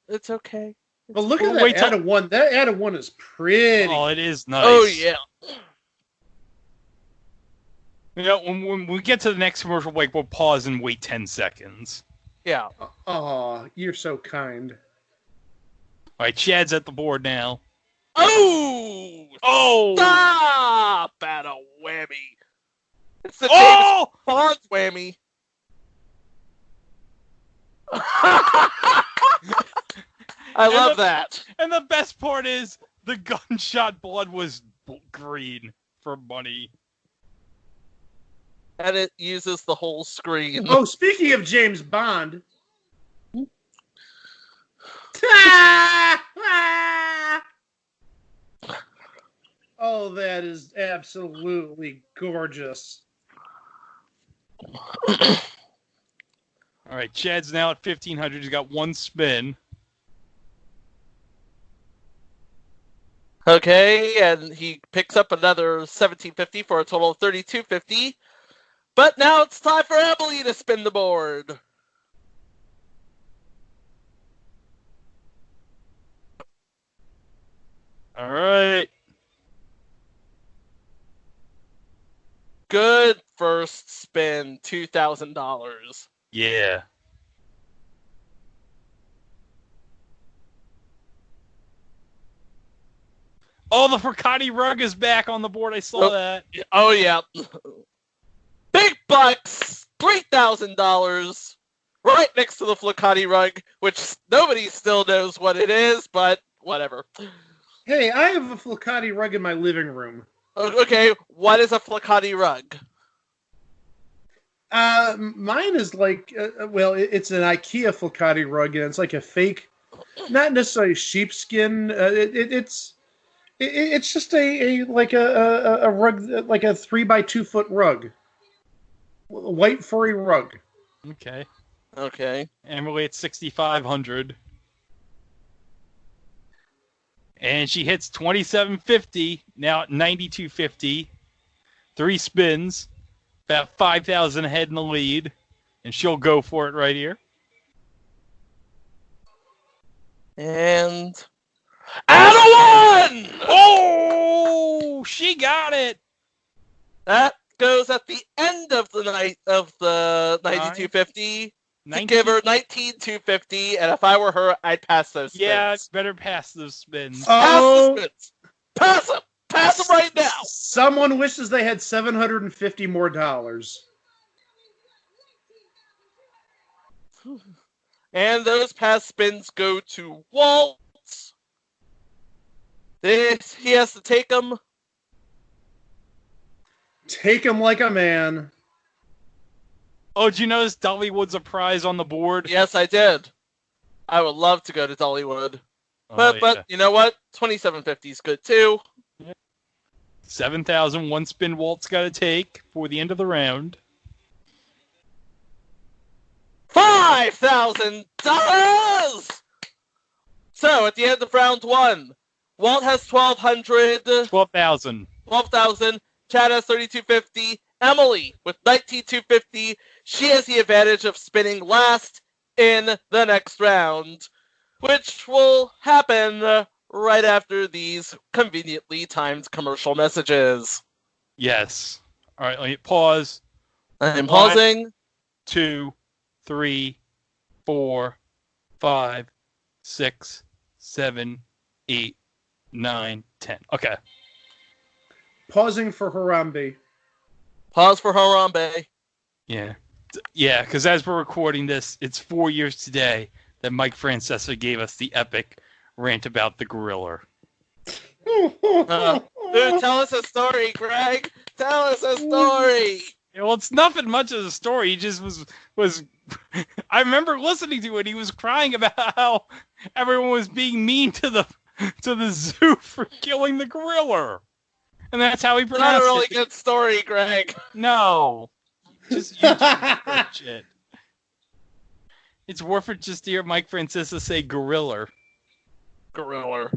S5: It's okay.
S7: But look at that add a 1. That add a 1 is pretty.
S8: Oh, it is nice.
S5: Oh, yeah.
S8: When we get to the next commercial break, we'll pause and wait 10 seconds.
S5: Yeah.
S7: Oh, you're so kind.
S8: All right, Chad's at the board now.
S5: Oh!
S8: Oh!
S5: Stop at a whammy. It's the
S8: Oh!
S5: James Bond whammy. I love that.
S8: And the best part is the gunshot blood was green for money.
S5: And it uses the whole screen.
S7: Oh, speaking of James Bond. Oh, that is absolutely gorgeous.
S8: All right, Chad's now at 1,500. He's got 1 spin.
S5: Okay, and he picks up another 1750 for a total of 3250. But now it's time for Emily to spin the board.
S8: All right.
S5: Good first spin, $2,000.
S8: Yeah. Oh, the Fricati rug is back on the board. I saw that.
S5: Oh, yeah. Big bucks, $3,000. Right next to the Fricati rug, which nobody still knows what it is, but whatever.
S7: Hey, I have a Fricati rug in my living room.
S5: Okay, what is a Fricati rug?
S7: Mine is like, it's an IKEA Fricati rug, and it's like a fake, not necessarily sheepskin. It's just a rug, like a 3x2 foot rug, a white furry rug.
S8: Okay.
S5: Okay.
S8: Emily at 6,500. And she hits 2750, now at 9250. 3 spins, about 5,000 ahead in the lead. And she'll go for it right here.
S5: And add a 1!
S8: Oh, she got it.
S5: That goes at the end of the night of the 9250 to give her 19250, and if I were her, I'd pass those spins.
S8: Yeah, better pass those spins.
S5: Pass the spins. Pass them. Pass them right now.
S7: Someone wishes they had $750 more.
S5: And those pass spins go to Walt. He has to take them.
S7: Take him like a man.
S8: Oh, did you notice Dollywood's a prize on the board?
S5: Yes, I did. I would love to go to Dollywood. But you know what? 2750 is good too.
S8: 7,000, one spin Walt's got to take for the end of the round.
S5: $5,000! So, at the end of round one, Walt has 1,200.
S8: 12,000.
S5: 12,000. Chad has 3,250. Emily with 19,250. She has the advantage of spinning last in the next round, which will happen right after these conveniently timed commercial messages.
S8: Yes. All right, let me pause.
S5: I'm pausing.
S8: 1, 2, 3, 4, 5, 6, 7, 8, 9, 10. Okay.
S7: Pausing for Harambe.
S5: Pause for Harambe.
S8: Yeah. Yeah, because as we're recording this, it's 4 years today that Mike Francesa gave us the epic rant about the gorilla.
S5: Dude, tell us a story, Greg. Tell us a story.
S8: Yeah, well, it's nothing much of a story. He just was. I remember listening to it. He was crying about how everyone was being mean to the zoo for killing the gorilla, and that's how he pronounced it.
S5: Not a really good story, Greg.
S8: No, just YouTube shit. It's worth it just to hear Mike Francesa say gorilla.
S5: Gorilla.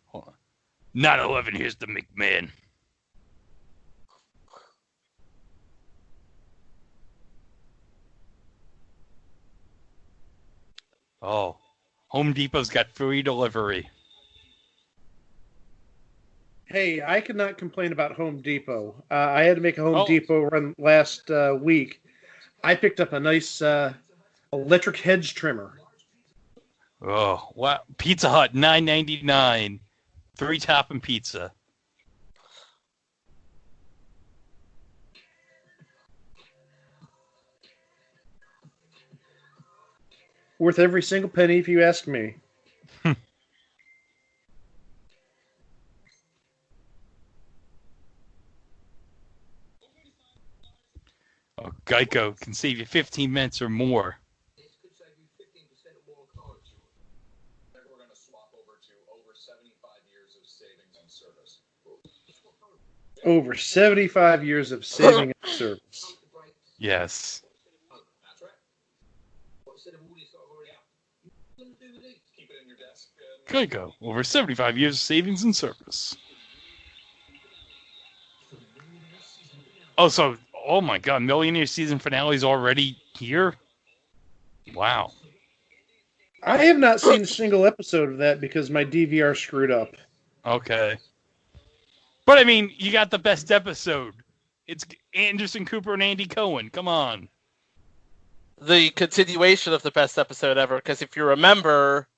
S8: Hold on. 9/11. Here's the McMahon. Oh, Home Depot's got free delivery.
S7: Hey, I could not complain about Home Depot. I had to make a Home Depot run last week. I picked up a nice electric hedge trimmer.
S8: Oh, wow. Pizza Hut, $9.99. 3 topping pizza.
S7: Worth every single penny if you ask me.
S8: Oh, Geico can save you 15 minutes or more.
S7: Over 75 years of saving and service.
S8: Yes. Geico, over 75 years of savings and service. Oh my God, Millionaire season finale is already here? Wow.
S7: I have not seen a single episode of that because my DVR screwed up.
S8: Okay. But I mean, you got the best episode. It's Anderson Cooper and Andy Cohen. Come on.
S5: The continuation of the best episode ever, because if you remember,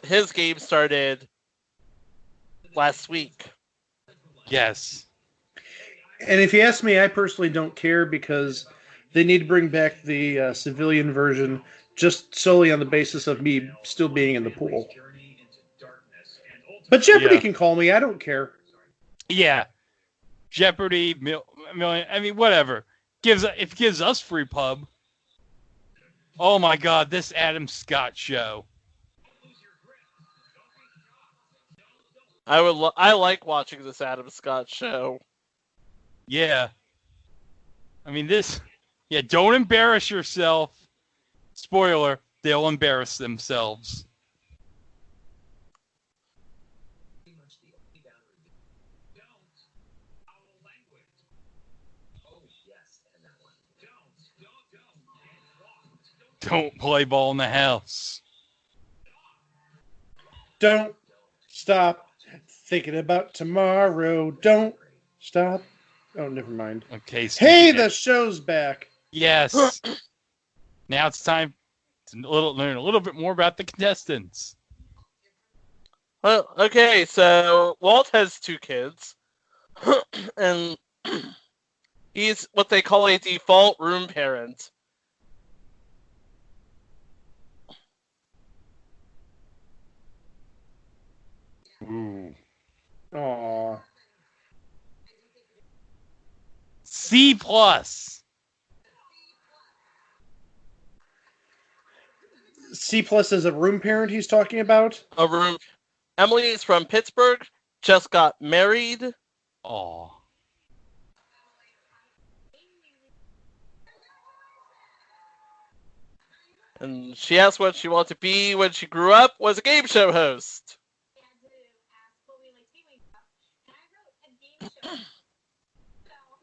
S5: his game started last week.
S8: Yes.
S7: And if you ask me, I personally don't care because they need to bring back the civilian version just solely on the basis of me still being in the pool. But Jeopardy can call me. I don't care.
S8: Yeah. Jeopardy, I mean, whatever. If it gives us free pub. Oh my God, this Adam Scott show.
S5: I like watching this Adam Scott show.
S8: Yeah. I mean, don't embarrass yourself. Spoiler, they'll embarrass themselves. Don't play ball in the house.
S7: Don't stop Thinking about tomorrow. Don't stop. Oh, never mind.
S8: Okay.
S7: Hey, the show's back.
S8: Yes. Now it's time to learn a little bit more about the contestants.
S5: Well, okay, so Walt has 2 kids, and he's what they call a default room parent.
S8: Ooh.
S7: Aww.
S8: C+.
S7: C+ is a room parent he's talking about?
S5: A room. Emily is from Pittsburgh, just got married.
S8: Aw.
S5: And she asked what she wanted to be when she grew up, was a game show host.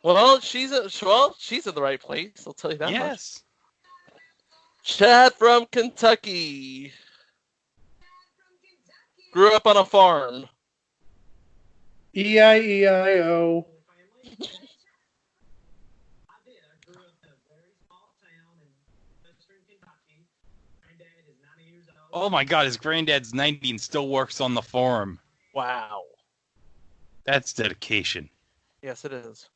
S5: Well, she's in the right place, I'll tell you that much.
S8: Yes.
S5: Chad from Kentucky. Grew up on a farm.
S7: E-I-E-I-O.
S8: Oh my God, his granddad's 90 and still works on the farm.
S5: Wow.
S8: That's dedication.
S5: Yes, it is.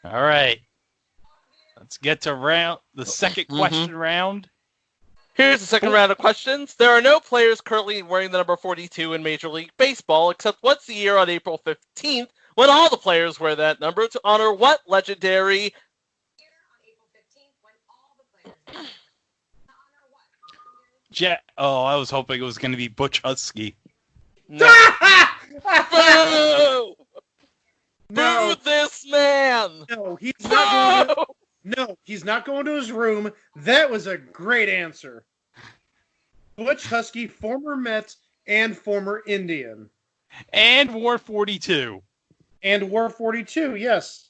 S8: All right. Let's get to the second question round.
S5: Here's the second round of questions. There are no players currently wearing the number 42 in Major League Baseball, except what's the year on April 15th when all the players wear that number to honor what legendary...
S8: I was hoping it was going to be Butch Husky.
S5: No. Boo!
S7: No.
S5: Boo this man!
S7: No, he's not going to... No, he's not going to his room. That was a great answer. Butch Husky, former Met and former Indian.
S8: And War 42.
S7: And War 42, yes.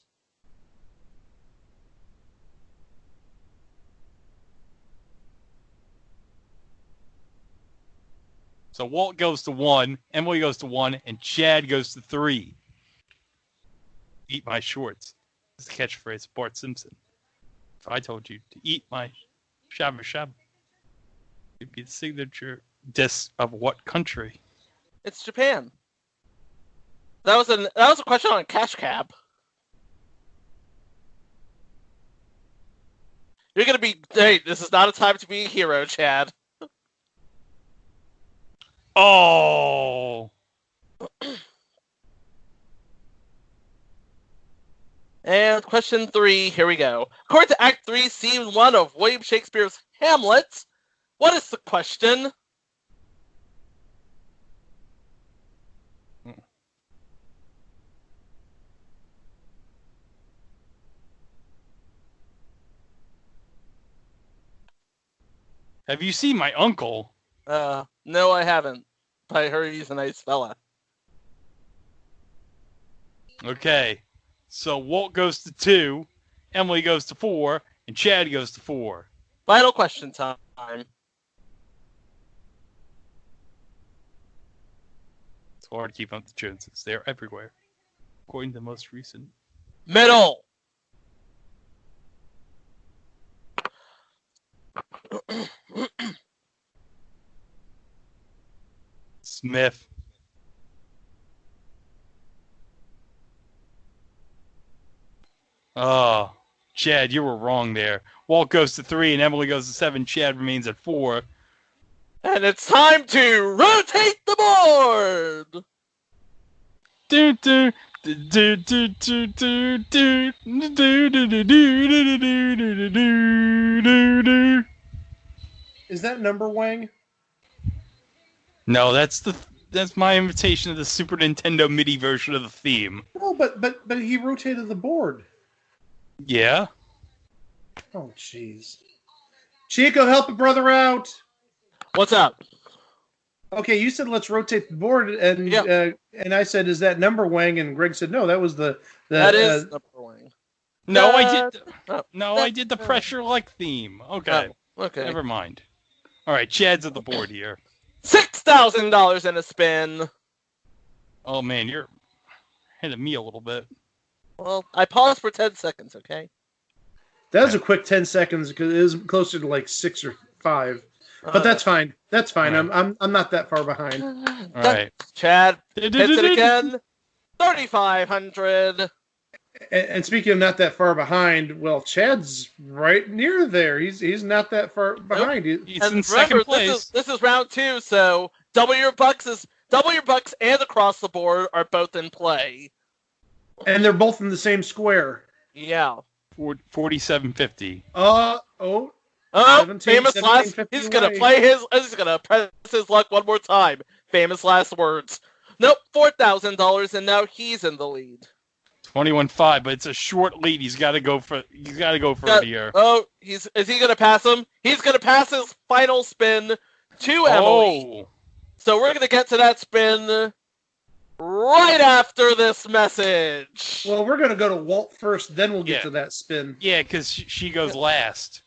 S8: So Walt goes to 1, Emily goes to 1, and Chad goes to 3. Eat my shorts. That's the catchphrase of Bart Simpson. If I told you to eat my shabba shabba, it'd be the signature dish of what country?
S5: It's Japan. That was a question on Cash Cab. You're gonna be. Hey, this is not a time to be a hero, Chad.
S8: Oh.
S5: And question 3, here we go. According to Act 3, Scene 1 of William Shakespeare's Hamlet, what is the question?
S8: Have you seen my uncle?
S5: No, I haven't. I heard he's a nice fella.
S8: Okay. So Walt goes to 2, Emily goes to 4, and Chad goes to 4.
S5: Final question time.
S8: It's hard to keep up the Joneses. They're everywhere. According to the most recent.
S5: Middle!
S8: Smith. Oh, Chad, you were wrong there. Walt goes to 3 and Emily goes to 7. Chad remains at 4.
S5: And it's time to rotate the board!
S8: Do do do do do do do do do do do do.
S7: Is that number Wang?
S8: No, that's my invitation to the Super Nintendo MIDI version of the theme.
S7: No, but he rotated the board.
S8: Yeah.
S7: Oh, jeez. Chico, help a brother out.
S5: What's up?
S7: Okay, you said let's rotate the board, and I said, is that number Wang? And Greg said, no, that was the
S5: that is number Wang.
S8: No, I did. I did the pressure like theme. Okay.
S5: Okay.
S8: Never mind. All right, Chad's at the board here.
S5: $6,000 in a spin.
S8: Oh man, you're hitting me a little bit.
S5: Well, I paused for 10 seconds, okay?
S7: That was a quick 10 seconds because it was closer to like 6 or 5. But that's fine. That's fine.
S8: Right.
S7: I'm not that far behind.
S8: All right.
S5: Chad hits it again. 3,500.
S7: And speaking of not that far behind, well, Chad's right near there. He's not that far behind.
S8: He's
S5: And
S8: in second place.
S5: This is round 2, so double your bucks and across the board are both in play.
S7: And they're both in the same square.
S5: Yeah.
S8: 47.50.
S5: Oh,
S7: 17,
S5: famous
S7: 17,
S5: last.
S7: 50
S5: He's gonna
S7: away.
S5: play his. He's gonna press his luck one more time. Famous last words. Nope, $4,000, and now he's in the lead.
S8: 21.5, but it's a short lead. He's got to go for. He's got to go for it here.
S5: Oh, is he gonna pass him? He's gonna pass his final spin to Emily.
S8: Oh.
S5: So we're gonna get to that spin right after this message.
S7: Well, we're going to go to Walt first, then we'll get to that spin.
S8: Yeah, because she goes last.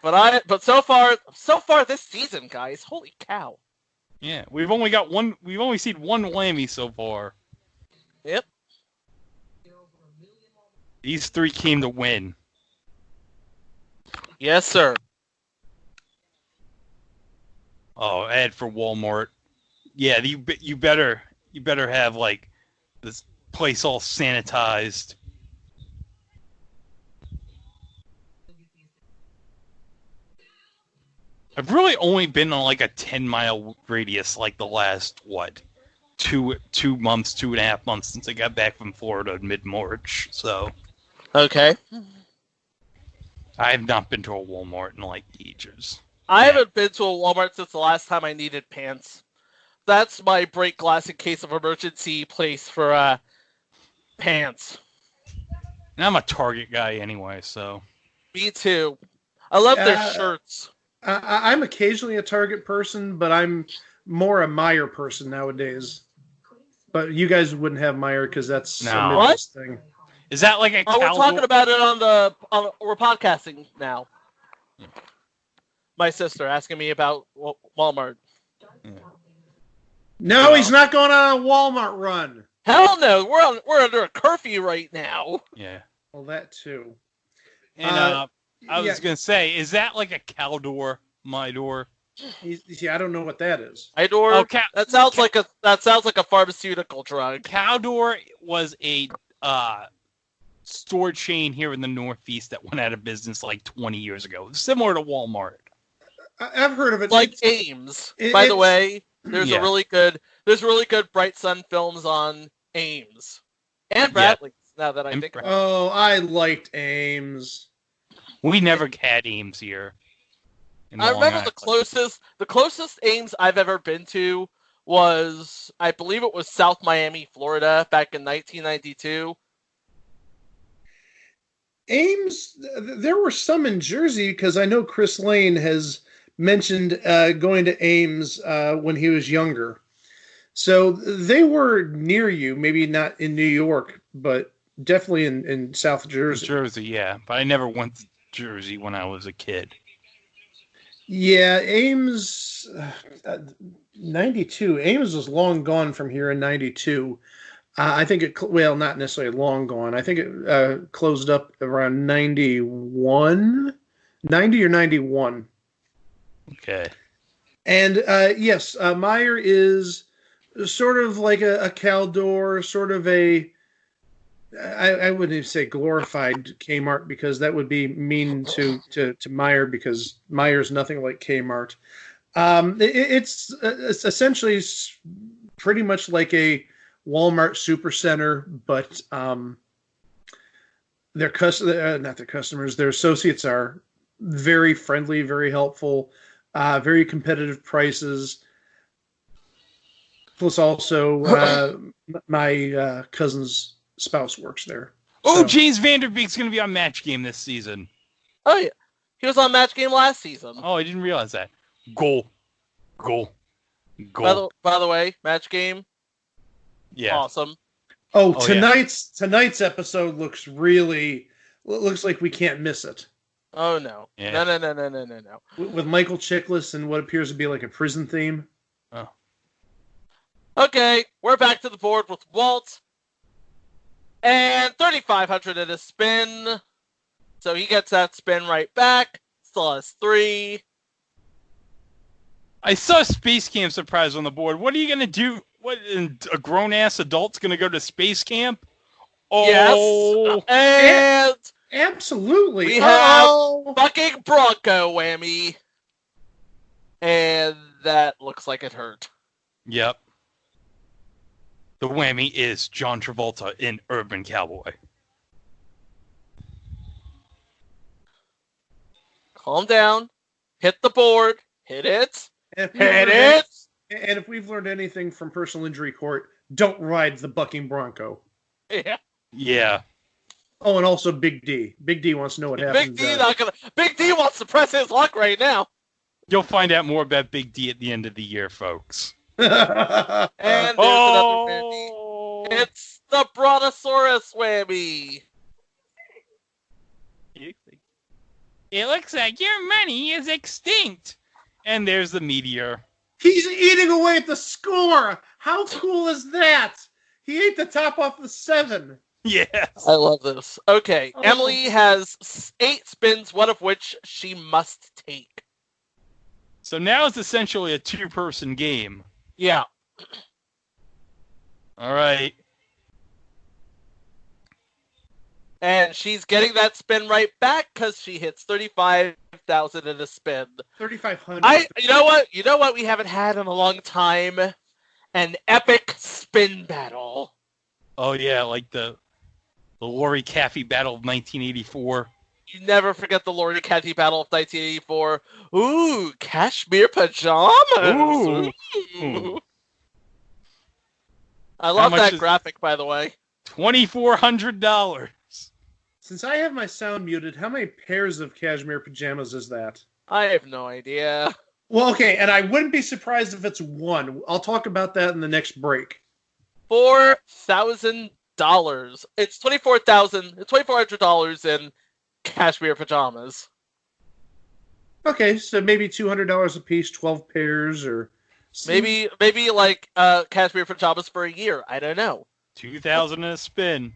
S5: But so far this season, guys, holy cow.
S8: Yeah, we've only got one. We've only seen one whammy so far.
S5: Yep.
S8: These three came to win.
S5: Yes, sir.
S8: Oh, ad for Walmart. Yeah, you better have like this place all sanitized. I've really only been on like a 10-mile radius like the last, 2 months, 2.5 months since I got back from Florida in mid-March. So,
S5: okay.
S8: I have not been to a Walmart in like ages.
S5: I haven't been to a Walmart since the last time I needed pants. That's my break glass in case of emergency place for pants.
S8: And I'm a Target guy anyway, so.
S5: Me too. I love their shirts.
S7: I'm occasionally a Target person, but I'm more a Meijer person nowadays. But you guys wouldn't have Meijer because that's a Midwest thing.
S8: Is that like a
S5: Oh, we're talking about it on we're podcasting now.
S8: Yeah.
S5: My sister asking me about Walmart.
S8: Yeah.
S7: No, he's not going on a Walmart run.
S5: Hell no, we're under a curfew right now.
S8: Yeah.
S7: Well, that too.
S8: And I was gonna say, is that like a cow door, my door?
S7: Yeah, I don't know what that is.
S5: Idor.
S8: Oh,
S5: that sounds like a pharmaceutical drug.
S8: Cowdoor was a store chain here in the Northeast that went out of business like 20 years ago, similar to Walmart.
S7: I've heard of it.
S5: Like Ames, by the way. There's really good Bright Sun films on Ames and Bradley's. Now that I think about it.
S7: Oh, I liked Ames.
S8: We never had Ames here.
S5: I remember the closest Ames I've ever been to was, I believe it was South Miami, Florida, back in 1992.
S7: Ames, there were some in Jersey because I know Chris Lane has mentioned going to Ames when he was younger. So they were near you, maybe not in New York, but definitely in South Jersey.
S8: Jersey, yeah. But I never went to Jersey when I was a kid.
S7: Yeah, Ames, 92. Ames was long gone from here in 92. I think not necessarily long gone. I think it closed up around 90 or 91.
S8: Okay.
S7: And yes, Meijer is sort of like a Caldor, sort of a, I wouldn't even say glorified Kmart because that would be mean to Meijer because Meier's nothing like Kmart. It's essentially pretty much like a Walmart Supercenter, but their associates are very friendly, very helpful, very competitive prices. Plus, also my cousin's spouse works there.
S8: Oh, so. James Vanderbeek's going to be on Match Game this season.
S5: Oh yeah, he was on Match Game last season.
S8: Oh, I didn't realize that. Goal.
S5: By the way, Match Game.
S8: Yeah.
S5: Awesome.
S7: Tonight's episode looks like we can't miss it.
S5: Oh, no.
S8: Yeah.
S5: No.
S7: With Michael Chiklis and what appears to be like a prison theme.
S8: Oh.
S5: Okay, we're back to the board with Walt. And 3,500 at a spin. So he gets that spin right back. Still has 3.
S8: I saw Space Camp surprise on the board. What are you going to do? What, a grown-ass adult's going to go to Space Camp? Oh.
S5: Yes. And
S7: absolutely.
S5: We have fucking Bronco Whammy. And that looks like it hurt.
S8: Yep. The Whammy is John Travolta in Urban Cowboy.
S5: Calm down. Hit the board. Hit it.
S7: And if we've learned anything from Personal Injury Court, don't ride the bucking Bronco.
S5: Yeah.
S8: Yeah.
S7: Oh, and also Big D. Big D wants to know what happens.
S5: Big D wants to press his luck right now.
S8: You'll find out more about Big D at the end of the year, folks.
S5: And there's another Whammy. It's the Brontosaurus Whammy.
S8: It looks like your money is extinct. And there's the meteor.
S7: He's eating away at the score. How cool is that? He ate the top off the 7.
S8: Yes.
S5: I love this. Okay, Emily has 8 spins, one of which she must take.
S8: So now it's essentially a 2-person game.
S5: Yeah.
S8: All right.
S5: And she's getting that spin right back because she hits 35,000 in a spin.
S7: 3,500.
S5: You know what? You know what we haven't had in a long time? An epic spin battle.
S8: Oh yeah, like the Lori Caffey battle of 1984.
S5: You never forget the Lori Cathy battle of 1984. Ooh, cashmere pajamas. Ooh. I love that graphic, by the way.
S8: $2,400.
S7: Since I have my sound muted, how many pairs of cashmere pajamas is that?
S5: I have no idea.
S7: Well, okay, and I wouldn't be surprised if it's 1. I'll talk about that in the next break.
S5: $4,000. It's $2,400 in cashmere pajamas.
S7: Okay, so maybe $200 a piece, 12 pairs, or
S5: maybe like cashmere pajamas for a year. I don't know.
S8: 2,000 in a spin.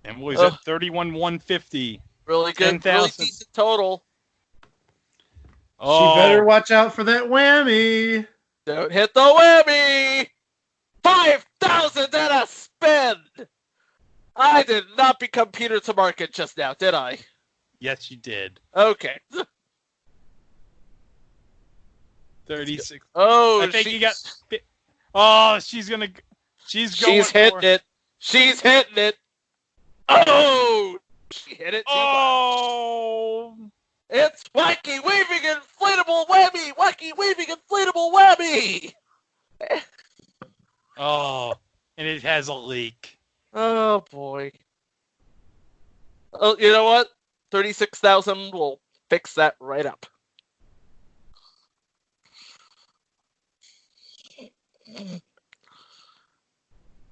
S8: Emily's at 31,150.
S5: Really good,
S8: 10,
S5: really decent total.
S7: She better watch out for that whammy.
S5: Don't hit the whammy. 5,000 in a spin. I did not become Peter to market just now, did I?
S8: Yes, you did.
S5: Okay.
S8: 36.
S5: Oh,
S8: I think you got. Oh, she's going. She's
S5: hitting it. She's hitting it. Oh, she hit it too much. It's wacky waving inflatable whammy. Wacky waving inflatable whammy.
S8: Oh, and it has a leak.
S5: Oh boy. Oh, you know what? 36,000 will fix that right up.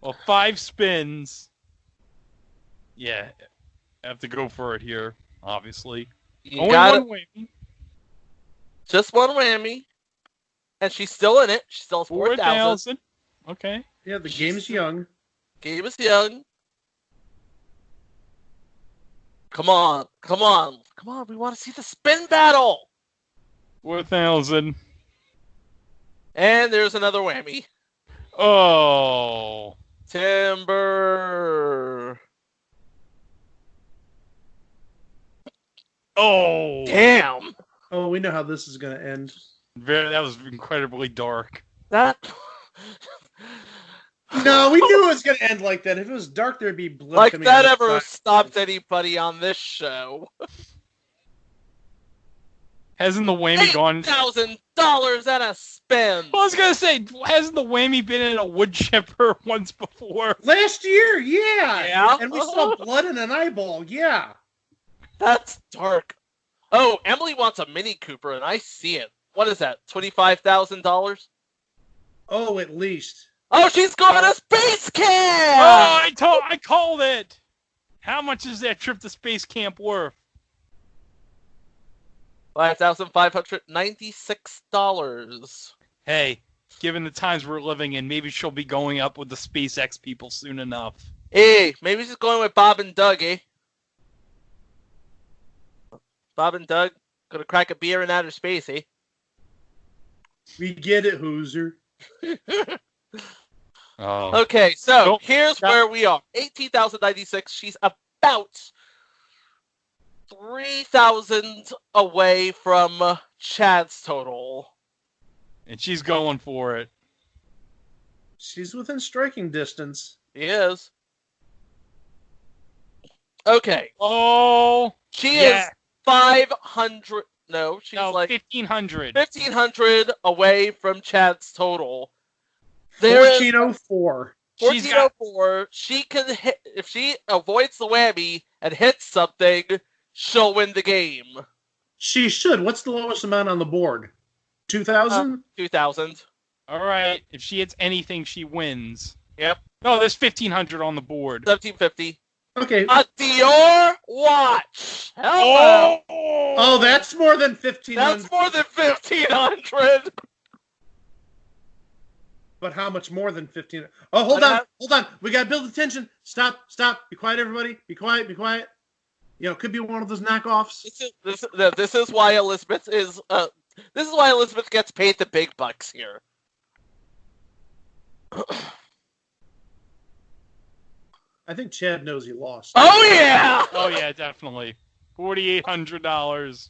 S8: Well, 5 spins. Yeah, I have to go for it here, obviously.
S5: You got it. Just one whammy. And she's still in it. She's still 4,000.
S8: Okay.
S7: Yeah, the game's young.
S5: Game is young. Come on. We want to see the spin battle.
S8: 4,000.
S5: And there's another whammy.
S8: Oh.
S5: Timber.
S8: Oh.
S5: Damn.
S7: Oh, we know how this is going to end.
S8: That was incredibly dark.
S5: That.
S7: No, we knew it was going to end like that. If it was dark, there'd be blood.
S5: Like
S7: coming
S5: that
S7: out
S5: ever
S7: of
S5: stopped anybody on this show.
S8: Hasn't the whammy gone?
S5: $8,000 and a spin.
S8: Well, I was gonna say, hasn't the whammy been in a wood chipper once before?
S7: Last year, yeah.
S5: Yeah.
S7: And we saw blood in an eyeball, yeah.
S5: That's dark. Oh, Emily wants a Mini Cooper, and I see it. What is that? $25,000?
S7: Oh, at least.
S5: Oh, she's going to Space Camp!
S8: Oh, I called it. How much is that trip to Space Camp worth?
S5: $5,596.
S8: Hey, given the times we're living in, maybe she'll be going up with the SpaceX people soon enough.
S5: Hey, maybe she's going with Bob and Doug, eh? Bob and Doug gonna crack a beer in outer space, eh?
S7: We get it, Hooser.
S8: Oh.
S5: Okay, so here's where we are. 18,096. She's about 3,000 away from Chad's total.
S8: And she's going for it.
S7: She's within striking distance.
S5: She is. Okay.
S8: Oh.
S5: She is 500. No, she's like
S8: 1,500.
S5: 1,500 away from Chad's total.
S7: 1404.
S5: 1404. She can hit if she avoids the whammy and hits something. She'll win the game.
S7: She should. What's the lowest amount on the board? 2,000?
S5: 2,000.
S8: All right. If she hits anything, she wins.
S5: Yep.
S8: No, there's 1,500 on the board.
S5: 1,750.
S7: Okay.
S5: A Dior watch. Hello.
S7: Oh, that's more than 1,500.
S5: That's more than 1,500.
S7: But how much more than 1,500? Oh, hold on. We got to build the tension. Stop. Be quiet, everybody. Be quiet. You know, it could be one of those knockoffs.
S5: This is why Elizabeth is. This is why Elizabeth gets paid the big bucks here.
S7: I think Chad knows he lost.
S5: Oh yeah!
S8: Oh yeah, definitely. $4,800.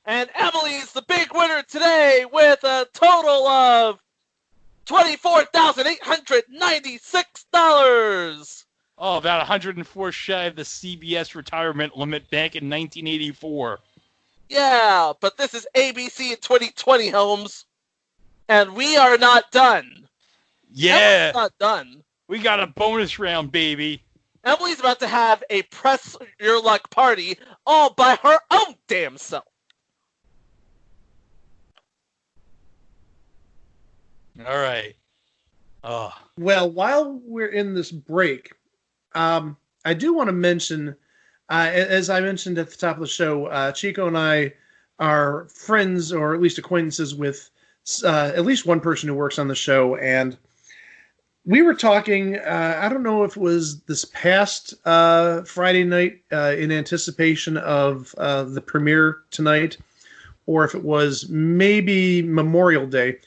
S5: And Emily's the big winner today with a total of $24,896.
S8: Oh, about 104 shy of the CBS retirement limit back in 1984.
S5: Yeah, but this is ABC in 2020, Holmes. And we are not done.
S8: Yeah.
S5: Emily's not done.
S8: We got a bonus round, baby.
S5: Emily's about to have a press your luck party all by her own damn self.
S8: All right. Oh.
S7: Well, while we're in this break, I do want to mention, as I mentioned at the top of the show, Chico and I are friends, or at least acquaintances, with at least one person who works on the show, and we were talking, I don't know if it was this past Friday night in anticipation of the premiere tonight, or if it was maybe Memorial Day.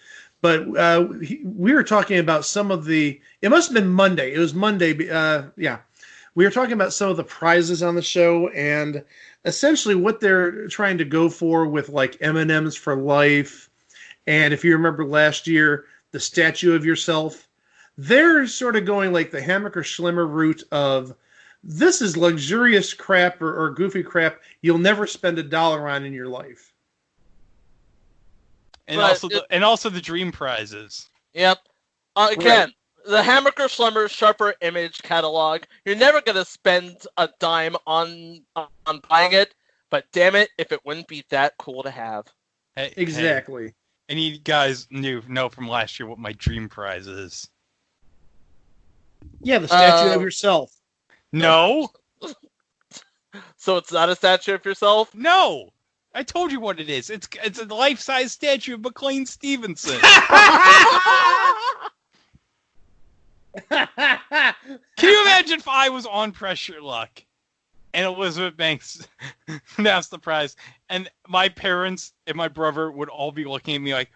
S7: But we were talking about some of the... It must have been Monday. It was Monday. Yeah. We were talking about some of the prizes on the show and essentially what they're trying to go for with like M&Ms for life. And if you remember last year, the statue of yourself. They're sort of going like the Hammaker Schlemmer route of this is luxurious crap or goofy crap you'll never spend $1 on in your life.
S8: And also the dream prizes.
S5: Yep. Again, the Hammaker Schlemmer Sharper Image catalog. You're never gonna spend a dime on buying it, but damn it, if it wouldn't be that cool to have.
S8: Hey,
S7: exactly.
S8: Hey, and you guys know from last year what my dream prize is.
S7: Yeah, the statue of yourself.
S8: No.
S5: So it's not a statue of yourself?
S8: No. I told you what it is. It's a life-size statue of McLean Stevenson. Can you imagine if I was on Pressure Luck and Elizabeth Banks announced the prize and my parents and my brother would all be looking at me like,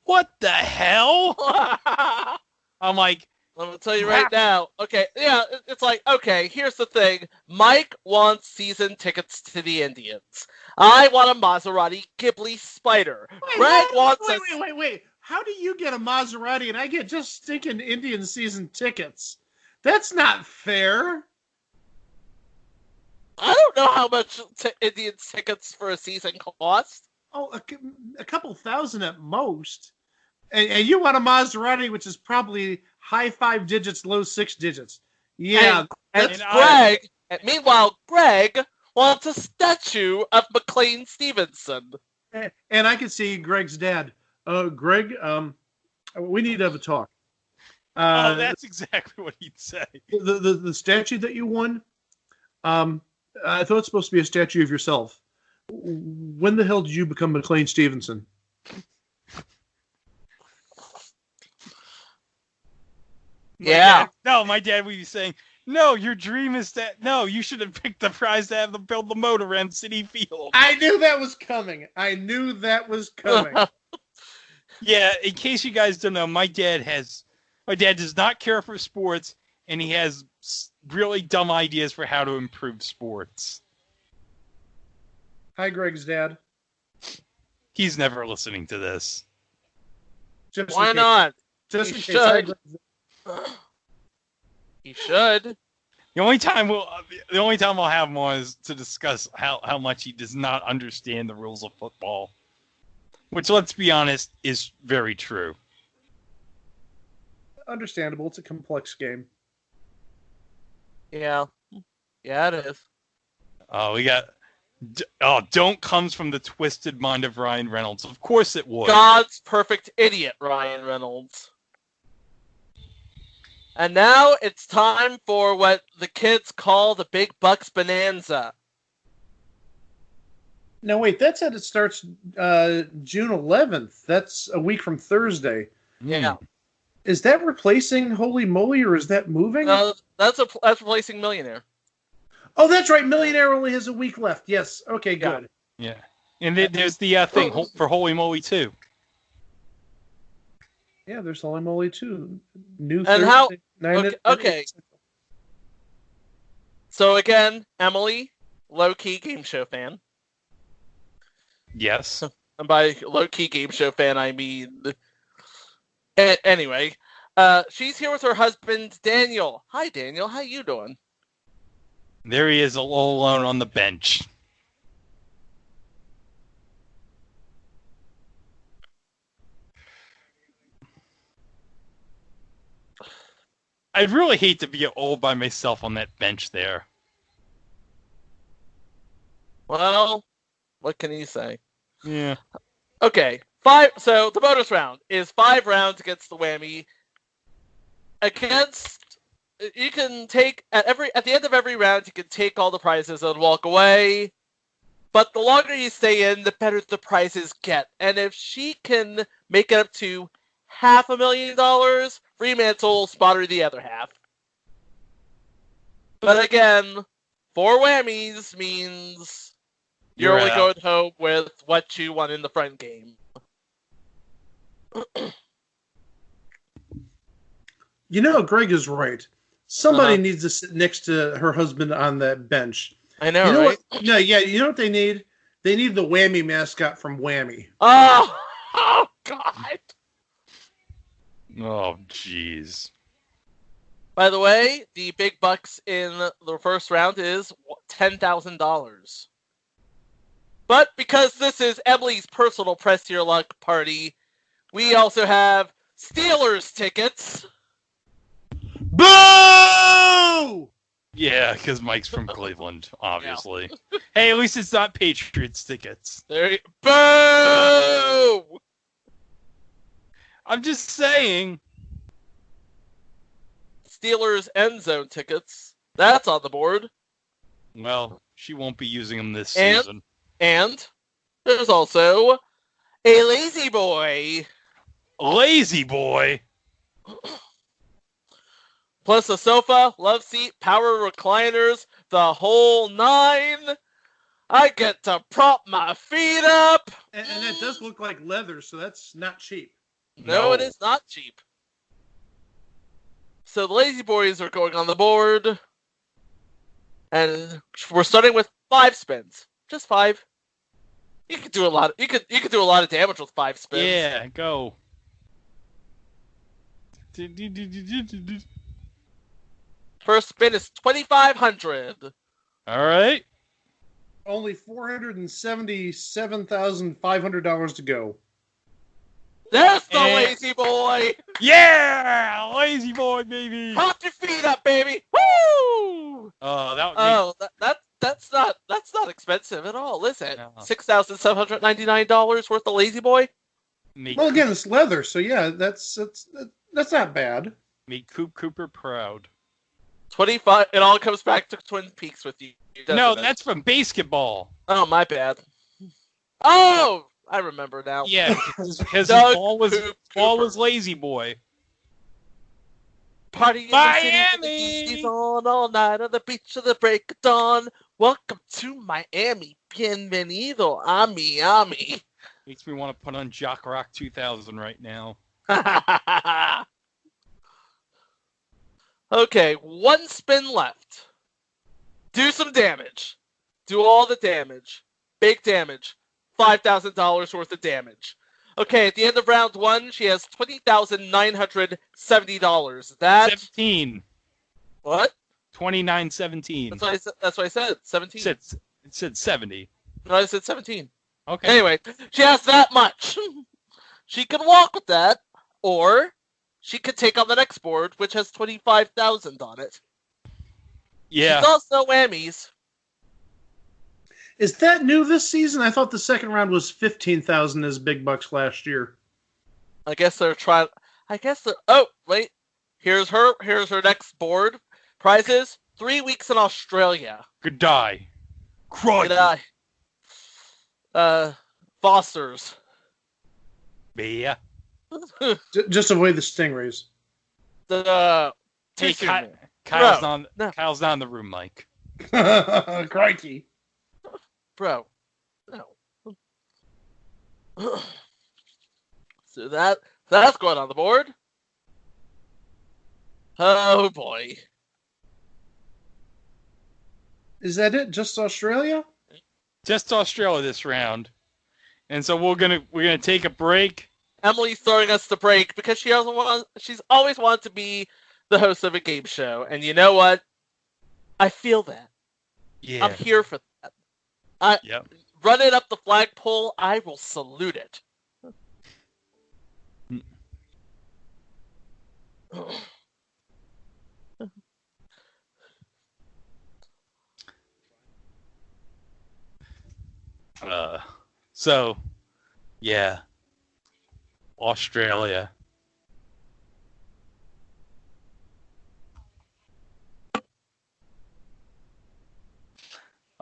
S8: what the hell? I'm like,
S5: I'm going to tell you right now. Okay, yeah, it's like, okay, here's the thing. Mike wants season tickets to the Indians. I want a Maserati Ghibli Spider. Greg wants
S7: Wait. How do you get a Maserati and I get just stinking Indian season tickets? That's not fair.
S5: I don't know how much Indian tickets for a season cost.
S7: Oh, a couple thousand at most. And you want a Maserati, which is probably high 5 digits, low 6 digits. Yeah.
S5: Meanwhile, Greg wants a statue of McLean Stevenson.
S7: And I can see Greg's dad. Greg, we need to have a talk.
S8: That's exactly what he'd say.
S7: The statue that you won, I thought it's supposed to be a statue of yourself. When the hell did you become McLean Stevenson?
S8: My dad would be saying, no, your dream is that, no, you should have picked the prize to have them build the moat around City Field.
S7: I knew that was coming.
S8: Yeah, in case you guys don't know, my dad does not care for sports, and he has really dumb ideas for how to improve sports.
S7: Hi, Greg's dad.
S8: He's never listening to this.
S5: Why not?
S7: Just in
S5: He
S7: case. Hi,
S5: should.
S7: Greg's-
S5: He should.
S8: The only time we'll have him on is to discuss how much he does not understand the rules of football. Which, let's be honest, is very true.
S7: Understandable. It's a complex game.
S5: Yeah. Yeah, it is.
S8: Oh, we got... don't comes from the twisted mind of Ryan Reynolds. Of course it would.
S5: God's perfect idiot, Ryan Reynolds. And now it's time for what the kids call the Big Bucks Bonanza.
S7: No, wait. That said it starts June 11th. That's a week from Thursday.
S5: Yeah.
S7: Is that replacing Holy Moly, or is that moving?
S5: That's replacing Millionaire.
S7: Oh, that's right. Millionaire only has a week left. Yes. Okay, good.
S8: Yeah. And there's the thing for Holy Moly, too.
S7: Yeah, there's Holy Moly, too. New
S5: And
S7: Thursday,
S5: how...
S7: 9
S5: Okay. So, again, Emily, low-key game show fan.
S8: Yes.
S5: And by low-key game show fan, I mean... Anyway, she's here with her husband, Daniel. Hi, Daniel. How you doing?
S8: There he is, all alone on the bench. I'd really hate to be all by myself on that bench there.
S5: Well, what can you say?
S8: Yeah.
S5: Okay, so the bonus round is 5 rounds against the Whammy. You can take at the end of every round, you can take all the prizes and walk away. But the longer you stay in, the better the prizes get. And if she can make it up to $500,000, Fremantle will sponsor the other half. But again, 4 whammies means you're only going home with what you won in the front game.
S7: You know, Greg is right. Somebody needs to sit next to her husband on that bench.
S5: I know,
S7: you know
S5: right?
S7: You know what they need? They need the Whammy mascot from Whammy.
S5: Oh God.
S8: Oh, jeez.
S5: By the way, the big bucks in the first round is $10,000. But because this is Emily's personal Press Your Luck party, we also have Steelers tickets.
S7: Boo!
S8: Yeah, because Mike's from Cleveland, obviously. Hey, at least it's not Patriots tickets.
S5: Boo!
S8: I'm just saying.
S5: Steelers end zone tickets. That's on the board.
S8: Well, she won't be using them this season.
S5: And there's also a Lazy Boy.
S8: Lazy Boy?
S5: Plus a sofa, love seat, power recliners, the whole 9. I get to prop my feet up.
S7: And that does look like leather, so that's not cheap.
S5: No, it is not cheap. So the Lazy Boys are going on the board. And we're starting with 5 spins. Just 5. You could do a lot. You could do a lot of damage with 5 spins.
S8: Yeah, go.
S5: First spin is $2,500.
S8: All right.
S7: Only $477,500 to go.
S5: There's the Lazy Boy.
S8: Yeah, Lazy Boy, baby.
S5: Prop your feet up, baby. Woo! That's not expensive at all, is it? No. $6,799 worth of Lazy Boy.
S7: Well, again, it's leather, so yeah, that's not bad.
S8: Make Coop Cooper proud.
S5: 25. It all comes back to Twin Peaks with you.
S8: No, that's from basketball.
S5: Oh, my bad. Oh, I remember now.
S8: Yeah, because
S5: Doug
S8: Paul was lazy boy.
S5: Party in
S8: Miami!
S5: the city, on all night on the beach of the break of dawn. Welcome to Miami. Bienvenido a Miami.
S8: Makes me want to put on Jock Rock 2000 right now.
S5: Okay, one spin left. Do some damage. Do all the damage. Big damage. $5,000 worth of damage. Okay, at the end of round one, she has $20,970. That
S8: 17.
S5: What?
S8: 2917.
S5: That's what I said. 17.
S8: It said 70.
S5: No, I said 17.
S8: Okay.
S5: Anyway, she has that much. She can walk with that, or she could take on the next board, which has 25,000 on it.
S8: Yeah.
S5: She's also whammies.
S7: Is that new this season? I thought the second round was 15,000 as big bucks last year.
S5: I guess they're trying. Oh, wait. Here's her next board. Prizes: 3 weeks in Australia.
S8: Good die.
S5: Good die. Fosters.
S8: Yeah.
S7: Just avoid the stingrays.
S8: Hey, Kyle's not in the room, Mike.
S7: Crikey.
S5: Bro. No. So that's going on the board. Oh boy.
S7: Is that it? Just Australia?
S8: Just Australia this round. And so we're gonna take a break.
S5: Emily's throwing us the break because she's always wanted to be the host of a game show. And you know what? I feel that.
S8: Yeah.
S5: I'm here for that.
S8: Yep.
S5: Run it up the flagpole, I will salute it.
S8: So, yeah. Australia.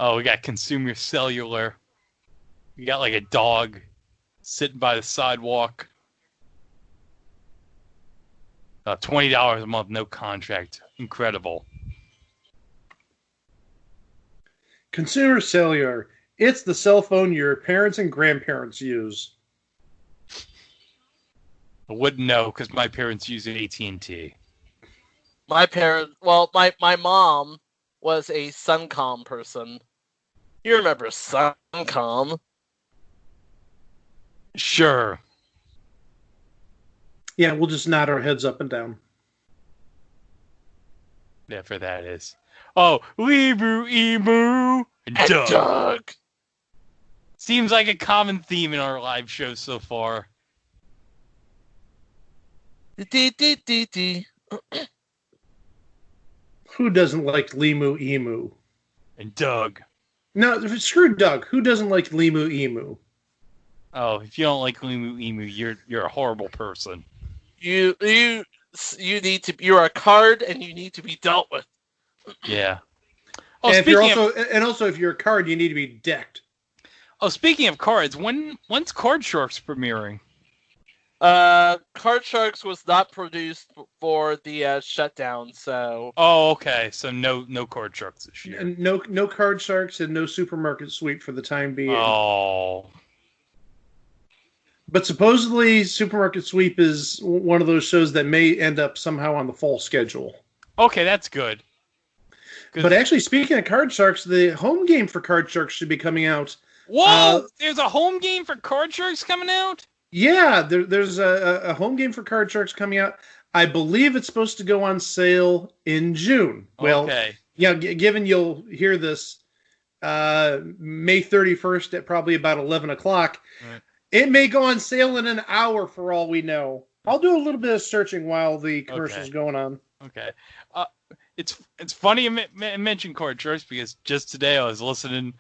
S8: Oh, we got consumer cellular. We got like a dog sitting by the sidewalk. $20 a month, no contract. Incredible.
S7: Consumer cellular. It's the cell phone your parents and grandparents use.
S8: I wouldn't know because my parents use AT&T.
S5: My mom was a Suncom person. You remember Suncom?
S8: Sure.
S7: Yeah, we'll just nod our heads up and down.
S8: Yeah, for that is. Oh, Weeboo Emu and Doug. Seems like a common theme in our live shows so far.
S7: Who doesn't like Limu Emu?
S8: And Doug.
S7: No, screw Doug. Who doesn't like Limu Emu?
S8: Oh, if you don't like Limu Emu, you're a horrible person.
S5: You need to. You're a card, and you need to be dealt with.
S8: Yeah. Oh,
S7: and also, if you're a card, you need to be decked.
S8: Oh, speaking of cards, when's Card Sharks premiering?
S5: Card Sharks was not produced for the shutdown, so.
S8: Oh, okay. So no Card Sharks this year.
S7: And no Card Sharks and no Supermarket Sweep for the time being.
S8: Oh.
S7: But supposedly, Supermarket Sweep is one of those shows that may end up somehow on the fall schedule.
S8: Okay, that's good.
S7: But actually, speaking of Card Sharks, the home game for Card Sharks should be coming out.
S8: Whoa! There's a home game for Card Sharks coming out?
S7: Yeah, there's a home game for Card Sharks coming out. I believe it's supposed to go on sale in June. Well,
S8: okay.
S7: Yeah, given you'll hear this May 31st at probably about 11 o'clock.
S8: Right.
S7: It may go on sale in an hour for all we know. I'll do a little bit of searching while the commercial's going on.
S8: Okay. It's funny you mention Card Sharks because just today I was listening,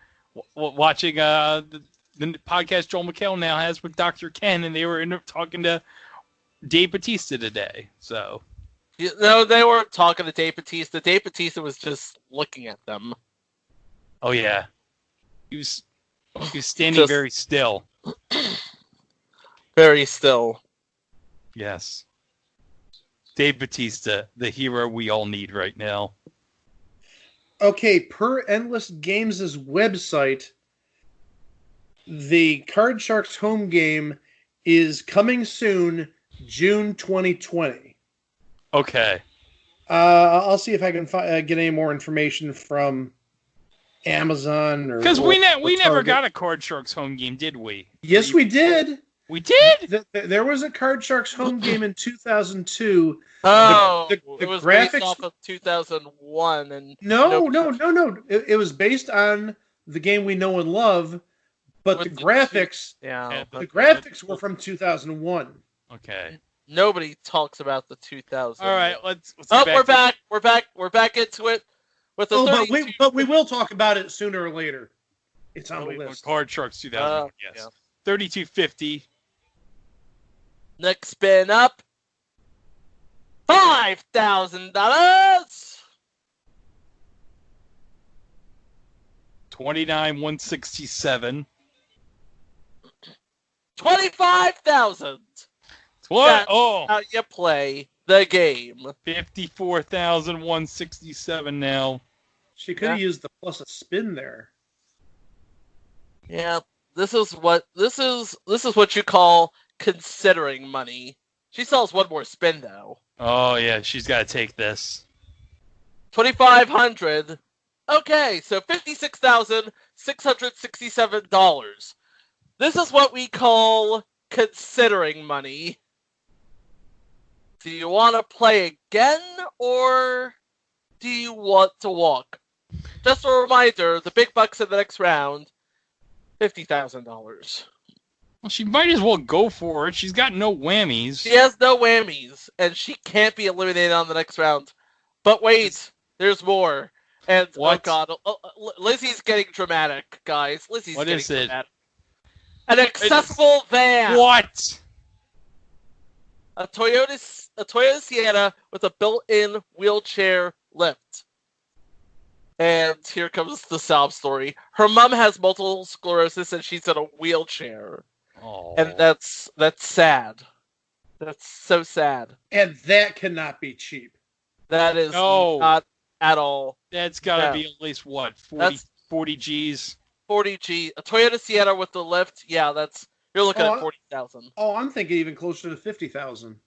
S8: watching the podcast Joel McHale now has with Dr. Ken, and they were talking to Dave Bautista today. So.
S5: No, they weren't talking to Dave Bautista. Dave Bautista was just looking at them.
S8: Oh, yeah. He was... He was standing very still.
S5: Very still.
S8: Yes. Dave Bautista, the hero we all need right now.
S7: Okay, per Endless Games' website, the Card Sharks home game is coming soon, June 2020.
S8: Okay.
S7: I'll see if I can get any more information from Amazon or
S8: because we never
S7: Target.
S8: got a Card Sharks home game, did we?
S7: Yes, we did.
S8: We did.
S7: There was a Card Sharks home game in 2002.
S5: Oh,
S7: the
S5: it was
S7: graphics
S5: based off of 2001, and
S7: no. It was based on the game we know and love, but the graphics, the graphics were from 2001.
S8: Okay.
S5: Nobody talks about the 2000.
S8: All right, let's
S5: we're back. We're back into it with the 32.
S7: But we will talk about it sooner or later. It's on the list.
S8: Card Sharks 2001. Yes.
S5: Yeah.
S8: 3250.
S5: Next spin up. $5,000.
S8: $29,167.
S5: 25,000.
S8: What? Oh,
S5: how you play the game.
S8: 54,167 now.
S7: She could have used the plus a spin there.
S5: Yeah, this is what you call considering money. She sells one more spin though.
S8: Oh yeah, she's got to take this.
S5: 2,500. Okay, so $56,667. This is what we call considering money. Do you want to play again, or do you want to walk? Just a reminder, the big bucks in the next round, $50,000.
S8: Well, she might as well go for it. She's got no whammies.
S5: She has no whammies, and she can't be eliminated on the next round. But wait, there's more. And
S8: what?
S5: Oh god, Lizzie's getting dramatic, guys. Lizzie's
S8: what
S5: getting
S8: is it?
S5: dramatic. An accessible van.
S8: What?
S5: A Toyota Sienna with a built-in wheelchair lift. And here comes the sob story. Her mom has multiple sclerosis and she's in a wheelchair.
S8: Oh.
S5: And that's sad. That's so sad.
S7: And that cannot be cheap.
S5: That is not at all.
S8: That's got to be at least, what, 40 Gs?
S5: 40 G. A Toyota Sienna with the lift, yeah, you're looking at 40,000.
S7: Oh, I'm thinking even closer to 50,000.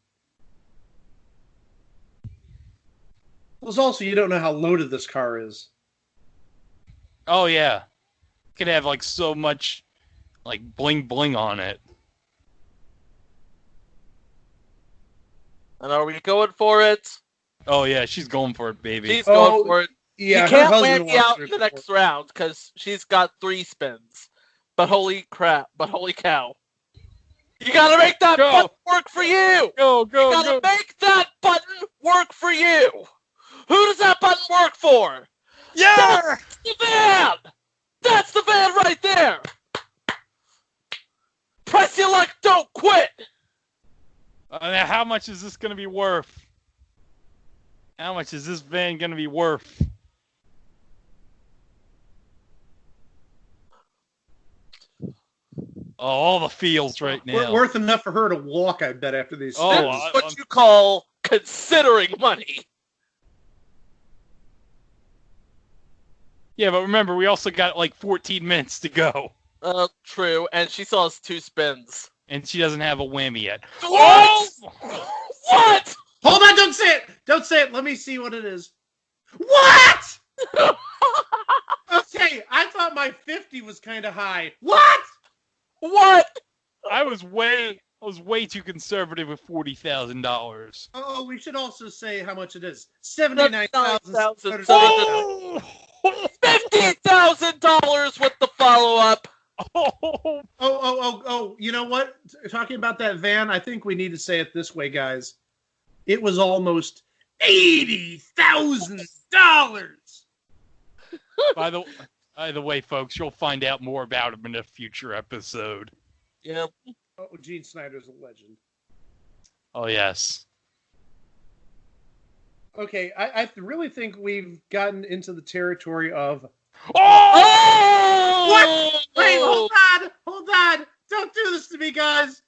S7: Plus, also, you don't know how loaded this car is.
S8: Oh, yeah. Could have, like, so much, like, bling-bling on it.
S5: And are we going for it?
S8: Oh, yeah, she's going for it, baby.
S5: She's going for it.
S7: Yeah,
S5: you can't whammy out in the next round, because she's got 3 spins. But holy crap, holy cow. You gotta make that button work for you! You gotta make that button work for you! Who does that button work for?
S8: Yeah!
S5: That's the van! That's the van right there! Press your luck, don't quit!
S8: Now, how much is this gonna be worth? How much is this van gonna be worth? Oh, all the feels right now.
S7: Worth enough for her to walk, I bet, after these
S5: This
S7: spins.
S5: is what you call considering money.
S8: Yeah, but remember, we also got like 14 minutes to go.
S5: True, and she still has 2 spins.
S8: And she doesn't have a whammy yet.
S5: What? What?
S7: Hold on, don't say it! Don't say it! Let me see what it is. What?! Okay, I thought my 50 was kind of high. What?!
S5: What?
S8: I was way too conservative with $40,000.
S7: Oh, we should also say how much it is. $79,000.
S5: $50,000 with the follow-up.
S7: Oh, you know what? Talking about that van, I think we need to say it this way, guys. It was almost $80,000.
S8: By the way, folks, you'll find out more about him in a future episode.
S5: Yeah.
S7: Oh, Gene Snyder's a legend.
S8: Oh, yes.
S7: Okay, I really think we've gotten into the territory of...
S5: Oh!
S7: What? Wait, hold on! Don't do this to me, guys!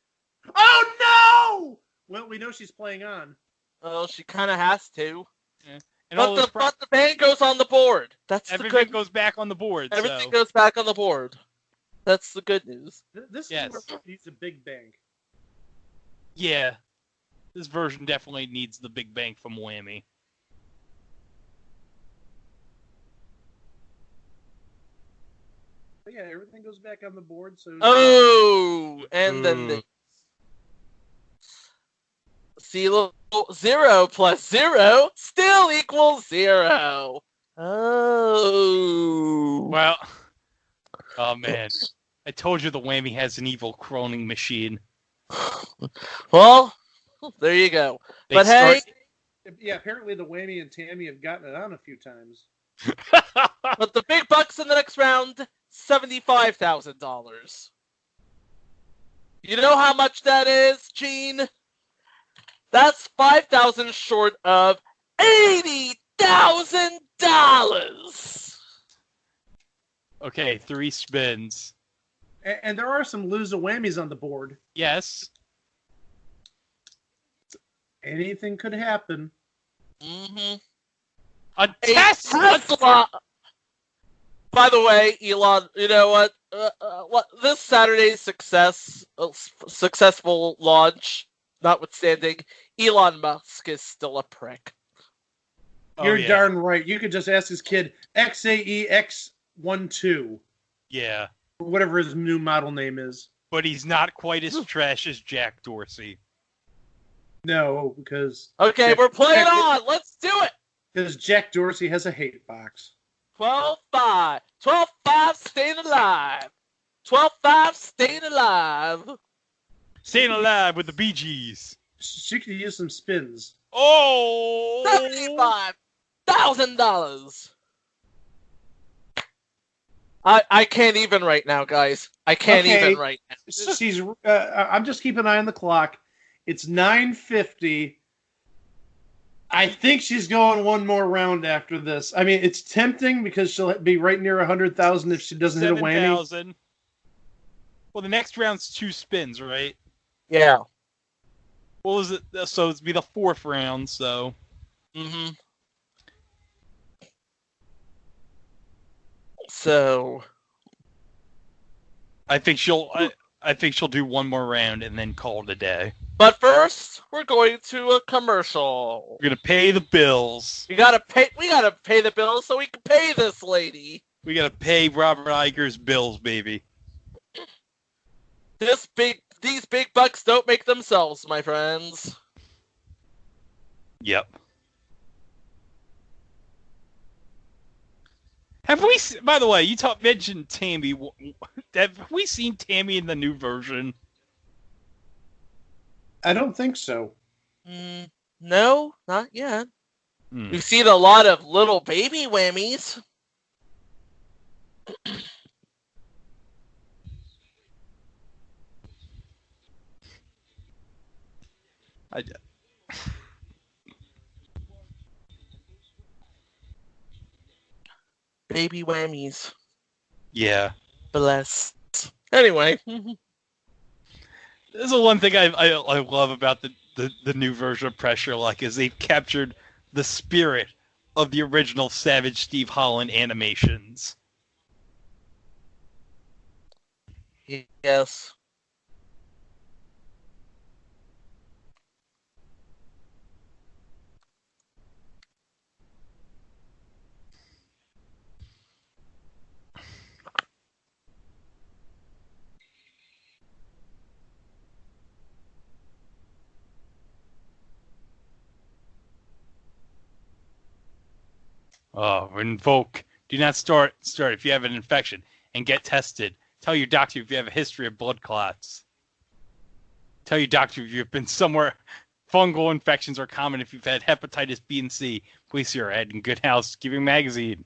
S7: Oh, no! Well, we know she's playing on.
S5: Oh, she kind of has to.
S8: Yeah. And
S5: But the band goes on the board.
S8: Everything goes back on the board.
S5: Everything goes back on the board. That's the good news.
S7: This needs a big bank.
S8: Yeah. This version definitely needs the big bank from Whammy.
S7: But yeah, everything goes back on the board. So.
S5: Oh, and then the C 0 plus 0 still equals 0. Oh.
S8: Well. Oh man, I told you the Whammy has an evil cloning machine.
S5: Well, there you go. Hey.
S7: Yeah, apparently the Whammy and Tammy have gotten it on a few times.
S5: But the big bucks in the next round, $75,000. You know how much that is, Gene? That's $5,000 short of $80,000.
S8: Okay, 3 spins.
S7: And there are some loser whammies on the board.
S8: Yes.
S7: Anything could happen.
S5: Mm-hmm.
S8: A Tesla!
S5: By the way, Elon, you know what? This Saturday's successful launch, notwithstanding, Elon Musk is still a prick.
S7: You're darn right. You could just ask his kid, XAEX12.
S8: Yeah.
S7: Or whatever his new model name is.
S8: But he's not quite as trash as Jack Dorsey.
S7: No, because...
S5: Okay, we're playing on! Let's do it!
S7: Because Jack Dorsey has a hate box.
S5: 12-5. 12-5, staying alive. 12-5, staying alive.
S8: Staying alive with the Bee Gees.
S7: She could use some spins.
S8: Oh!
S5: $75,000. I can't even right now, guys. I can't even right now.
S7: She's. I'm just keeping an eye on the clock. It's 9:50. I think she's going one more round after this. I mean, it's tempting because she'll be right near 100,000 if she doesn't hit a whammy.
S8: 7,000. Well, the next round's 2 spins, right?
S5: Yeah.
S8: What was it? So it'd be the 4th round. So.
S5: Mm-hmm. So.
S8: I think she'll do one more round and then call it a day.
S5: But first, we're going to a commercial.
S8: We're gonna pay the bills.
S5: We gotta pay the bills so we can pay this lady.
S8: We gotta pay Robert Iger's bills, baby.
S5: These big bucks don't make themselves, my friends.
S8: Yep. Have we? By the way, you mentioned Tammy. Have we seen Tammy in the new version?
S7: I don't think so.
S5: No, not yet. We've seen a lot of little baby whammies. Baby whammies.
S8: Yeah.
S5: Bless. Anyway.
S8: This is the one thing I love about the new version of Pressure Luck is they've captured the spirit of the original Savage Steve Holland animations.
S5: Yes.
S8: Invoke. Do not start if you have an infection and get tested. Tell your doctor if you have a history of blood clots. Tell your doctor if you've been somewhere. Fungal infections are common if you've had hepatitis B and C. Place your head in Good Housekeeping magazine.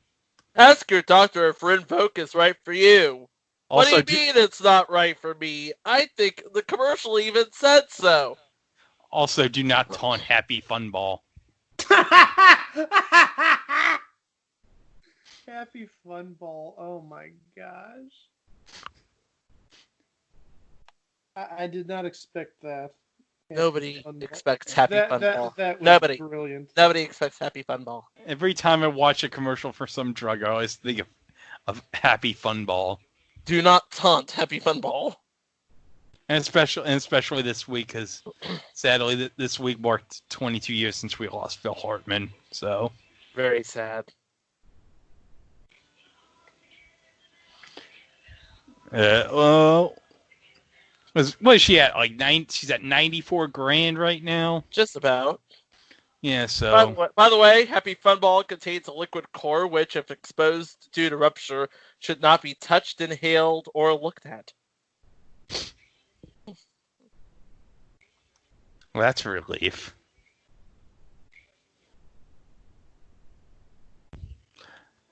S5: Ask your doctor if Invoke is right for you.
S8: Also,
S5: what do you mean it's not right for me? I think the commercial even said so.
S8: Also, do not taunt Happy Funball.
S7: Happy Fun Ball. Oh my gosh. I did not expect that.
S5: Nobody expects Happy Fun Ball.
S7: That was
S5: Nobody.
S7: Brilliant.
S5: Nobody expects Happy Fun Ball.
S8: Every time I watch a commercial for some drug, I always think of Happy Fun Ball.
S5: Do not taunt Happy Fun Ball.
S8: And especially this week, because sadly this week marked 22 years since we lost Phil Hartman. So
S5: very sad.
S8: Well, what is she at? Like she's at $94,000 right now.
S5: Just about.
S8: Yeah. So.
S5: By the way, Happy Fun Ball contains a liquid core, which, if exposed due to rupture, should not be touched, inhaled, or looked at.
S8: Well, that's a relief.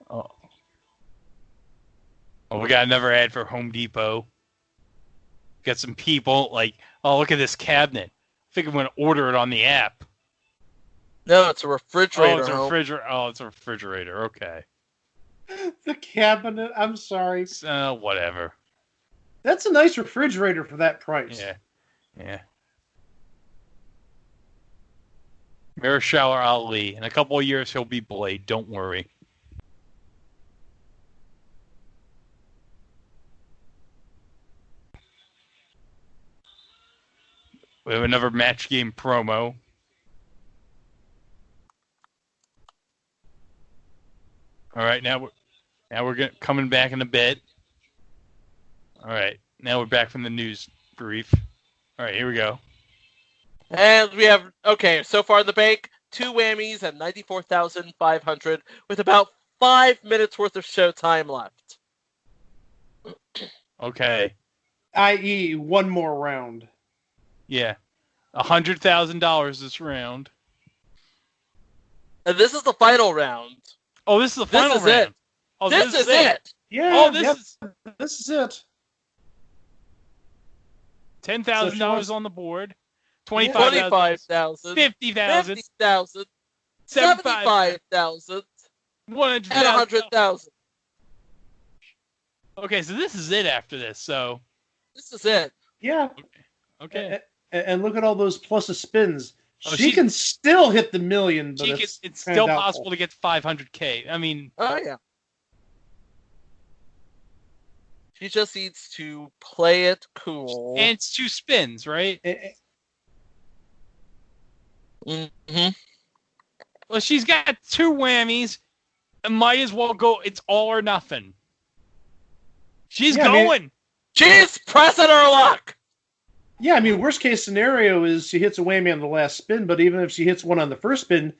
S8: Oh, we got another ad for Home Depot. Got some people like, oh, look at this cabinet. I think I'm going to order it on the app.
S5: No, it's a refrigerator.
S8: Oh, it's a refrigerator. Oh, it's a refrigerator. Okay.
S7: The cabinet. I'm sorry.
S8: Whatever.
S7: That's a nice refrigerator for that price.
S8: Yeah. Mahershala Ali. In a couple of years, he'll be Blade. Don't worry. We have another match game promo. All right, now we're coming back in a bit. All right, now we're back from the news brief. All right, here we go.
S5: And we have, so far in the bank, 2 whammies at $94,500 with about 5 minutes worth of showtime left.
S8: Okay.
S7: I.e., one more round.
S8: Yeah. $100,000 this round.
S5: And this is the final round.
S8: Oh, this is the final round.
S5: It.
S8: Oh,
S5: this is it.
S7: Yeah.
S8: This
S7: is it.
S8: $10,000 on the board.
S5: $25,000.
S8: $50,000.
S5: $50,000. $75,000.
S8: $100,000.
S5: And $100,000.
S8: Okay, so this is it after this. So
S5: this is it.
S7: Yeah.
S8: Okay.
S7: And look at all those plus of spins. She can still hit the million, but it's
S8: still possible to get $500K. I mean,
S5: oh yeah. She just needs to play it cool.
S8: And it's 2 spins, right?
S5: Mm-hmm.
S8: Well, she's got 2 whammies. It might as well go. It's all or nothing. She's going.
S5: She's pressing her luck.
S7: Yeah, I mean, worst case scenario is she hits a whammy on the last spin, but even if she hits one on the first spin,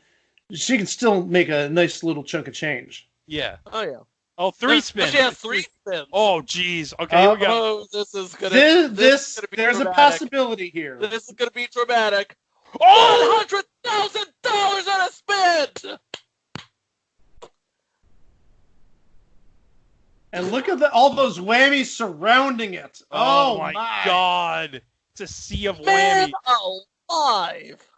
S7: she can still make a nice little chunk of change.
S8: Yeah.
S5: Oh, yeah.
S8: Oh, 3 spins.
S5: She has 3 spins.
S8: Oh, geez. Okay, here we go.
S5: Oh, this is going to be
S7: There's
S5: dramatic.
S7: a possibility here.
S5: This is going to be dramatic. Oh! $100,000 on a spin!
S7: And look at all those whammies surrounding it. Oh
S8: my
S7: my
S8: God. It's a sea of
S5: Man
S8: whammy.
S5: alive!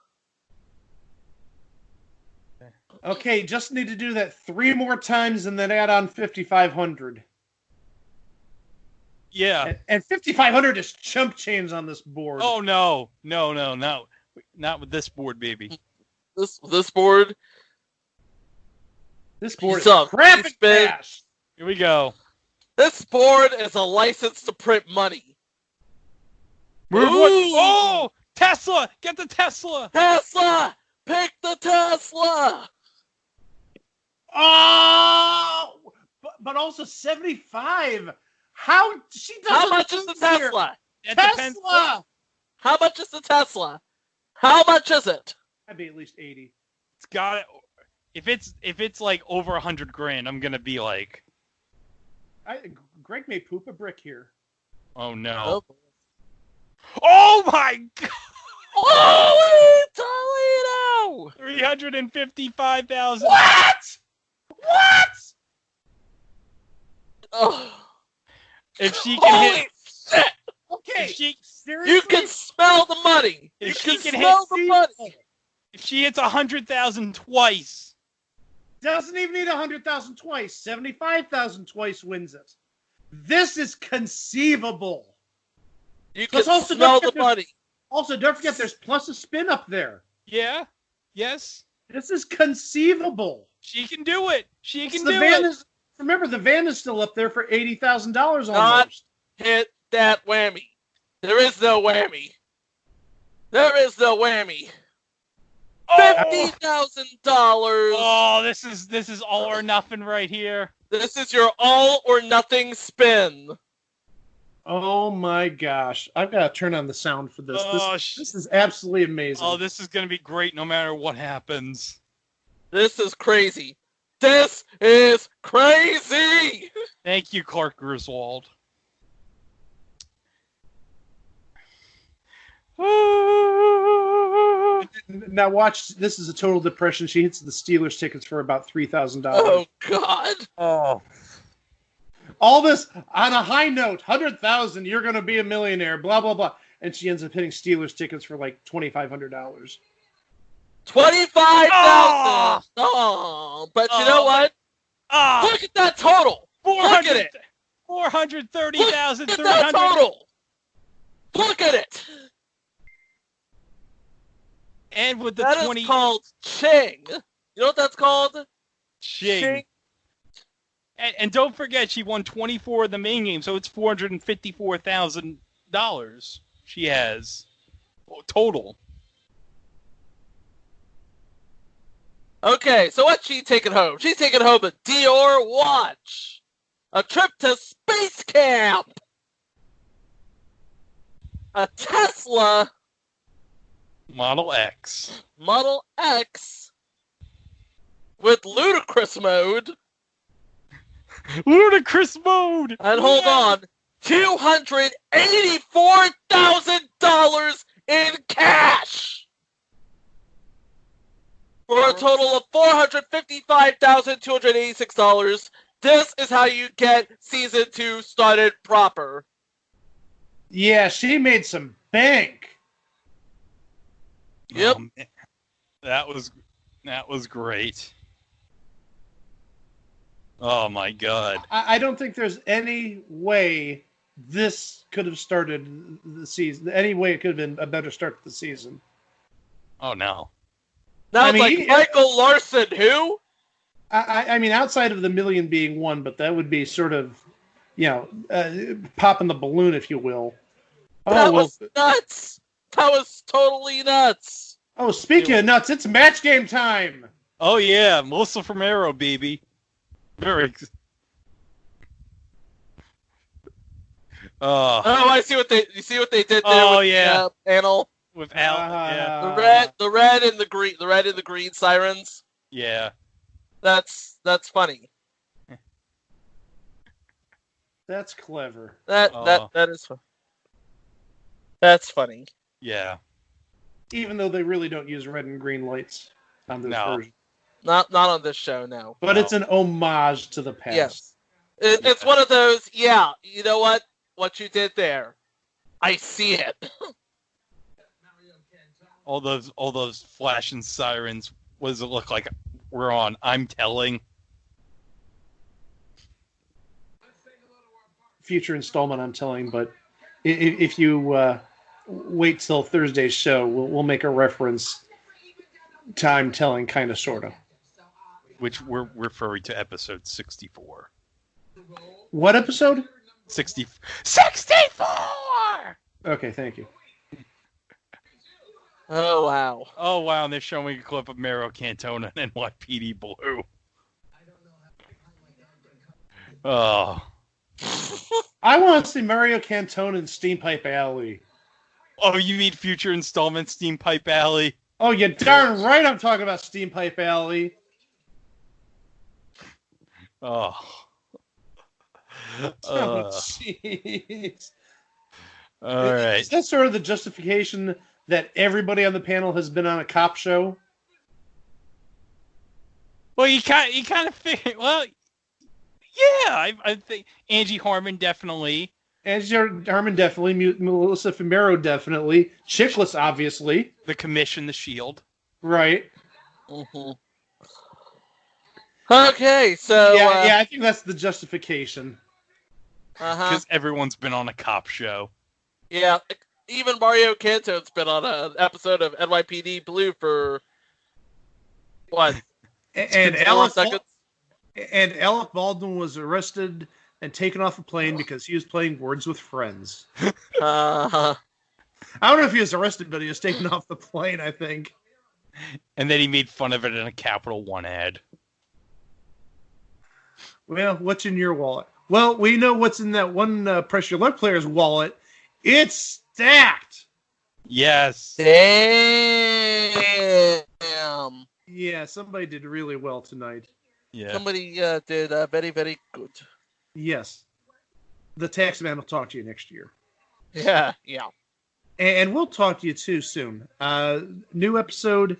S7: Okay, just need to do that 3 more times and then add on 5,500.
S8: Yeah.
S7: And 5,500 is chump change on this board.
S8: Oh, no. No. Not with this board, baby.
S5: This board.
S7: This board is crap and cash.
S8: Here we go.
S5: This board is a license to print money.
S8: Oh! Tesla! Get the Tesla!
S5: Tesla! Pick the Tesla!
S7: Oh! But also 75. How
S5: much is the Tesla?
S7: Tesla!
S5: How much is the Tesla? How much is it?
S7: I'd be at least 80.
S8: It's got it. If it's like over $100,000, I'm gonna be like,
S7: Greg may poop a brick here.
S8: oh no! Oh my God!
S5: Holy Toledo!
S8: $355,000.
S7: What?
S5: Oh.
S8: If she can hit,
S5: shit!
S7: Okay,
S8: if she,
S7: seriously?
S5: You can smell the money.
S8: If
S5: You
S8: she
S5: can
S8: can
S5: smell
S8: hit
S5: the money.
S8: If she hits 100,000 twice.
S7: Doesn't even need 100,000 twice. 75,000 twice wins it. This is conceivable.
S5: You can smell the money.
S7: Also, don't forget there's plus a spin up there.
S8: Yeah. Yes.
S7: This is conceivable.
S8: She can do it. She can
S7: the
S8: do
S7: van
S8: it.
S7: Is, remember, the van is still up there for $80,000 almost.
S5: Not hit that whammy. There is no whammy. There is no whammy. $50,000.
S8: Oh, this is all or nothing right here.
S5: This is your all or nothing spin.
S7: Oh my gosh. I've got to turn on the sound for this. This is absolutely amazing.
S8: Oh, this is going to be great no matter what happens.
S5: This is crazy. This is crazy.
S8: Thank you, Clark Griswold.
S7: Now watch, this is a total depression. She hits the Steelers tickets for about $3,000.
S5: Oh, God.
S8: Oh.
S7: All this on a high note, 100,000, you're going to be a millionaire, blah, blah, blah. And she ends up hitting Steelers tickets for like $2,500.
S5: $25,000. Oh, but you know what? Look at that total. Look at it.
S8: 430,300.
S5: Look at that total. Look at it.
S8: And with the
S5: that
S8: 20...
S5: is called Ching. You know what that's called?
S8: Ching. And don't forget, she won 24 of the main game, so it's $454,000 she has total.
S5: Okay, so what's she taking home? She's taking home a Dior watch, a trip to space camp, a Tesla
S8: Model X
S5: with ludicrous mode.
S8: Ludicrous mode!
S5: And hold on, $284,000 in cash! For a total of $455,286. This is how you get Season 2 started proper.
S7: Yeah, she made some bank.
S5: Yep.
S8: That was great. Oh my God!
S7: I don't think there's any way this could have started the season. Any way it could have been a better start to the season.
S8: Oh no!
S5: Now it's like Michael Larson, who?
S7: I mean, outside of the million being one, but that would be sort of, popping the balloon, if you will.
S5: That was nuts. That was totally nuts.
S7: Oh, speaking of nuts, it's match game time.
S8: Oh yeah, Melissa from Arrow, baby. Very.
S5: I see what they did there.
S8: Oh
S5: with
S8: yeah,
S5: the panel
S8: with Al. Yeah.
S5: The red and the green sirens.
S8: Yeah.
S5: That's funny.
S7: That's clever.
S5: That is fun. That's funny.
S8: Yeah.
S7: Even though they really don't use red and green lights on this version.
S5: Not on this show, no.
S7: But it's an homage to the past.
S5: Yes. It's one of those, yeah, you know what? What you did there. I see it.
S8: all those flashing sirens. What does it look like we're on? I'm telling.
S7: Future installment, I'm telling, but if you wait till Thursday's show, we'll make a reference to I'm telling, kind of, sort of.
S8: Which we're referring to episode 64.
S7: What episode?
S8: 64!
S7: Okay, thank you.
S5: Oh, wow.
S8: Oh, wow, and they're showing a clip of Mario Cantona and NYPD Blue. Oh.
S7: I want to see Mario Cantona in Steam Pipe Alley.
S8: Oh, you mean future installment Steam Pipe Alley?
S7: Oh, you darn right I'm talking about Steam Pipe Alley.
S8: Oh.
S7: Jeez.
S8: All right.
S7: Is that sort of the justification that everybody on the panel has been on a cop show?
S8: Well, you kind of figure. Well, yeah, I think Angie Harmon definitely.
S7: Angie Harmon definitely. Melissa Fumero definitely. Chickless, obviously.
S8: The Commission, the Shield.
S7: Right.
S5: Mm-hmm. Okay, so
S7: yeah, I think that's the justification.
S8: Because everyone's been on a cop show.
S5: Yeah, even Mario Kanto's been on an episode of NYPD Blue for what?
S7: And
S5: 4
S7: Alec
S5: seconds.
S7: And Alec Baldwin was arrested and taken off a plane because he was playing Words with Friends. I don't know if he was arrested, but he was taken off the plane, I think.
S8: And then he made fun of it in a Capital One ad.
S7: Well, what's in your wallet? Well, we know what's in that one Press Your Luck player's wallet. It's stacked!
S8: Yes.
S5: Damn.
S7: Yeah, somebody did really well tonight.
S8: Yeah.
S5: Somebody did very, very good.
S7: Yes. The tax man will talk to you next year.
S5: Yeah.
S7: And we'll talk to you too soon. New episode.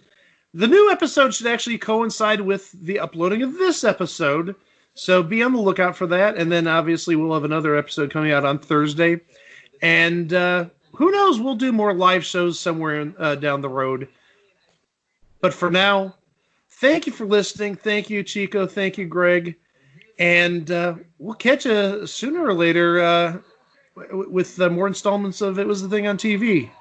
S7: The new episode should actually coincide with the uploading of this episode. So be on the lookout for that. And then obviously we'll have another episode coming out on Thursday. And who knows, we'll do more live shows somewhere down the road. But for now, thank you for listening. Thank you, Chico. Thank you, Greg. And we'll catch you sooner or later with more installments of It Was the Thing on TV.